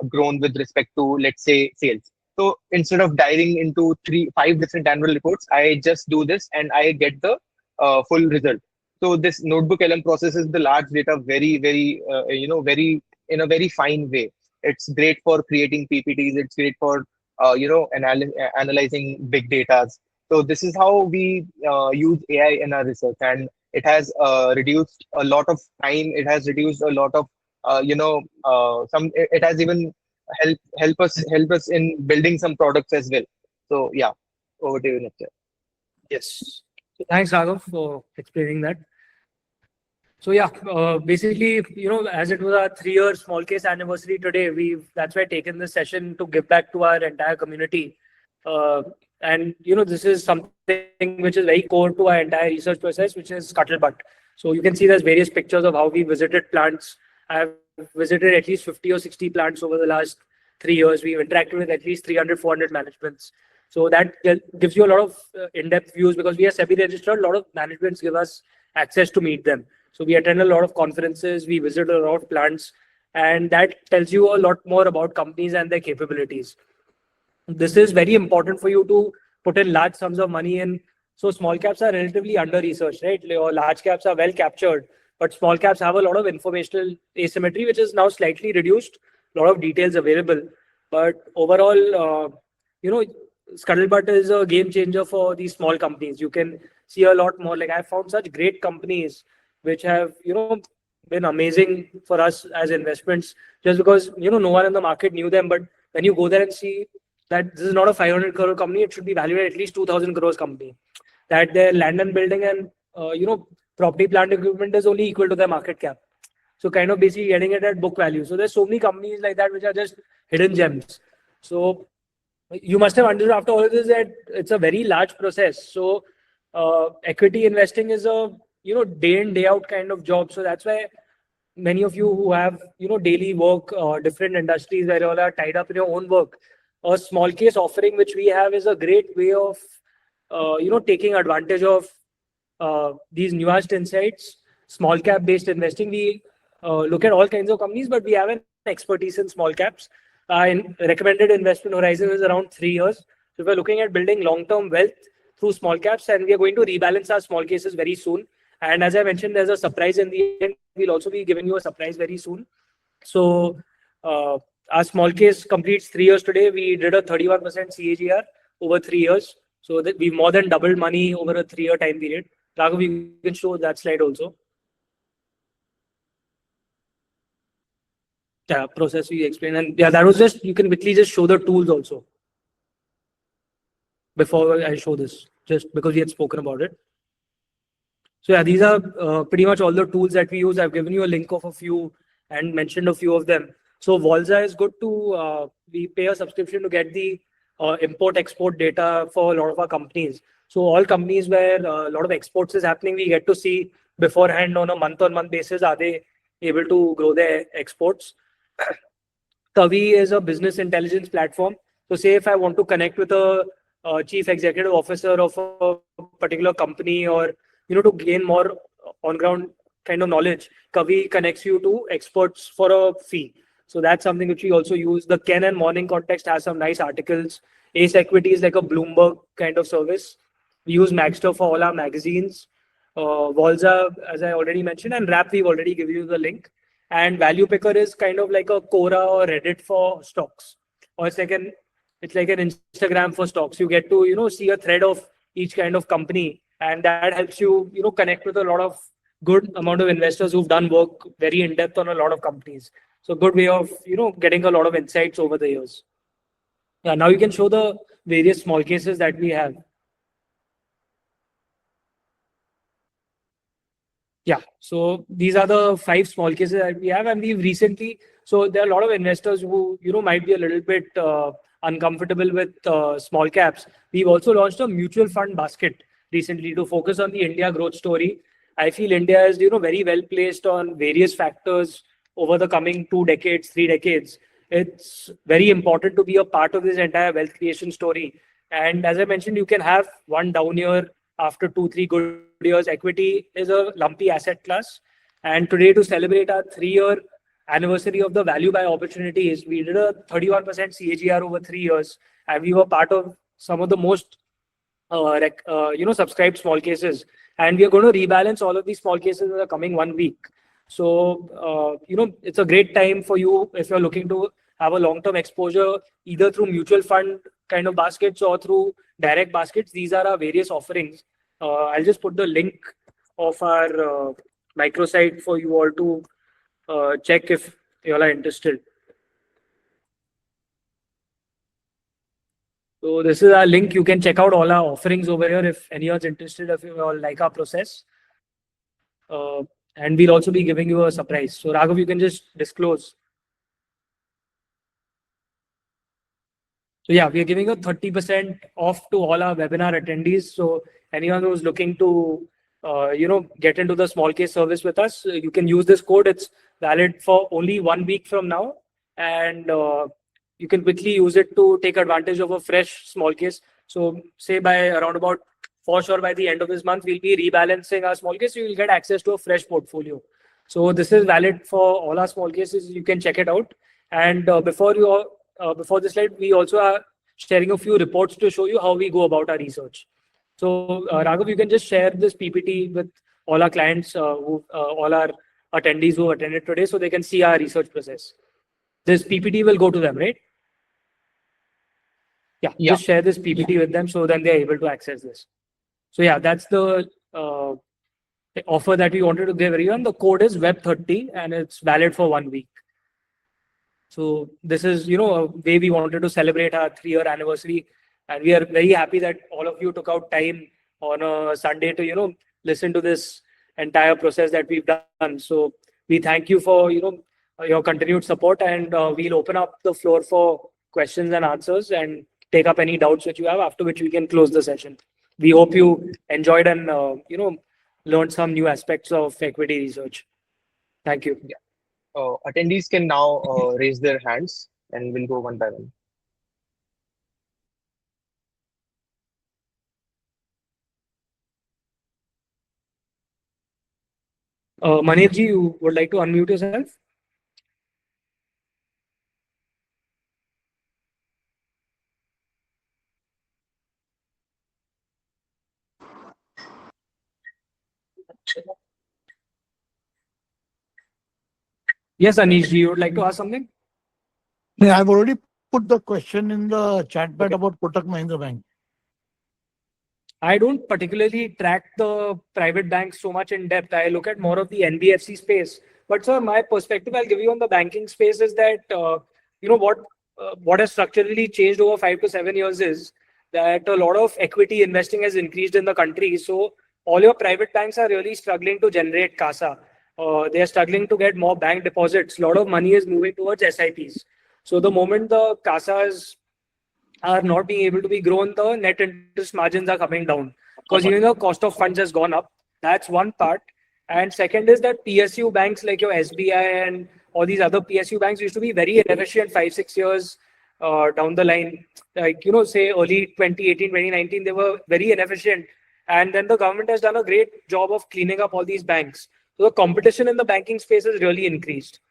grown with respect to, let's say, sales. So instead of diving into 5 different annual reports, I just do this and I get the full result. So this Notebook LM processes the large data very, very, very in a very fine way. It's great for creating PPTs. It's great for analyzing big data. So this is how we use AI in our research, and it has reduced a lot of time. It has reduced a lot of It has even help us in building some products as well. So yeah, over to you, Nitya. Yes. So thanks, Raghav, for explaining that. So yeah, basically, as it was our 3-year Smallcase anniversary today, that's why taken this session to give back to our entire community. And this is something which is very core to our entire research process, which is scuttlebutt. So you can see there's various pictures of how we visited plants. I've visited at least 50 or 60 plants over the last 3 years. We've interacted with at least 300, 400 managements. So that gives you a lot of in-depth views, because we are SEBI registered. A lot of managements give us access to meet them. So we attend a lot of conferences, we visit a lot of plants, and that tells you a lot more about companies and their capabilities. This is very important for you to put in large sums of money in. So small caps are relatively under researched, right? Or large caps are well captured, but small caps have a lot of informational asymmetry, which is now slightly reduced. A lot of details available, but overall, Scuttlebutt is a game changer for these small companies. You can see a lot more. Like, I found such great companies which have been amazing for us as investments, just because no one in the market knew them. But when you go there and see that this is not a 500 crore company, it should be valued at least 2,000 crores company. That their land and building and property, plant, equipment is only equal to their market cap. So kind of basically getting it at book value. So there's so many companies like that which are just hidden gems. So you must have understood after all of this that it's a very large process. So equity investing is a day in, day out kind of job. So that's why many of you who have daily work, different industries where you all are tied up in your own work, a small case offering which we have is a great way of taking advantage of these nuanced insights. Small cap based investing, we look at all kinds of companies, but we have an expertise in small caps. In recommended investment horizon is around 3 years. So we're looking at building long-term wealth through small caps, and we are going to rebalance our small cases very soon. And as I mentioned, there's a surprise in the end. We'll also be giving you a surprise very soon. So our small case completes 3 years today. We did a 31% CAGR over 3 years. So that we more than doubled money over a 3-year time period. Raghav, you can show that slide also. Yeah, process we explained. And yeah, that was just, you can quickly just show the tools also. Before I show this, just because we had spoken about it. So yeah, these are pretty much all the tools that we use. I've given you a link of a few and mentioned a few of them. So Volza is good to, we pay a subscription to get the import-export data for a lot of our companies. So all companies where a lot of exports is happening, we get to see beforehand on a month-on-month basis, are they able to grow their exports? Kavi is a business intelligence platform. So say if I want to connect with a chief executive officer of a particular company, or to gain more on-ground kind of knowledge, Kavi connects you to experts for a fee. So that's something which we also use. The Ken and Morning Context has some nice articles. Ace Equity is like a Bloomberg kind of service. We use Magster for all our magazines. Volza, as I already mentioned, and Wrap, we've already given you the link. And Value Picker is kind of like a Quora or Reddit for stocks, or it's like an Instagram for stocks. You get to see a thread of each kind of company, and that helps you connect with a lot of good amount of investors who've done work very in depth on a lot of companies. So good way of getting a lot of insights over the years. Yeah, now you can show the various small cases that we have. Yeah, so these are the 5 small cases that we have, and we've recently, so there are a lot of investors who might be a little bit uncomfortable with small caps. We've also launched a mutual fund basket recently to focus on the India growth story. I feel India is very well placed on various factors over the coming 2 decades, 3 decades. It's very important to be a part of this entire wealth creation story. And as I mentioned, you can have one down year after 2, 3 good years. Equity is a lumpy asset class. And today, to celebrate our 3-year anniversary of the value buy opportunities, we did a 31% CAGR over 3 years. And we were part of some of the most subscribed small cases. And we are going to rebalance all of these small cases in the coming 1 week. So, it's a great time for you if you're looking to have a long-term exposure, either through mutual fund kind of baskets or through direct baskets. These are our various offerings. I'll just put the link of our microsite for you all to check if you all are interested. So this is our link. You can check out all our offerings over here if anyone's interested, if you all like our process. And we'll also be giving you a surprise. So Raghav, you can just disclose. So yeah, we are giving a 30% off to all our webinar attendees. So anyone who's looking to, get into the small case service with us, you can use this code. It's valid for only 1 week from now, and you can quickly use it to take advantage of a fresh small case. So say by around about, for sure by the end of this month, we'll be rebalancing our small case. So you will get access to a fresh portfolio. So this is valid for all our small cases. You can check it out. And before this slide, we also are sharing a few reports to show you how we go about our research. So Raghav, you can just share this PPT with all our clients, all our attendees who attended today, so they can see our research process. This PPT will go to them, right? Yeah, just share this PPT with them so then they're able to access this. So yeah, that's the offer that we wanted to give everyone. The code is Web30 and it's valid for 1 week. So this is, a way we wanted to celebrate our 3-year anniversary. And we are very happy that all of you took out time on a Sunday to, listen to this entire process that we've done. So we thank you for, your continued support, and we'll open up the floor for questions and answers and take up any doubts that you have, after which we can close the session. We hope you enjoyed and, learned some new aspects of equity research. Thank you. Yeah. Attendees can now raise their hands and we'll go one by one. Manirji, you would like to unmute yourself? Yes, Anish, you would like to ask something? Yeah, I've already put the question in the chat pad about Kotak Mahindra Bank. I don't particularly track the private banks so much in depth. I look at more of the NBFC space. But sir, my perspective I'll give you on the banking space is that, what has structurally changed over 5 to 7 years is that a lot of equity investing has increased in the country. So all your private banks are really struggling to generate CASA. They are struggling to get more bank deposits. A lot of money is moving towards SIPs. So the moment the CASAs are not being able to be grown, the net interest margins are coming down because the cost of funds has gone up. That's one part. And second is that PSU banks like your SBI and all these other PSU banks used to be very inefficient 5-6 years down the line. Like, say early 2018, 2019, they were very inefficient. And then the government has done a great job of cleaning up all these banks. So the competition in the banking space has really increased,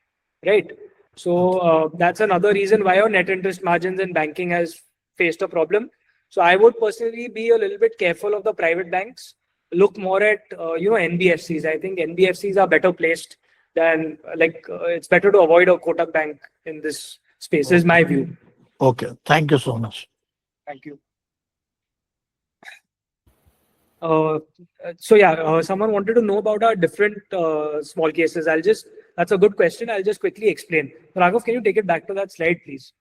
right? So that's another reason why our net interest margins in banking has faced a problem. So I would personally be a little bit careful of the private banks. Look more at NBFCs. I think NBFCs are better placed than it's better to avoid a Kotak Bank in this space. Is my view. Okay, thank you so much. Thank you. Someone wanted to know about our different small cases. That's a good question. I'll just quickly explain. Raghav, can you take it back to that slide, please?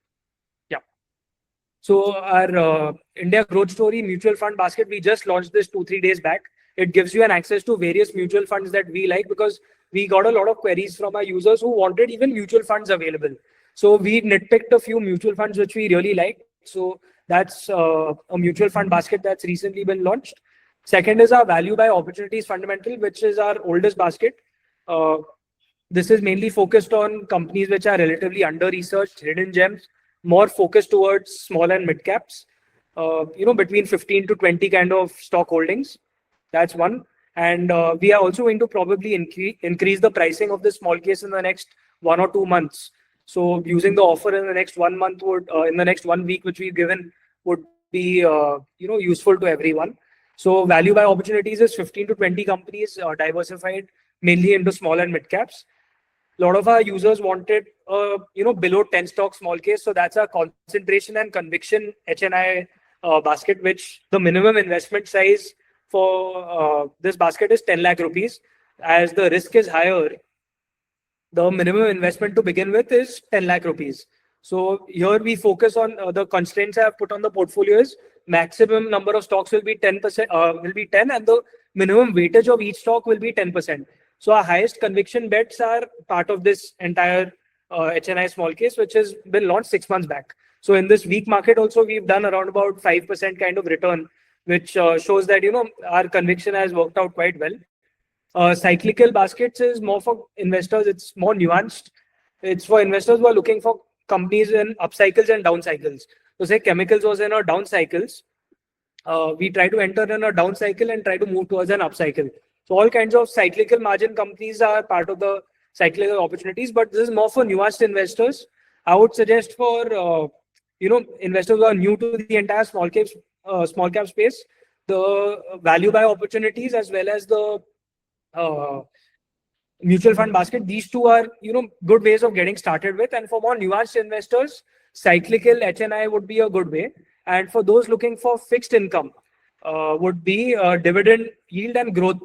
Yeah. So our India Growth Story mutual fund basket, we just launched this 2-3 days back. It gives you an access to various mutual funds that we like, because we got a lot of queries from our users who wanted even mutual funds available. So we nitpicked a few mutual funds which we really like. So that's a mutual fund basket that's recently been launched. Second is our value by opportunities fundamental, which is our oldest basket. This is mainly focused on companies which are relatively under-researched, hidden gems, more focused towards small and mid caps, between 15 to 20 kind of stock holdings. That's one. And we are also going to probably increase the pricing of this small case in the next 1 or 2 months. So using the offer in the next 1 month in the next 1 week, which we've given, would be useful to everyone. So value by opportunities is 15 to 20 companies diversified mainly into small and mid caps. A lot of our users wanted below 10 stock small case. So that's a concentration and conviction HNI basket, which the minimum investment size for this basket is 10 lakh rupees. As the risk is higher, the minimum investment to begin with is 10 lakh rupees. So here we focus on the constraints I have put on the portfolio is maximum number of stocks will be 10%, will be 10, and the minimum weightage of each stock will be 10%. So our highest conviction bets are part of this entire HNI small case, which has been launched 6 months back. So in this weak market also, we've done around about 5% kind of return, which shows that, our conviction has worked out quite well. Cyclical baskets is more for investors. It's more nuanced. It's for investors who are looking for companies in up cycles and down cycles. So say chemicals was in a down cycles. We try to enter in a down cycle and try to move towards an up cycle. So all kinds of cyclical margin companies are part of the cyclical opportunities, but this is more for nuanced investors. I would suggest for investors who are new to the entire small cap space, the value buy opportunities as well as the mutual fund basket. These two are good ways of getting started with. And for more nuanced investors, cyclical HNI would be a good way. And for those looking for fixed income, would be dividend yield and growth.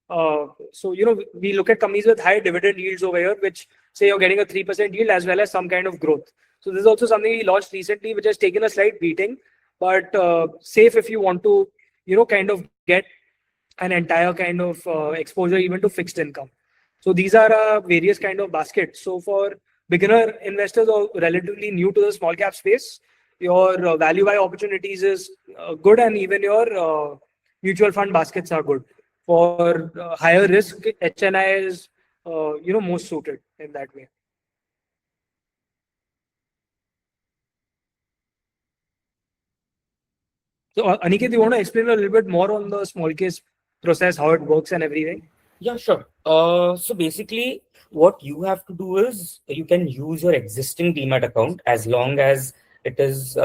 So we look at companies with high dividend yields over here, which say you're getting a 3% yield as well as some kind of growth. So this is also something we launched recently, which has taken a slight beating, but safe if you want to kind of get an entire kind of exposure even to fixed income. So these are various kind of baskets. So for beginner investors or relatively new to the small cap space, your value buy opportunities is good, and even your mutual fund baskets are good. For higher risk, HNI is most suited in that way. So Aniket, you want to explain a little bit more on the small case process, how it works and everything? Yeah, sure. So basically, what you have to do is you can use your existing Demat account as long as it is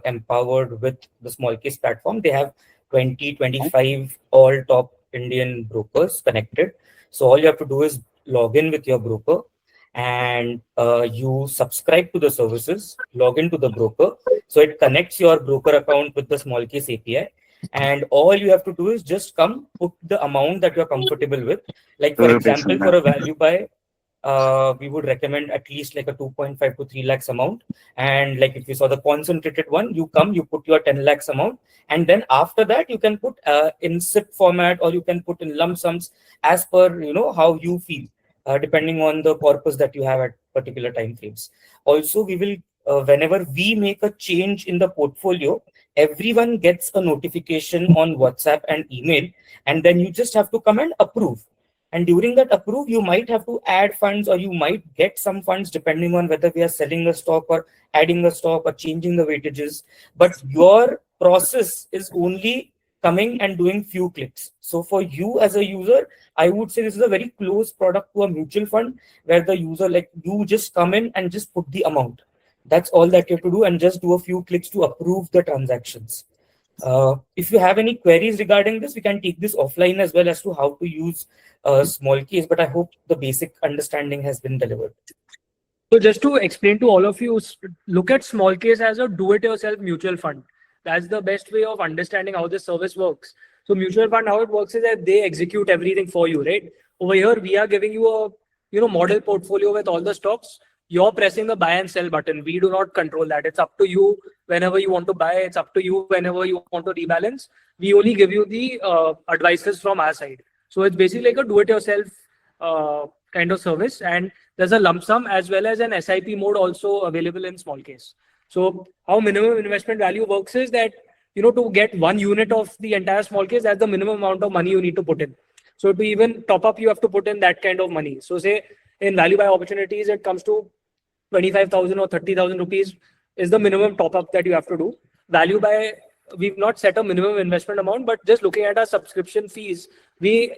empowered with the Smallcase platform. They have 25 all top Indian brokers connected. So all you have to do is log in with your broker, and you subscribe to the services, log into the broker. So it connects your broker account with the Smallcase API. And all you have to do is just come put the amount that you're comfortable with. Like for example, for a value buy, we would recommend at least like a 2.5 to 3 lakhs amount. And like if you saw the concentrated one, you put your 10 lakhs amount. And then after that, you can put in SIP format, or you can put in lump sums as per, how you feel, depending on the purpose that you have at particular time frames. Also, we will, whenever we make a change in the portfolio, everyone gets a notification on WhatsApp and email, and then you just have to come and approve. And during that approve, you might have to add funds, or you might get some funds depending on whether we are selling a stock or adding a stock or changing the weightages. But your process is only coming and doing few clicks. So for you as a user, I would say this is a very close product to a mutual fund, where the user, like, you just come in and just put the amount. That's all that you have to do, and just do a few clicks to approve the transactions. If you have any queries regarding this, we can take this offline as well as to how to use Smallcase, but I hope the basic understanding has been delivered. So just to explain to all of you, look at Smallcase as a do-it-yourself mutual fund. That's the best way of understanding how this service works. So mutual fund, how it works is that they execute everything for you, right? Over here, we are giving you a model portfolio with all the stocks. You're pressing the buy and sell button. We do not control that. It's up to you whenever you want to buy. It's up to you whenever you want to rebalance. We only give you the advices from our side. So it's basically like a do-it-yourself kind of service. And there's a lump sum as well as an SIP mode also available in Smallcase. So how minimum investment value works is that, to get 1 unit of the entire Smallcase, that's the minimum amount of money you need to put in. So to even top up, you have to put in that kind of money. So say in value buy opportunities, it comes to 25,000 or 30,000 rupees is the minimum top up that you have to do. Value buy, we've not set a minimum investment amount, but just looking at our subscription fees, we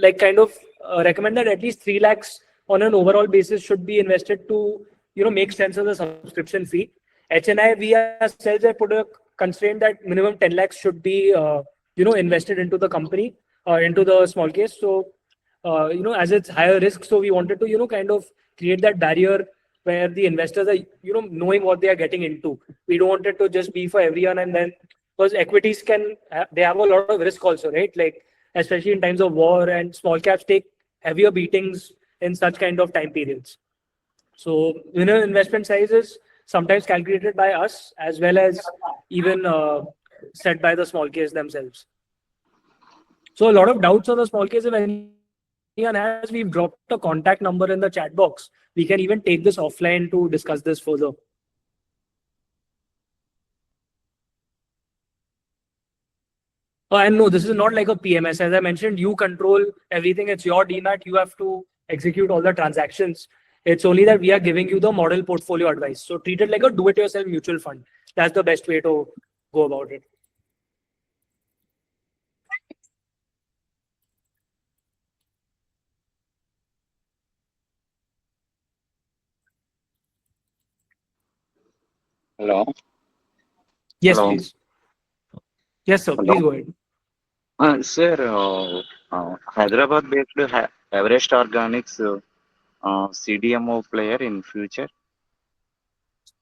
recommend that at least 3 lakhs on an overall basis should be invested to, make sense of the subscription fee. HNI, we ourselves have put a constraint that minimum 10 lakhs should be, invested into the company, into the Smallcase. So, as it's higher risk, so we wanted to, kind of create that barrier where the investors are, knowing what they are getting into. We don't want it to just be for everyone, and then because equities they have a lot of risk also, right? Like, especially in times of war, and small caps take heavier beatings in such kind of time periods. So, investment sizes sometimes calculated by us as well as even set by the Smallcase themselves. So a lot of doubts on the Smallcase, if anyone has, we've dropped a contact number in the chat box. We can even take this offline to discuss this further. And no, this is not like a PMS. As I mentioned, you control everything. It's your DMAT. You have to execute all the transactions. It's only that we are giving you the model portfolio advice. So treat it like a do-it-yourself mutual fund. That's the best way to go about it. Hello. Yes, Hello. please. Yes, sir. Hello. Please go ahead. Sir, Hyderabad-based Everest Organics CDMO player in future.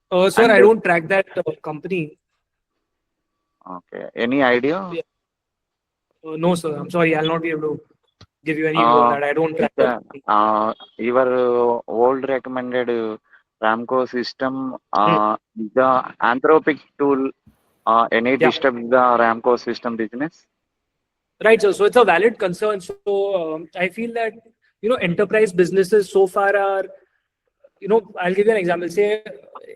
Sir, And I don't track that company. okay, any idea? Yeah. No, sir. I'm sorry. I'll not be able to give you any view on Uh, that. I don't track it's, that company. your old recommended Ramco system, Hmm. the Anthropic tool, any Yeah. disturb the Ramco system business? Right, so it's a valid concern. So I feel that enterprise businesses so far are I'll give you an example. Say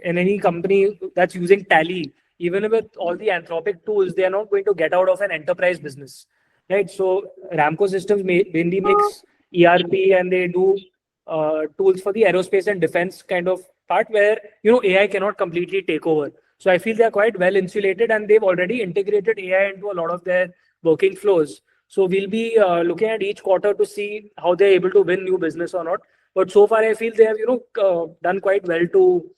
in any company that's using Tally, even with all the Anthropic tools, they are not going to get out of an enterprise business, right? So Ramco Systems mainly makes ERP and they do tools for the aerospace and defense kind of part where AI cannot completely take over. So I feel they are quite well insulated and they've already integrated AI into a lot of their working flows. So we'll be looking at each quarter to see how they're able to win new business or not. But so far, I feel they have done quite well to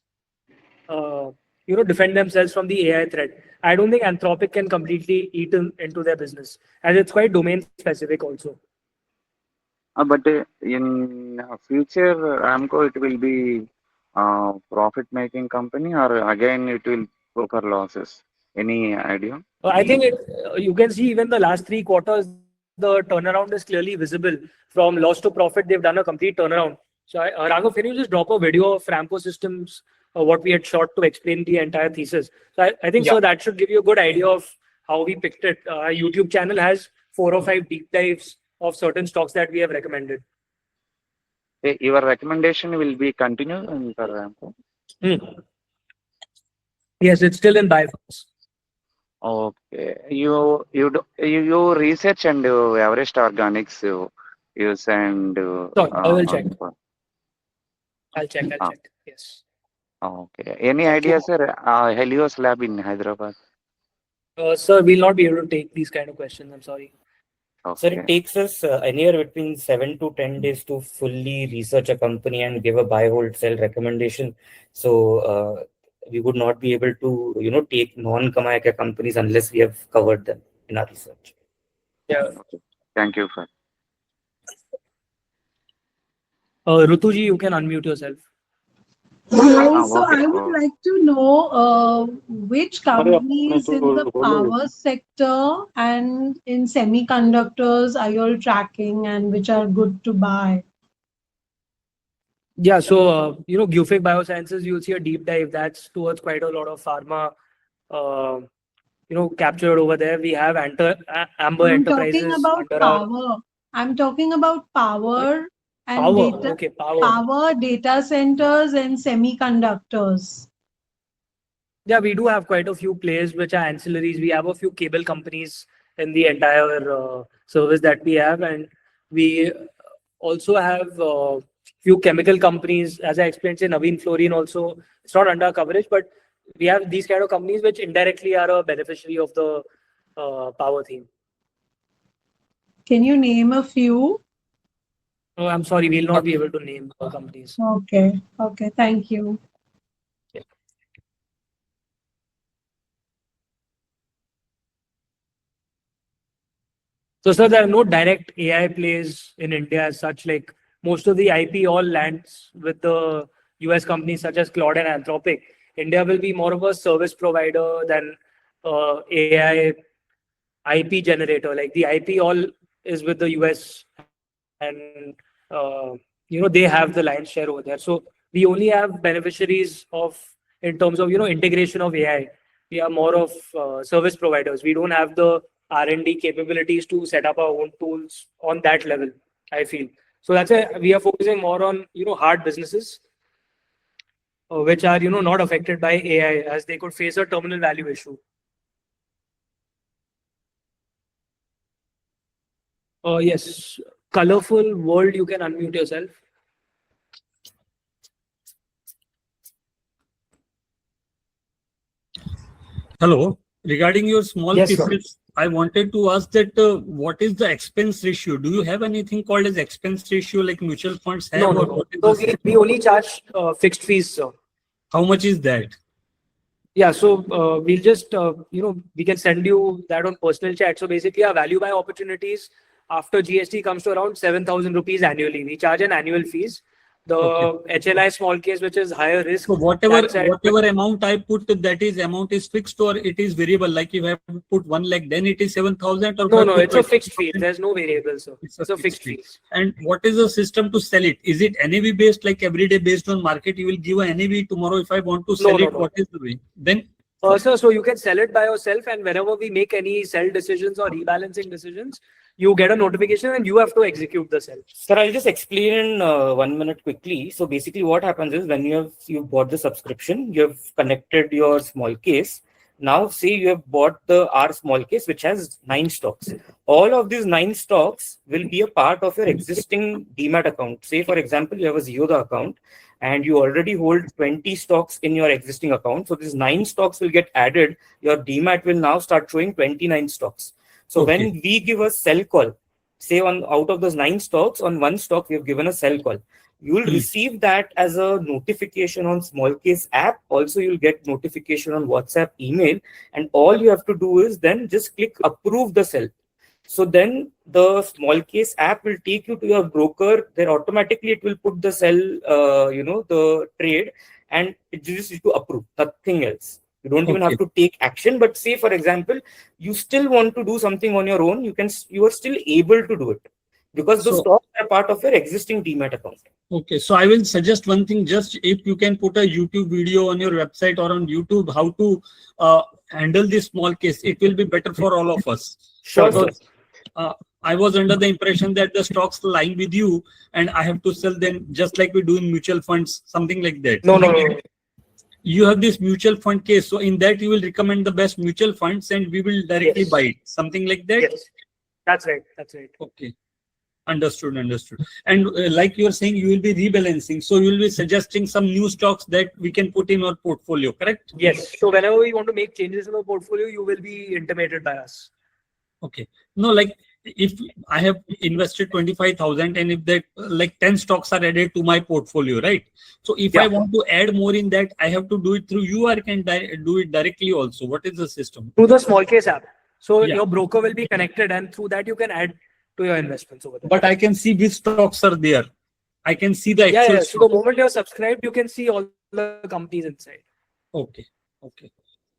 defend themselves from the AI threat. I don't think Anthropic can completely eat into their business, as it's quite domain specific also. But in future, Ramco, it will be profit-making company, or again it will go for losses. Any idea? I think you can see even the last 3 quarters, the turnaround is clearly visible. From loss to profit, they've done a complete turnaround. So, Raghav, can you just drop a video of Ramco Systems, what we had shot to explain the entire thesis? So, I think, Yeah. sir, that should give you a good idea of how we picked it. Our YouTube channel has 4 or 5 deep dives of certain stocks that we have recommended. Your recommendation will be continued for Ramco. Hmm. Yes, it's still in buy phase. Okay, you research and Everest Organics you send. Sorry, I will check. I'll check. Ah, Yes. okay. Any Thank you. idea, sir? Helios Lab in Hyderabad. Sir, we'll not be able to take these kind of questions. I'm sorry. Sir, Okay. it takes us anywhere between 7 to 10 days to fully research a company and give a buy, hold, sell recommendation. So we would not be able to, take non-Kamayakya companies unless we have covered them in our research. Yeah. Okay. Thank you, sir. Rutuji, you can unmute yourself. Hi, so Okay. I would like to know which companies in the power sector and in semiconductors are you all tracking and which are good to buy? Yeah, so Gufic Biosciences, you'll see a deep dive. That's towards quite a lot of pharma, captured over there. We have Amber I'm talking Enterprises about under our power. I'm talking about power and power. data, Okay, power. power, data centers, and semiconductors. Yeah, we do have quite a few players which are ancillaries. We have a few cable companies in the entire service that we have, and we also have few chemical companies. As I explained, say Naveen Fluorine also. It's not under coverage, but we have these kind of companies which indirectly are a beneficiary of the power theme. Can you name a few? No, I'm sorry, we'll not be able to name the companies. Okay, okay, thank you. Yeah. So, sir, there are no direct AI plays in India as such. Like most of the IP all lands with the US companies such as Claude and Anthropic. India will be more of a service provider than AI IP generator. Like the IP all is with the US, and they have the lion's share over there. So we only have beneficiaries of in terms of integration of AI. We are more of service providers. We don't have the R&D capabilities to set up our own tools on that level, I feel. So that's why we are focusing more on hard businesses which are not affected by AI as they could face a terminal value issue. Yes. Colorful world, you can unmute yourself. Hello. Regarding your small Yes, sir. cases, I wanted to ask that what is the expense ratio? Do you have anything called as expense ratio like mutual funds have, No. or what is So the system? we only charge fixed fees, sir. How much is that? Yeah, so we'll just, we can send you that on personal chat. So basically, our value by opportunities after GST comes to around 7,000 rupees annually. We charge an annual fees. The HLI small case, which is higher risk. So whatever amount I put, that is amount is fixed or it is variable. Like if I put 1 lakh, then it is 7,000 or No, it's a fixed fee. There's no variable, sir. It's a fixed fee. And what is the system to sell it? Is it NAV based, like every day based on market? You will give a NAV tomorrow if I want to sell it. What is the way? Then sir, so you can sell it by yourself, and whenever we make any sell decisions or rebalancing decisions, you get a notification and you have to execute the sell. Sir, I'll just explain in 1 minute quickly. So basically what happens is when you've bought the subscription, you've connected your small case. Now say you have bought the R small case, which has 9 stocks. All of these 9 stocks will be a part of your existing Demat account. Say, for example, you have a Zerodha account and you already hold 20 stocks in your existing account. So these 9 stocks will get added. Your Demat will now start showing 29 stocks. So when we give a sell call, say out of those 9 stocks, on 1 stock, we have given a sell call. You will receive that as a notification on Smallcase app. Also, you'll get notification on WhatsApp, email, and all you have to do is then just click approve the sell. So then the Smallcase app will take you to your broker. Then automatically it will put the sell, the trade, and it just needs to approve, nothing else. You don't even have to take action. But say, for example, you still want to do something on your own, you are still able to do it because the stocks are part of your existing Demat account. Okay, so I will suggest one thing. Just if you can put a YouTube video on your website or on YouTube, how to handle this small case, it will be better for all of us. Sure. Because, I was under the impression that the stocks lying with you and I have to sell them just like we do in mutual funds, something like that. No. You have this mutual fund case. So in that, you will recommend the best mutual funds and we will directly buy it. Something like that? Yes. That's right. Okay. Understood. And like you are saying, you will be rebalancing. So you will be suggesting some new stocks that we can put in our portfolio, correct? Yes. So whenever we want to make changes in the portfolio, you will be intimated by us. Okay. No, like if I have invested 25,000 and if that like 10 stocks are added to my portfolio, right? So if I want to add more in that, I have to do it through you or I can do it directly also. What is the system? Through the Smallcase app. So your broker will be connected and through that you can add to your investments over there. But I can see which stocks are there. I can see the actual. So the moment you're subscribed, you can see all the companies inside. Okay.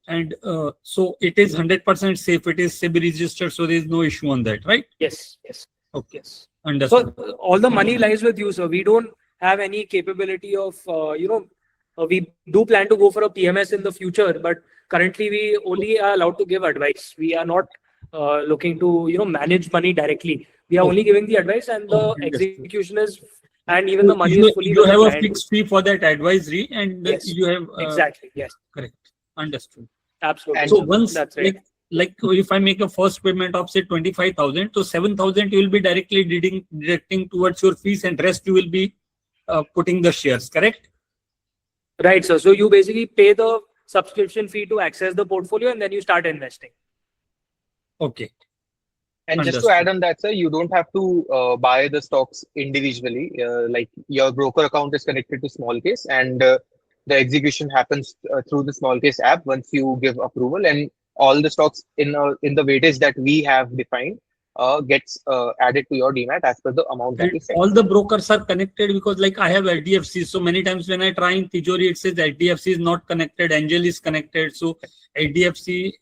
And so it is 100% safe. It is SEBI registered, so there is no issue on that, right? Yes. Okay. Yes. Understood. So all the money lies with you, so we don't have any capability of, we do plan to go for a PMS in the future, but currently we only are allowed to give advice. We are not looking to, manage money directly. We are only giving the advice and the execution is, and even the money is fully. You have a fixed fee for that advisory and you have. Exactly. Yes. Correct. Understood. Absolutely. And so once, that's right. like if I make a first payment of say 25,000, so 7,000 you will be directly deducting towards your fees and rest you will be putting the shares, correct? Right, sir. So you basically pay the subscription fee to access the portfolio and then you start investing. Okay. And just to add on that, sir, you don't have to buy the stocks individually. Like your broker account is connected to Smallcase and the execution happens through the Smallcase app once you give approval, and all the stocks in the weightage that we have defined gets added to your Demat as per the amount that is set. All the brokers are connected because like I have HDFC. So many times when I try in Tijori, it says HDFC is not connected, Angel is connected. So HDFC.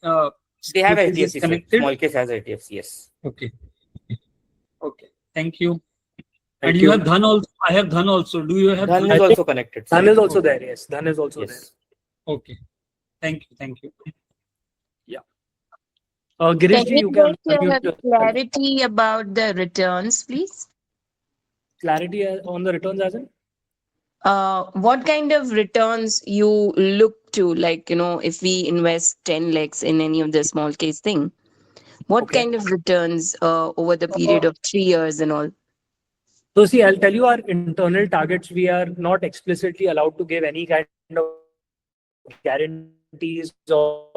They have HDFC connected. Smallcase has HDFC, yes. Okay. Thank you. And you have Dhan also. I have Dhan also. Do you have Dhan is also connected. Dhan is also there. Yes. Dhan is also there. Okay. Thank you. Yeah. Girish, can you get clarity about the returns, please? Clarity on the returns as in? What kind of returns you look to, like, if we invest 10 lakhs in any of the small case thing, What Okay. kind of returns over the period of 3 years and all? So see, I'll tell you our internal targets. We are not explicitly allowed to give any kind of guarantees or,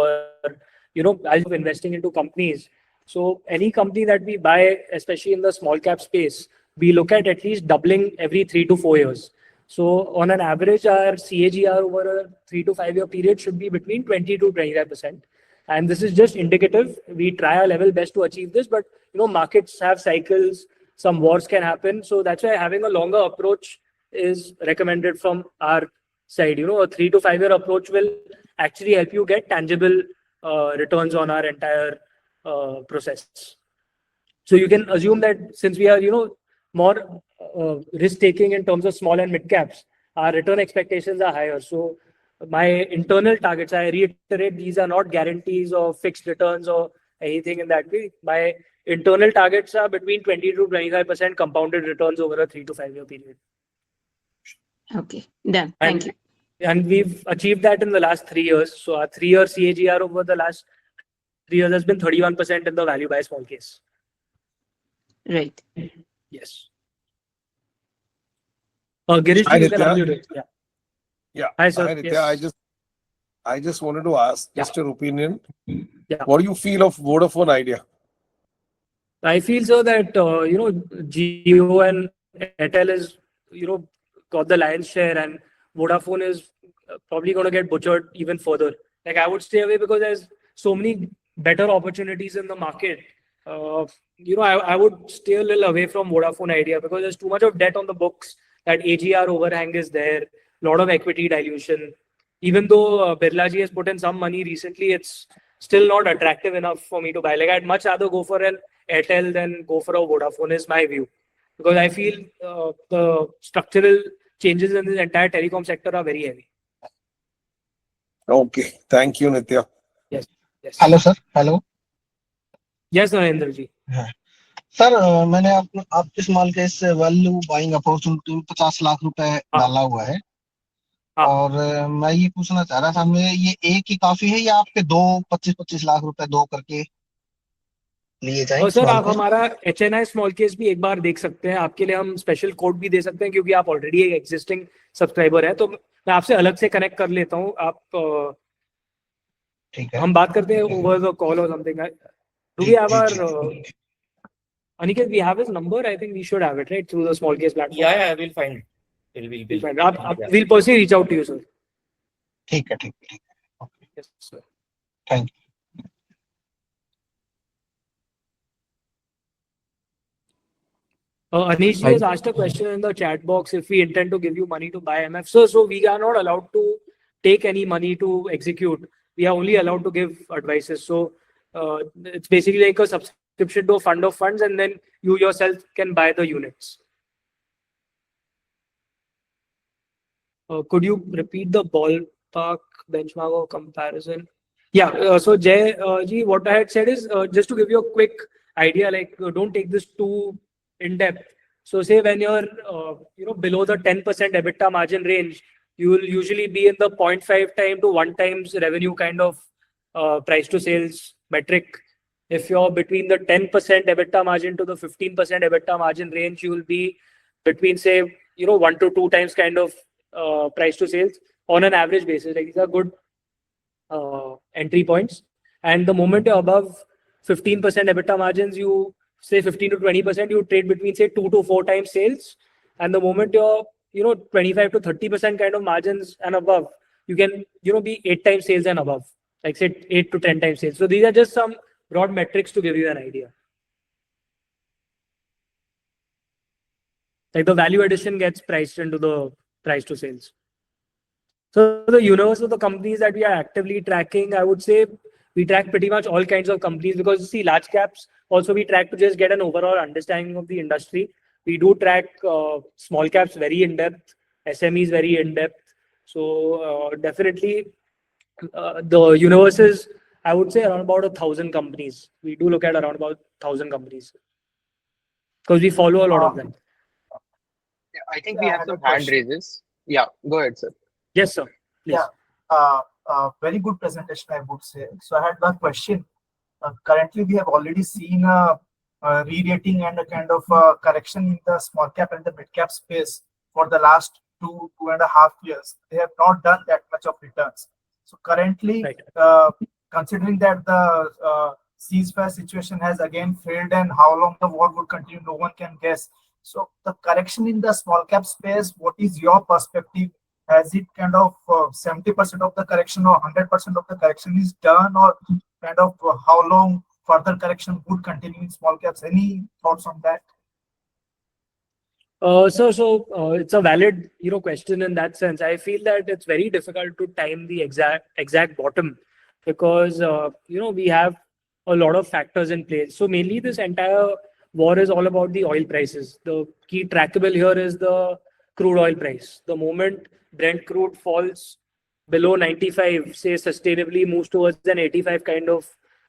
I'll investing into companies. So any company that we buy, especially in the small cap space, we look at least doubling every 3 to 4 years. So on an average, our CAGR over a 3 to 5 year period should be between 20 to 25%. And this is just indicative. We try our level best to achieve this, but markets have cycles. Some wars can happen. So that's why having a longer approach is recommended from our side. A 3 to 5 year approach will actually help you get tangible returns on our entire process. So you can assume that since we are, more risk taking in terms of small and mid caps, our return expectations are higher. So my internal targets, I reiterate, these are not guarantees or fixed returns or anything in that way. My internal targets are between 20 to 25% compounded returns over a 3 to 5 year period. Okay, done. Thank you. And we've achieved that in the last 3 years. So our 3 year CAGR over the last 3 years has been 31% in the value by small case. Right. Yes. Girish, Hi, you can Nitya. unmute it. Yeah. Yeah. Hi, sir. Hi, Nitya. Yes. I just wanted to ask Yeah. just your opinion. Yeah. What do you feel of Vodafone idea? I feel so that Jio and Airtel is got the lion's share, and Vodafone is probably going to get butchered even further. Like I would stay away because there's so many better opportunities in the market. I would stay a little away from Vodafone idea because there's too much of debt on the books. That AGR overhang is there. A lot of equity dilution. Even though Birlaji has put in some money recently, it's still not attractive enough for me to buy. Like I'd much rather go for an Airtel than go for a Vodafone is my view. Because I feel the structural changes in this entire telecom sector are very heavy. Okay. Thank you, Nitya. Yes. Yes. Hello sir, hello Yes, Narendra ji. Sir, मैंने आपके small case से value buying opportunity में 50 लाख रुपए डाला हुआ है। और मैं ये पूछना चाह रहा था, मैं ये एक ही काफी है या आपके दो 25-25 लाख रुपए दो करके लिए जाएं? और सर आप हमारा HNI स्मॉल केस भी एक बार देख सकते हैं। आपके लिए हम स्पेशल कोड भी दे सकते हैं क्योंकि आप ऑलरेडी एक एग्जिस्टिंग सब्सक्राइबर है। तो मैं आपसे अलग से कनेक्ट कर लेता हूँ। आप ठीक है, हम बात करते हैं ओवर द कॉल और something. Do we have our Aniket? We have his number. I think we should have it right through the small case platform. Yeah, we'll find it. We'll find it. We'll personally reach out to you, sir. ठीक है, ठीक है। Yes, sir. Thank you. Anish ji has asked a question in the chat box if we intend to give you money to buy MF. So we are not allowed to take any money to execute. We are only allowed to give advices. So it's basically like a subscription to a fund of funds, and then you yourself can buy the units. Could you repeat the ballpark benchmark or comparison? Yeah. So Jay ji, what I had said is just to give you a quick idea, like don't take this too in depth. So say when you're below the 10% EBITDA margin range, you will usually be in the 0.5 time to 1 times revenue kind of price to sales metric. If you're between the 10% EBITDA margin to the 15% EBITDA margin range, you will be between say 1 to 2 times kind of price to sales on an average basis. Like these are good entry points. And the moment you're above 15% EBITDA margins, you say 15 to 20%, you trade between say 2 to 4 times sales. And the moment you're 25 to 30% kind of margins and above, you can be 8 times sales and above, like say 8 to 10 times sales. So these are just some broad metrics to give you an idea. Like the value addition gets priced into the price to sales. So the universe of the companies that we are actively tracking, I would say we track pretty much all kinds of companies because you see large caps also we track to just get an overall understanding of the industry. We do track small caps very in depth, SMEs very in depth. So definitely the universe is, I would say, around about 1,000 companies. We do look at around about 1,000 companies because we follow a lot of them. Yeah, I think we have some hand raises. Yeah, go ahead, sir. Yes, sir. Please. Yeah, very good presentation, I would say. So I had one question. Currently, we have already seen a re-rating and a kind of correction in the small cap and the mid cap space for the last 2.5 years. They have not done that much of returns. So currently, considering that the ceasefire situation has again failed and how long the war would continue, no one can guess. So the correction in the small cap space, what is your perspective? Has it kind of 70% of the correction or 100% of the correction is done, or kind of how long further correction would continue in small caps? Any thoughts on that? So it's a valid, question in that sense. I feel that it's very difficult to time the exact bottom because, we have a lot of factors in place. So mainly this entire war is all about the oil prices. The key trackable here is the crude oil price. The moment Brent crude falls below 95, say sustainably moves towards an 85 kind of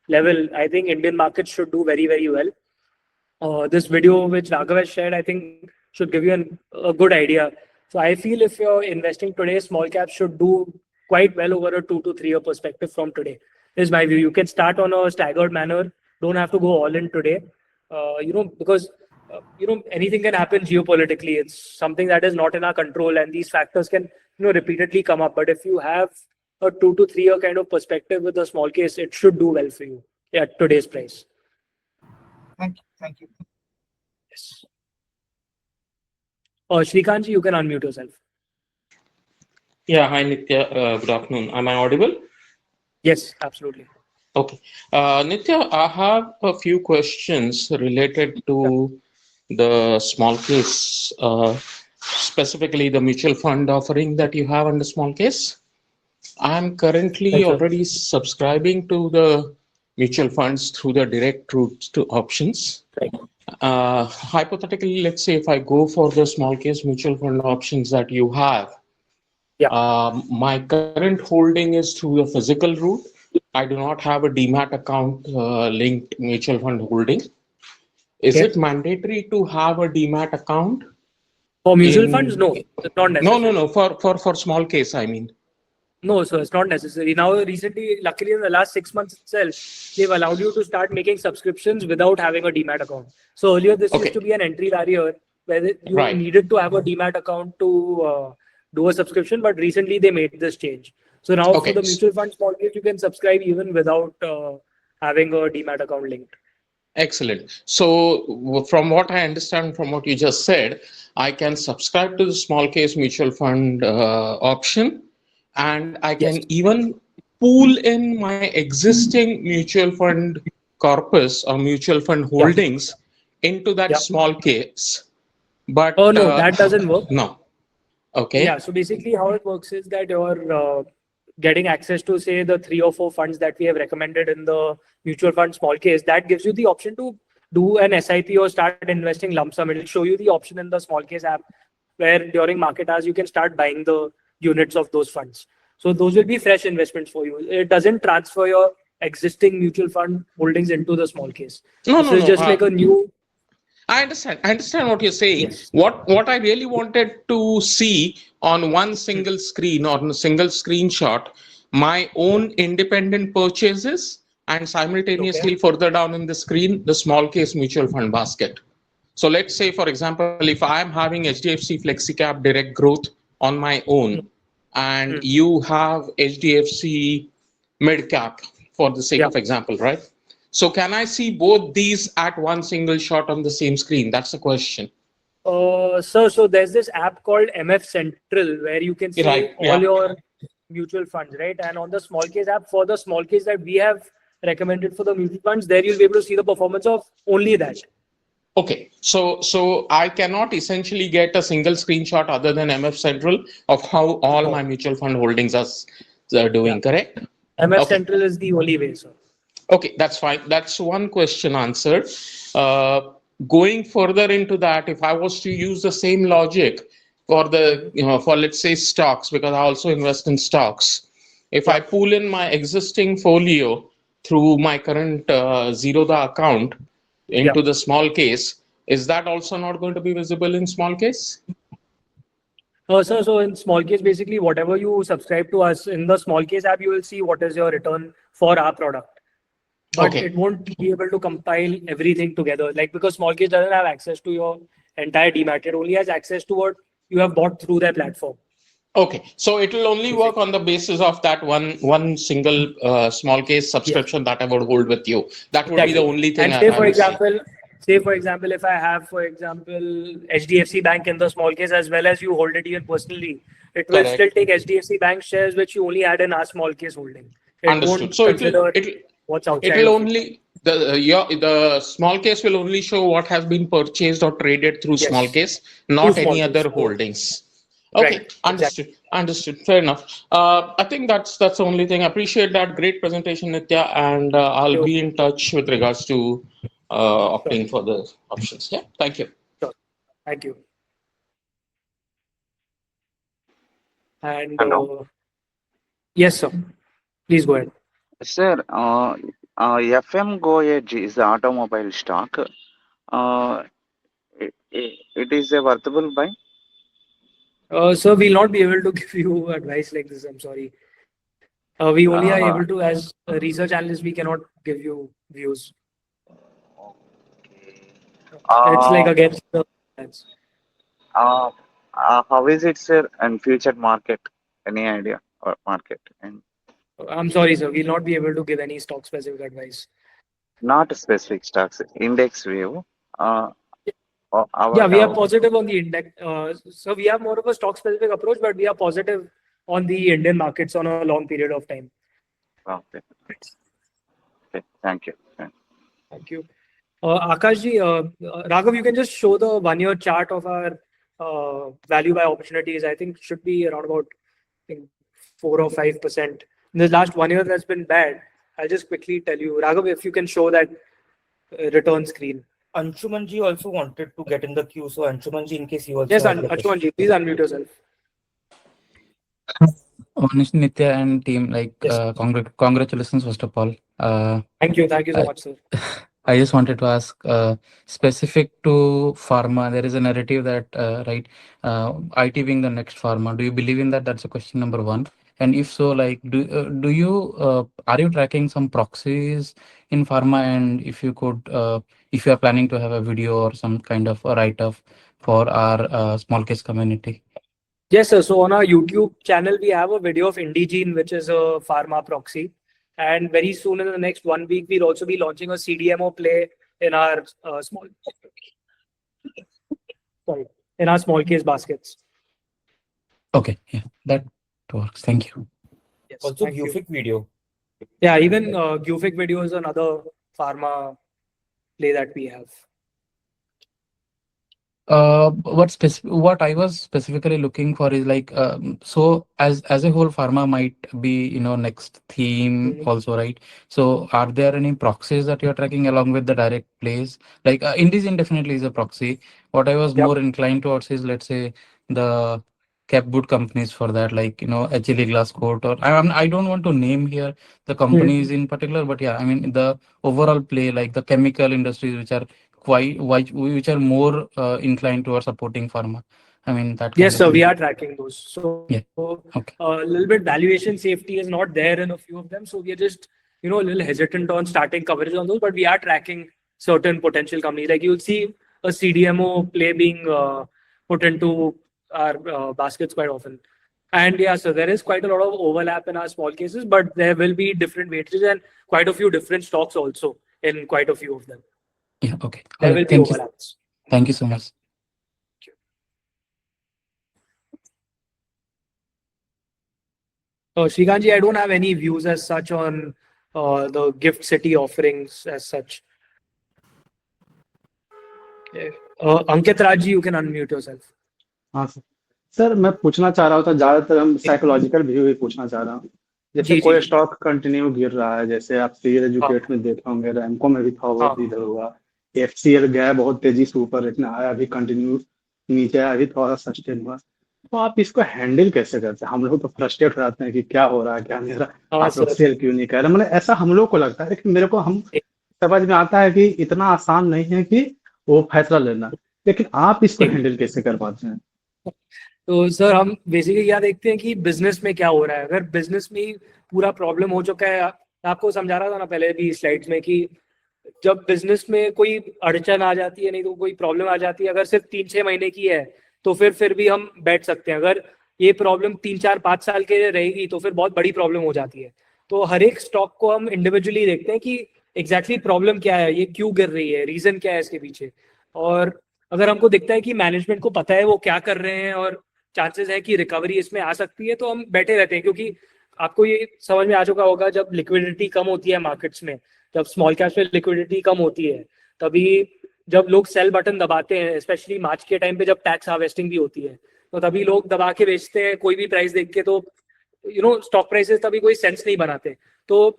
level, I think Indian markets should do very, very well. This video which Raghav has shared, I think should give you a good idea. So I feel if you're investing today, small caps should do quite well over a 2 to 3 year perspective from today. Is my view. You can start on a staggered manner. Don't have to go all in today. Because anything can happen geopolitically. It's something that is not in our control, and these factors can repeatedly come up. But if you have a 2 to 3 year kind of perspective with a small case, it should do well for you at today's price. Thank you. Yes. Shrikant, you can unmute yourself. Yeah, hi Nitya. Good afternoon. Am I audible? Yes, absolutely. Okay. Nitya, I have a few questions related to the small case, specifically the mutual fund offering that you have on the small case. I'm currently already subscribing to the mutual funds through the direct route to options. Hypothetically, let's say if I go for the small case mutual fund options that you have, my current holding is through the physical route. I do not have a demat account linked mutual fund holding. Is it mandatory to have a demat account? For mutual funds? No, it's not necessary. No. For small case, I mean. No, so it's not necessary. Now, recently, luckily in the last 6 months itself, they've allowed you to start making subscriptions without having a demat account. So earlier, this used to be an entry barrier where you needed to have a demat account to do a subscription, but recently they made this change. So now for the mutual fund small case, you can subscribe even without having a demat account linked. Excellent. So from what I understand from what you just said, I can subscribe to the small case mutual fund option, and I can even pool in my existing mutual fund corpus or mutual fund holdings into that small case. But no, that doesn't work. No. Okay. Yeah. So basically, how it works is that you're getting access to, say, the 3 or 4 funds that we have recommended in the mutual fund small case. That gives you the option to do an SIP or start investing lump sum. It will show you the option in the small case app where during market hours you can start buying the units of those funds. So those will be fresh investments for you. It doesn't transfer your existing mutual fund holdings into the small case. This is just like a new. I understand what you're saying. Yes. What I really wanted to see on one single screen or on a single screenshot, my own independent purchases, and simultaneously further down in the screen, the small case mutual fund basket. So let's say, for example, if I'm having HDFC FlexiCap Direct Growth on my own, and you have HDFC Mid Cap, for the sake of example, right? So can I see both these at one single shot on the same screen? That's the question. So there's this app called MF Central where you can see all your mutual funds, right? And on the small case app, for the small case that we have recommended for the mutual funds, there you'll be able to see the performance of only that. Okay, so I cannot essentially get a single screenshot other than MF Central of how all my mutual fund holdings are doing, correct? MF Central is the only way, sir. Okay, that's fine. That's one question answered. Going further into that, if I was to use the same logic for the, for let's say stocks, because I also invest in stocks. If I pull in my existing folio through my current Zerodha account into the small case, is that also not going to be visible in small case? So in small case, basically, whatever you subscribe to us in the small case app, you will see what is your return for our product. but it won't be able to compile everything together. Like, because Smallcase doesn't have access to your entire demat, it only has access to what you have bought through their platform. Okay, so it will only work on the basis of that one single Smallcase subscription that I would hold with you. That would be the only thing. And say for example, if I have, for example, HDFC Bank in the Smallcase as well as you hold it even personally, it will still take HDFC Bank shares which you only had in our Smallcase holding. It Understood. won't So consider what's outside. It will only the Smallcase will only show what has been purchased or traded through Smallcase, not any other holdings. Okay, understood. Understood. Fair enough. I think that's the only thing. I appreciate that. Great presentation, Nitya, and I'll be in touch with regards to opting for the options. Yeah. Thank you. Sure. Thank you. And yes, sir. Please go ahead. Sir, FM Go Edge is the automobile stock. It is a worthable buy? Sir, we'll not be able to give you advice like this. I'm sorry. We only are able to, as a research analyst, we cannot give you views. It's like against the plans. How is it, sir, and future market? Any idea or market? And I'm sorry, sir. We'll not be able to give any stock specific advice. not specific stocks, index view. Yeah, we are positive on the index. So we have more of a stock specific approach, but we are positive on the Indian markets on a long period of time. Okay. Okay. Thank you. Thank you. Akashji, Raghav, you can just show the 1 year chart of our value by opportunities. I think should be around about 4 or 5%. In the last 1 year, that's been bad. I'll just quickly tell you, Raghav, if you can show that return screen. Anshumanji also wanted to get in the queue. So Anshumanji, in case you also. Yes, Anshumanji, please unmute yourself. Nitya and team, congratulations first of all. Thank you so much, sir. I just wanted to ask, specific to pharma, there is a narrative that IT being the next pharma. Do you believe in that? That's a question number one. And if so, do you are you tracking some proxies in pharma? And if you could, if you are planning to have a video or some kind of a write-up for our small case community. Yes, sir. So on our YouTube channel, we have a video of Indigene, which is a pharma proxy. And very soon, in the next 1 week, we'll also be launching a CDMO play in our small case baskets. Okay, yeah, that works. Thank you. Yes, also, Gufic video. Yeah, even Gufic video is another pharma play that we have. What I was specifically looking for is so as a whole pharma might be next theme also, right? So are there any proxies that you're tracking along with the direct plays? Like Indigene definitely is a proxy. What I was more inclined towards is, let's say, the cap boot companies for that, HLE Glasscoat, or I don't want to name here the companies in particular, but yeah, I mean the overall play, like the chemical industries which are which are more inclined towards supporting pharma. I mean that. Yes, sir. We are tracking those. So yeah. Okay. A little bit valuation safety is not there in a few of them. So we are just a little hesitant on starting coverage on those. But we are tracking certain potential companies. Like you'll see a CDMO play being put into our baskets quite often. And yeah, so there is quite a lot of overlap in our small cases, but there will be different weightages and quite a few different stocks also in quite a few of them. Yeah, okay. There will be overlaps. Thank you so much. Srikanji, I don't have any views as such on the Gift City offerings as such. Okay. Ankit Raj, you can unmute yourself. हाँ sir मैं पूछना चाह रहा था, ज्यादातर हम psychological view ही पूछना चाह रहा हूँ। जैसे कोई स्टॉक कंटिन्यू गिर रहा है, जैसे आप सीरियल एजुकेट में देखे होंगे, रैमको में भी था बहुत इधर हुआ, FCL गया बहुत तेजी से ऊपर, इतना आया अभी कंटिन्यू नीचे आया, अभी थोड़ा सस्टेन हुआ। तो आप इसको हैंडल कैसे करते हैं? हम लोग तो फ्रस्ट्रेट हो जाते हैं कि क्या हो रहा है, क्या नहीं हो रहा, आप लोग सेल क्यों नहीं कर रहे? मतलब ऐसा हम लोग को लगता है, लेकिन मेरे को हम समझ में आता है कि इतना आसान नहीं है कि वो फैसला लेना, लेकिन आप इसको हैंडल कैसे कर पाते हैं? तो सर हम बेसिकली क्या देखते हैं कि बिजनेस में क्या हो रहा है। अगर बिजनेस में पूरा प्रॉब्लम हो चुका है मैं आपको समझा रहा था ना पहले भी स्लाइड्स में कि जब बिजनेस में कोई अड़चन आ जाती है, नहीं तो कोई प्रॉब्लम आ जाती है, अगर सिर्फ 3-6 महीने की है तो फिर भी हम बैठ सकते हैं। अगर ये प्रॉब्लम 3-4-5 साल के लिए रहेगी तो फिर बहुत बड़ी प्रॉब्लम हो जाती है। तो हर एक स्टॉक को हम इंडिविजुअली देखते हैं कि एग्जैक्टली प्रॉब्लम क्या है, ये क्यों गिर रही है, रीजन क्या है इसके पीछे। और अगर हमको दिखता है कि मैनेजमेंट को पता है वो क्या कर रहे हैं और चांसेस है कि रिकवरी इसमें आ सकती है, तो हम बैठे रहते हैं। क्योंकि आपको ये समझ में आ चुका होगा, जब लिक्विडिटी कम होती है मार्केट्स में, जब स्मॉल कैप्स में लिक्विडिटी कम होती है, तभी जब लोग सेल बटन दबाते हैं, स्पेशली मार्च के टाइम पे जब टैक्स हार्वेस्टिंग भी होती है, तो तभी लोग दबा के बेचते हैं कोई भी प्राइस देख के। तो स्टॉक प्राइसेस तभी कोई सेंस नहीं बनाते। तो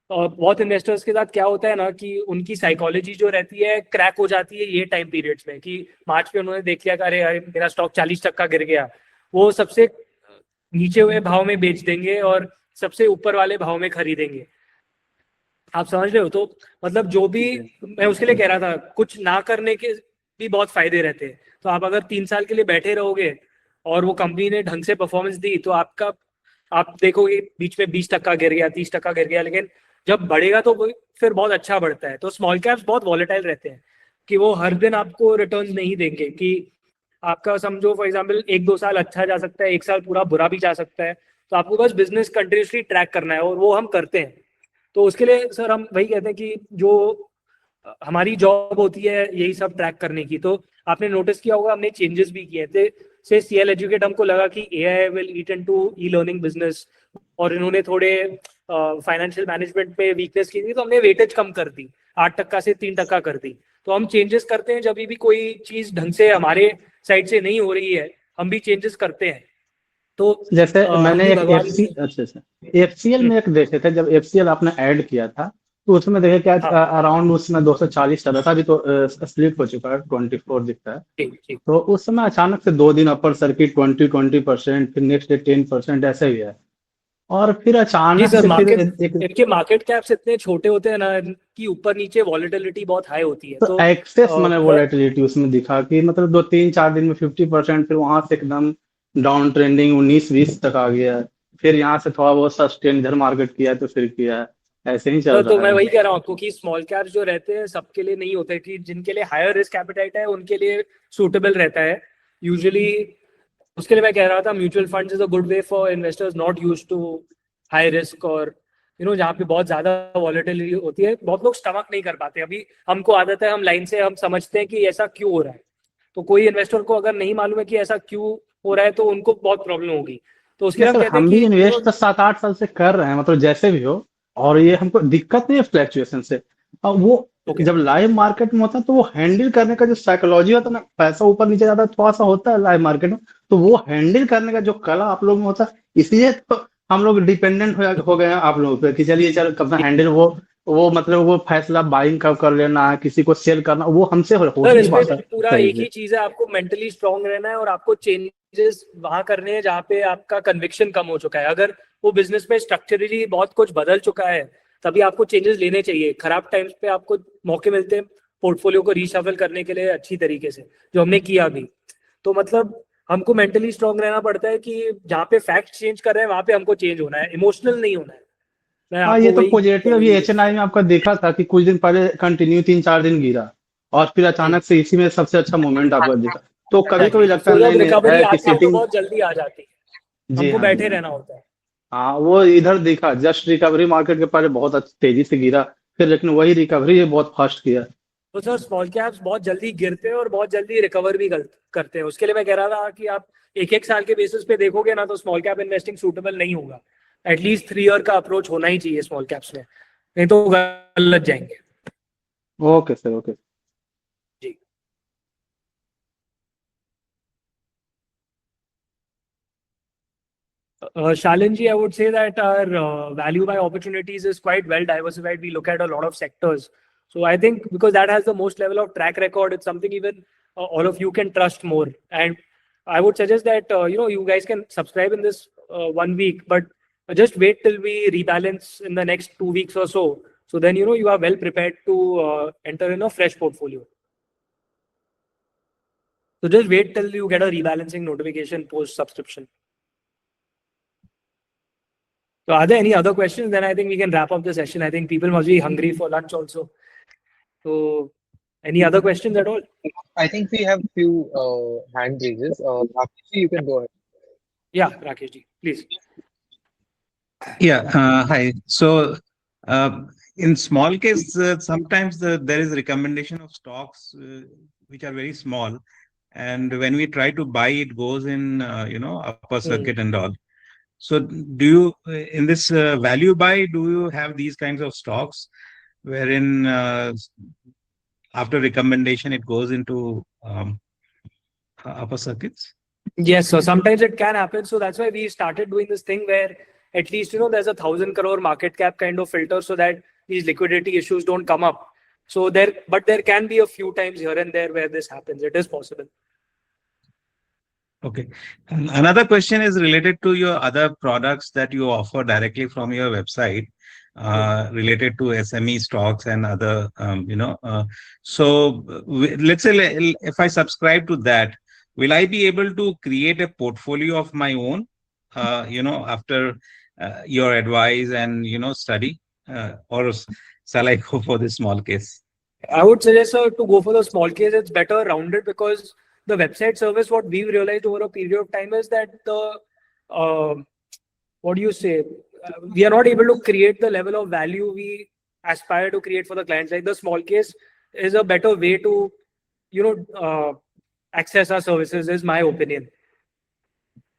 बहुत इन्वेस्टर्स के साथ क्या होता है ना कि उनकी साइकोलॉजी जो रहती है क्रैक हो जाती है ये टाइम पीरियड्स में, कि मार्च में उन्होंने देख लिया कि अरे अरे मेरा स्टॉक 40% गिर गया, वो सबसे नीचे हुए भाव में बेच देंगे और सबसे ऊपर वाले भाव में खरीदेंगे। आप समझ रहे हो? तो मतलब जो भी मैं उसके लिए कह रहा था, कुछ ना करने के भी बहुत फायदे रहते हैं। तो आप अगर 3 साल के लिए बैठे रहोगे और वो कंपनी ने ढंग से परफॉर्मेंस दी, तो आप देखोगे बीच में 20% गिर गया, 30% गिर गया, लेकिन जब बढ़ेगा तो वो फिर बहुत अच्छा बढ़ता है। तो स्मॉल कैप्स बहुत वॉलेटाइल रहते हैं कि वो हर दिन आपको रिटर्न नहीं देंगे। कि आपका समझो फॉर एग्जाम्पल 1-2 साल अच्छा जा सकता है, 1 साल पूरा बुरा भी जा सकता है। तो आपको बस बिजनेस कंटिन्यूसली ट्रैक करना है, और वो हम करते हैं। तो उसके लिए सर हम वही कहते हैं कि जो हमारी जॉब होती है यही सब ट्रैक करने की। तो आपने नोटिस किया होगा हमने चेंजेस भी किए थे। से सीएल एजुकेट हमको लगा कि AI will eat into e learning business, और इन्होंने थोड़े फाइनेंशियल मैनेजमेंट पे वीकनेस की थी, तो हमने वेटेज कम कर दी, 8% से 3% कर दी। तो हम चेंजेस करते हैं जब भी कोई चीज ढंग से हमारे साइड से नहीं हो रही है, हम भी चेंजेस करते हैं। तो जैसे हम मैंने भी एक भगवान एफसी अच्छा अच्छा एफसीएल में एक देखे थे, जब एफसीएल आपने ऐड किया था तो उसमें देखे क्या हाँ अराउंड उसमें 240 चल रहा था। अभी तो स्प्लिट हो चुका है, 24 दिखता है। ठीक ठीक। तो उस समय अचानक से 2 दिन अपर सर्किट 20%, फिर नेक्स्ट डे 10% ऐसे ही है। और फिर जी अचानक सर, से फिर मार्केट एक इनके मार्केट कैप्स इतने छोटे होते हैं ना कि ऊपर नीचे वॉलेटिलिटी बहुत हाई होती है। तो तो एक्सेस मैंने मैं वोलेटिलिटी उसमें दिखा कि मतलब 2-3-4 दिन में 50%, फिर वहां से एकदम डाउन ट्रेंडिंग 19-20 तक आ गया। फिर यहाँ से थोड़ा बहुत सस्टेन इधर मार्केट किया तो फिर किया, ऐसे ही चल तो रहा मैं है। वही कह रहा हूँ आपको कि स्मॉल कैप्स जो रहते हैं सबके लिए नहीं होते, कि जिनके लिए हायर रिस्क एपेटाइट है उनके लिए सूटेबल रहता है यूजुअली। उसके लिए मैं कह रहा था mutual funds is a good way for investors not used to high risk, और जहाँ पे बहुत ज्यादा वॉलेटिलिटी होती है, बहुत लोग स्टमक नहीं कर पाते। अभी हमको आदत है, हम लाइन से हम समझते हैं कि ऐसा क्यों हो रहा है। तो कोई इन्वेस्टर को अगर नहीं मालूम है कि ऐसा क्यों हो रहा है तो उनको बहुत प्रॉब्लम होगी। तो उसके नहीं लिए हम सर, कहते हैं हम भी कि इन्वेस्ट तो 7-8 साल से कर रहे हैं, मतलब जैसे भी हो। और ये हमको दिक्कत नहीं है फ्लैक्चुएशन से। और वो ओके जब लाइव मार्केट में होता है तो वो हैंडल करने का जो साइकोलॉजी होता है ना, पैसा ऊपर नीचे जाता है थोड़ा सा होता है लाइव मार्केट में, तो वो हैंडल करने का जो कला आप लोग में होता है, इसलिए तो हम लोग डिपेंडेंट हो गए हैं आप लोगों पे कि चलिए चल अपना हैंडल वो मतलब वो फैसला बाइंग कब कर लेना है, किसी को सेल करना, वो हमसे हो ही सर, नहीं इसमें पाता पूरा सही एक से। ही चीज है, आपको मेंटली स्ट्रांग रहना है और आपको चेंजेस वहां करने हैं जहाँ पे आपका कन्विक्शन कम हो चुका है। अगर वो बिजनेस में स्ट्रक्चरली बहुत कुछ बदल चुका है, तभी आपको चेंजेस लेने चाहिए। खराब टाइम्स पे आपको मौके मिलते हैं पोर्टफोलियो को रीशफल करने के लिए अच्छी तरीके से, जो हमने किया अभी। तो मतलब हमको मेंटली स्ट्रांग रहना पड़ता है कि जहाँ पे फैक्ट चेंज कर रहे हैं वहां पे हमको चेंज होना है, इमोशनल नहीं होना है। मैं हाँ, ये आपको तो वही पॉजिटिव अभी एचएनआई में आपका देखा था कि कुछ दिन पहले कंटिन्यू 3-4 दिन गिरा, और फिर अचानक से इसी में सबसे अच्छा मोमेंट आपको दिखा। तो कभी कभी लगता है तो नहीं जब नहीं रिकवरी है कि आती है तो सिटिंग। बहुत जल्दी आ जाती है, जी हमको हाँ, जी बैठे हाँ। रहना होता है। हाँ, वो इधर दिखा जस्ट रिकवरी मार्केट के पहले बहुत तेजी से गिरा, फिर लेकिन वही रिकवरी बहुत फास्ट किया। तो सर स्मॉल कैप्स बहुत जल्दी गिरते हैं और बहुत जल्दी रिकवर भी करते हैं। उसके लिए मैं कह रहा था कि आप 1-1 साल के बेसिस पे देखोगे ना, तो स्मॉल कैप इन्वेस्टिंग सूटेबल नहीं होगा। एटलीस्ट 3 ईयर का अप्रोच होना ही चाहिए स्मॉल कैप्स में, नहीं तो गलत जाएंगे। Okay sir, okay. जी। Shalinji, I would say that our value by opportunities is quite well diversified. We look at a lot of sectors. So I think because that has the most level of track record, it's something even all of you can trust more. And I would suggest that you guys can subscribe in this 1 week, but just wait till we rebalance in the next 2 weeks or so. So then you are well prepared to enter in a fresh portfolio. So just wait till you get a rebalancing notification post subscription. So are there any other questions? Then I think we can wrap up the session. I think people must be hungry for lunch also. So any other questions at all? I think we have few hand raises. Rakesh, you can go ahead. Yeah, Rakesh ji, please. Yeah, hi. So, in small case, sometimes there is recommendation of stocks which are very small, and when we try to buy, it goes in upper circuit and all. So, do you in this value buy, do you have these kinds of stocks wherein after recommendation it goes into upper circuits? Yes, so sometimes it can happen. So that's why we started doing this thing where at least, there's 1,000 crore market cap kind of filter so that these liquidity issues don't come up. So there can be a few times here and there where this happens. It is possible. Okay. And another question is related to your other products that you offer directly from your website, related to SME stocks and other, so let's say if I subscribe to that, will I be able to create a portfolio of my own, after your advice and, study, or shall I go for the small case? I would suggest to go for the small case. It's better rounded because the website service, what we've realized over a period of time is that we are not able to create the level of value we aspire to create for the clients. Like the small case is a better way to, access our services, is my opinion.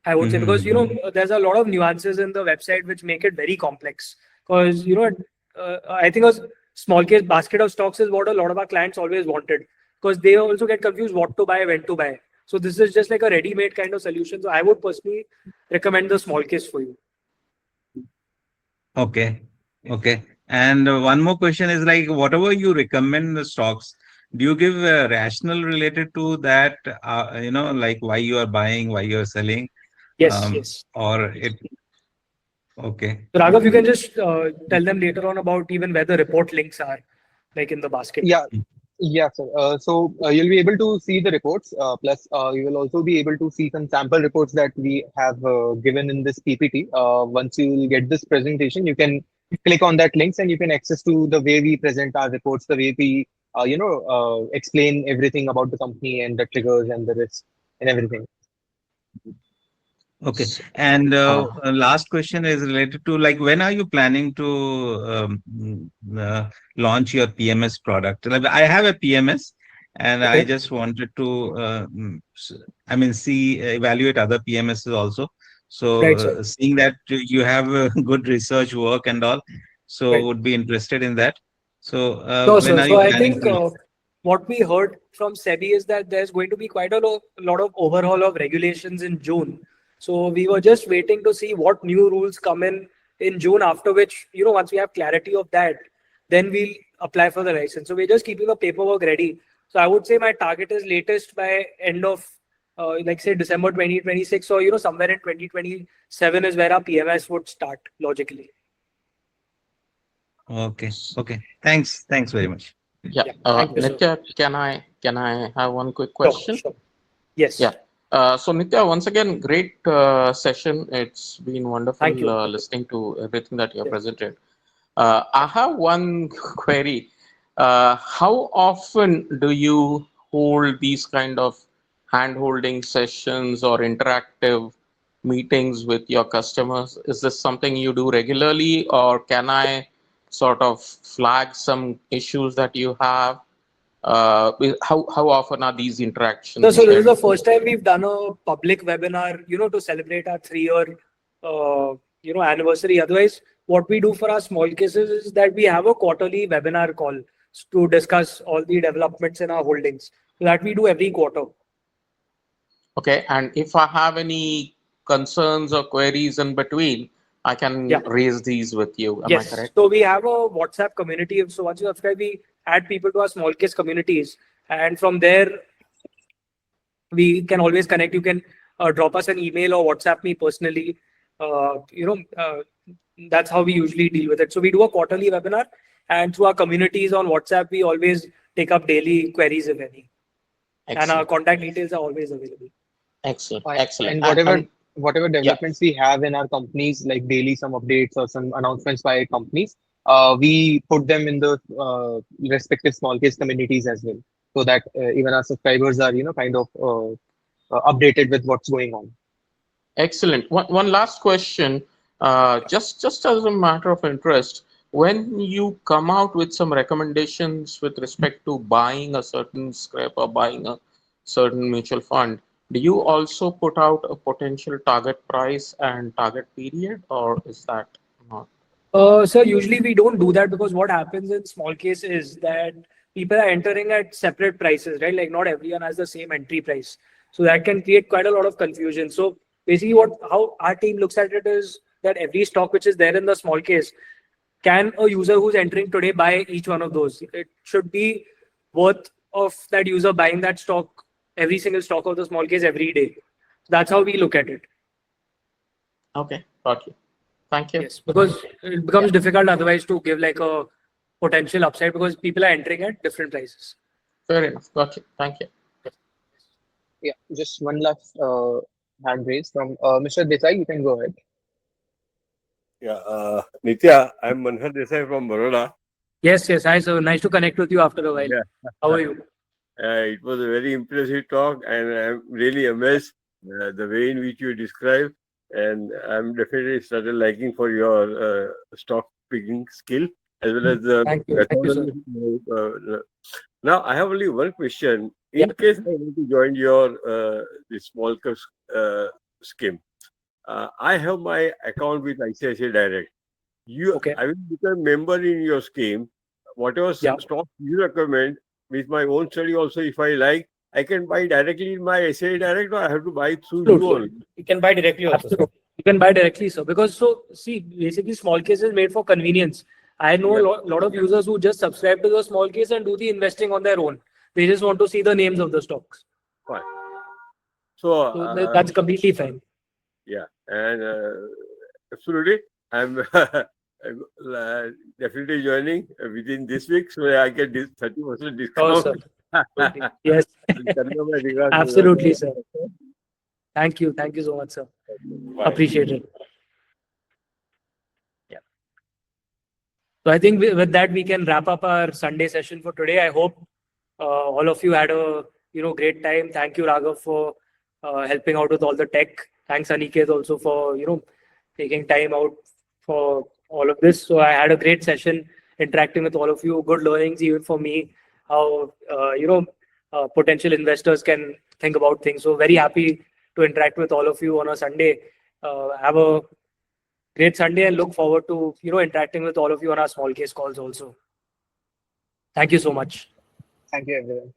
I would say, because, there's a lot of nuances in the website which make it very complex. Because, I think a small case basket of stocks is what a lot of our clients always wanted, because they also get confused what to buy, when to buy. So this is just like a ready-made kind of solution. So I would personally recommend the small case for you. Okay. And one more question is, like, whatever you recommend the stocks, do you give a rationale related to that? Like why you are buying, why you are selling? Yes. Or it. Okay. So Raghav, you can just tell them later on about even where the report links are, like in the basket. Yeah, sir. So you'll be able to see the reports. Plus, you will also be able to see some sample reports that we have given in this PPT. Once you will get this presentation, you can click on that links and you can access to the way we present our reports, the way we, explain everything about the company and the triggers and the risks and everything. Okay. And last question is related to, like, when are you planning to launch your PMS product? Like, I have a PMS and I just wanted to, evaluate other PMSs also. So seeing that you have good research work and all, so would be interested in that. So when are you planning to? What we heard from SEBI is that there's going to be quite a lot of overhaul of regulations in June. So we were just waiting to see what new rules come in June, after which, once we have clarity of that, then we'll apply for the license. So we're just keeping the paperwork ready. So I would say my target is latest by end of, say December 2026, or, somewhere in 2027 is where our PMS would start logically. Okay. Thanks very much. Yeah. Nitya, can I have one quick question? Sure. Yes. Yeah. So Nitya, once again, great session. It's been wonderful listening to everything that you have presented. I have one query. How often do you hold these kind of hand-holding sessions or interactive meetings with your customers? Is this something you do regularly, or can I sort of flag some issues that you have? How often are these interactions? So this is the first time we've done a public webinar, to celebrate our 3-year, anniversary. Otherwise, what we do for our small cases is that we have a quarterly webinar call to discuss all the developments in our holdings. So that we do every quarter. Okay, and if I have any concerns or queries in between, I can raise these with you. Am I correct? So we have a WhatsApp community. So once you subscribe, we add people to our small case communities, and from there we can always connect. You can drop us an email or WhatsApp me personally. That's how we usually deal with it. So we do a quarterly webinar, and through our communities on WhatsApp, we always take up daily queries, if any. Excellent. And our contact details are always available. Excellent. And whatever developments we have in our companies, like daily some updates or some announcements by companies, we put them in the respective small case communities as well, so that even our subscribers are, kind of updated with what's going on. Excellent. One last question, just as a matter of interest, when you come out with some recommendations with respect to buying a certain scrap or buying a certain mutual fund, do you also put out a potential target price and target period, or is that not? So usually we don't do that, because what happens in small case is that people are entering at separate prices, right? Like not everyone has the same entry price. So that can create quite a lot of confusion. So basically how our team looks at it is that every stock which is there in the small case, can a user who's entering today buy each one of those? It should be worth of that user buying that stock, every single stock of the small case every day. That's how we look at it. Okay, got you. Thank you. Yes, because it becomes difficult otherwise to give like a potential upside, because people are entering at different prices. Fair enough. Got you. Thank you. Yeah, just one last hand raise from Mr. Desai. You can go ahead. Yeah, Nitya, I'm Manhar Desai from Baroda. Yes. Hi, so nice to connect with you after a while. Yeah. How are you? It was a very impressive talk, and I'm really amazed the way in which you describe, and I'm definitely started liking for your stock picking skill as well as the Thank you, sir. Now, I have only one question. In case I want to join your this small cap scheme, I have my account with ICICI Direct. I will become member in your scheme. Whatever stock you recommend, with my own study also, if I like, I can buy directly in my ICICI Direct, or I have to buy through you only. You can buy directly also. You can buy directly, sir. Because see, basically small case is made for convenience. I know a lot of users who just subscribe to the small case and do the investing on their own. They just want to see the names of the stocks. Fine. So That's completely fine. Yeah, and absolutely, I'm definitely joining within this week, so I get this 30% discount. Oh, sir. Yes. Absolutely, sir. Thank you so much, sir. Bye. Appreciate it. Yeah. So I think with that we can wrap up our Sunday session for today. I hope all of you had a great time. Thank you, Raghav, for helping out with all the tech. Thanks, Aniket, also for taking time out for all of this. So I had a great session interacting with all of you. Good learnings even for me, how potential investors can think about things. So very happy to interact with all of you on a Sunday. Have a great Sunday and look forward to interacting with all of you on our small case calls also. Thank you so much. Thank you, everyone.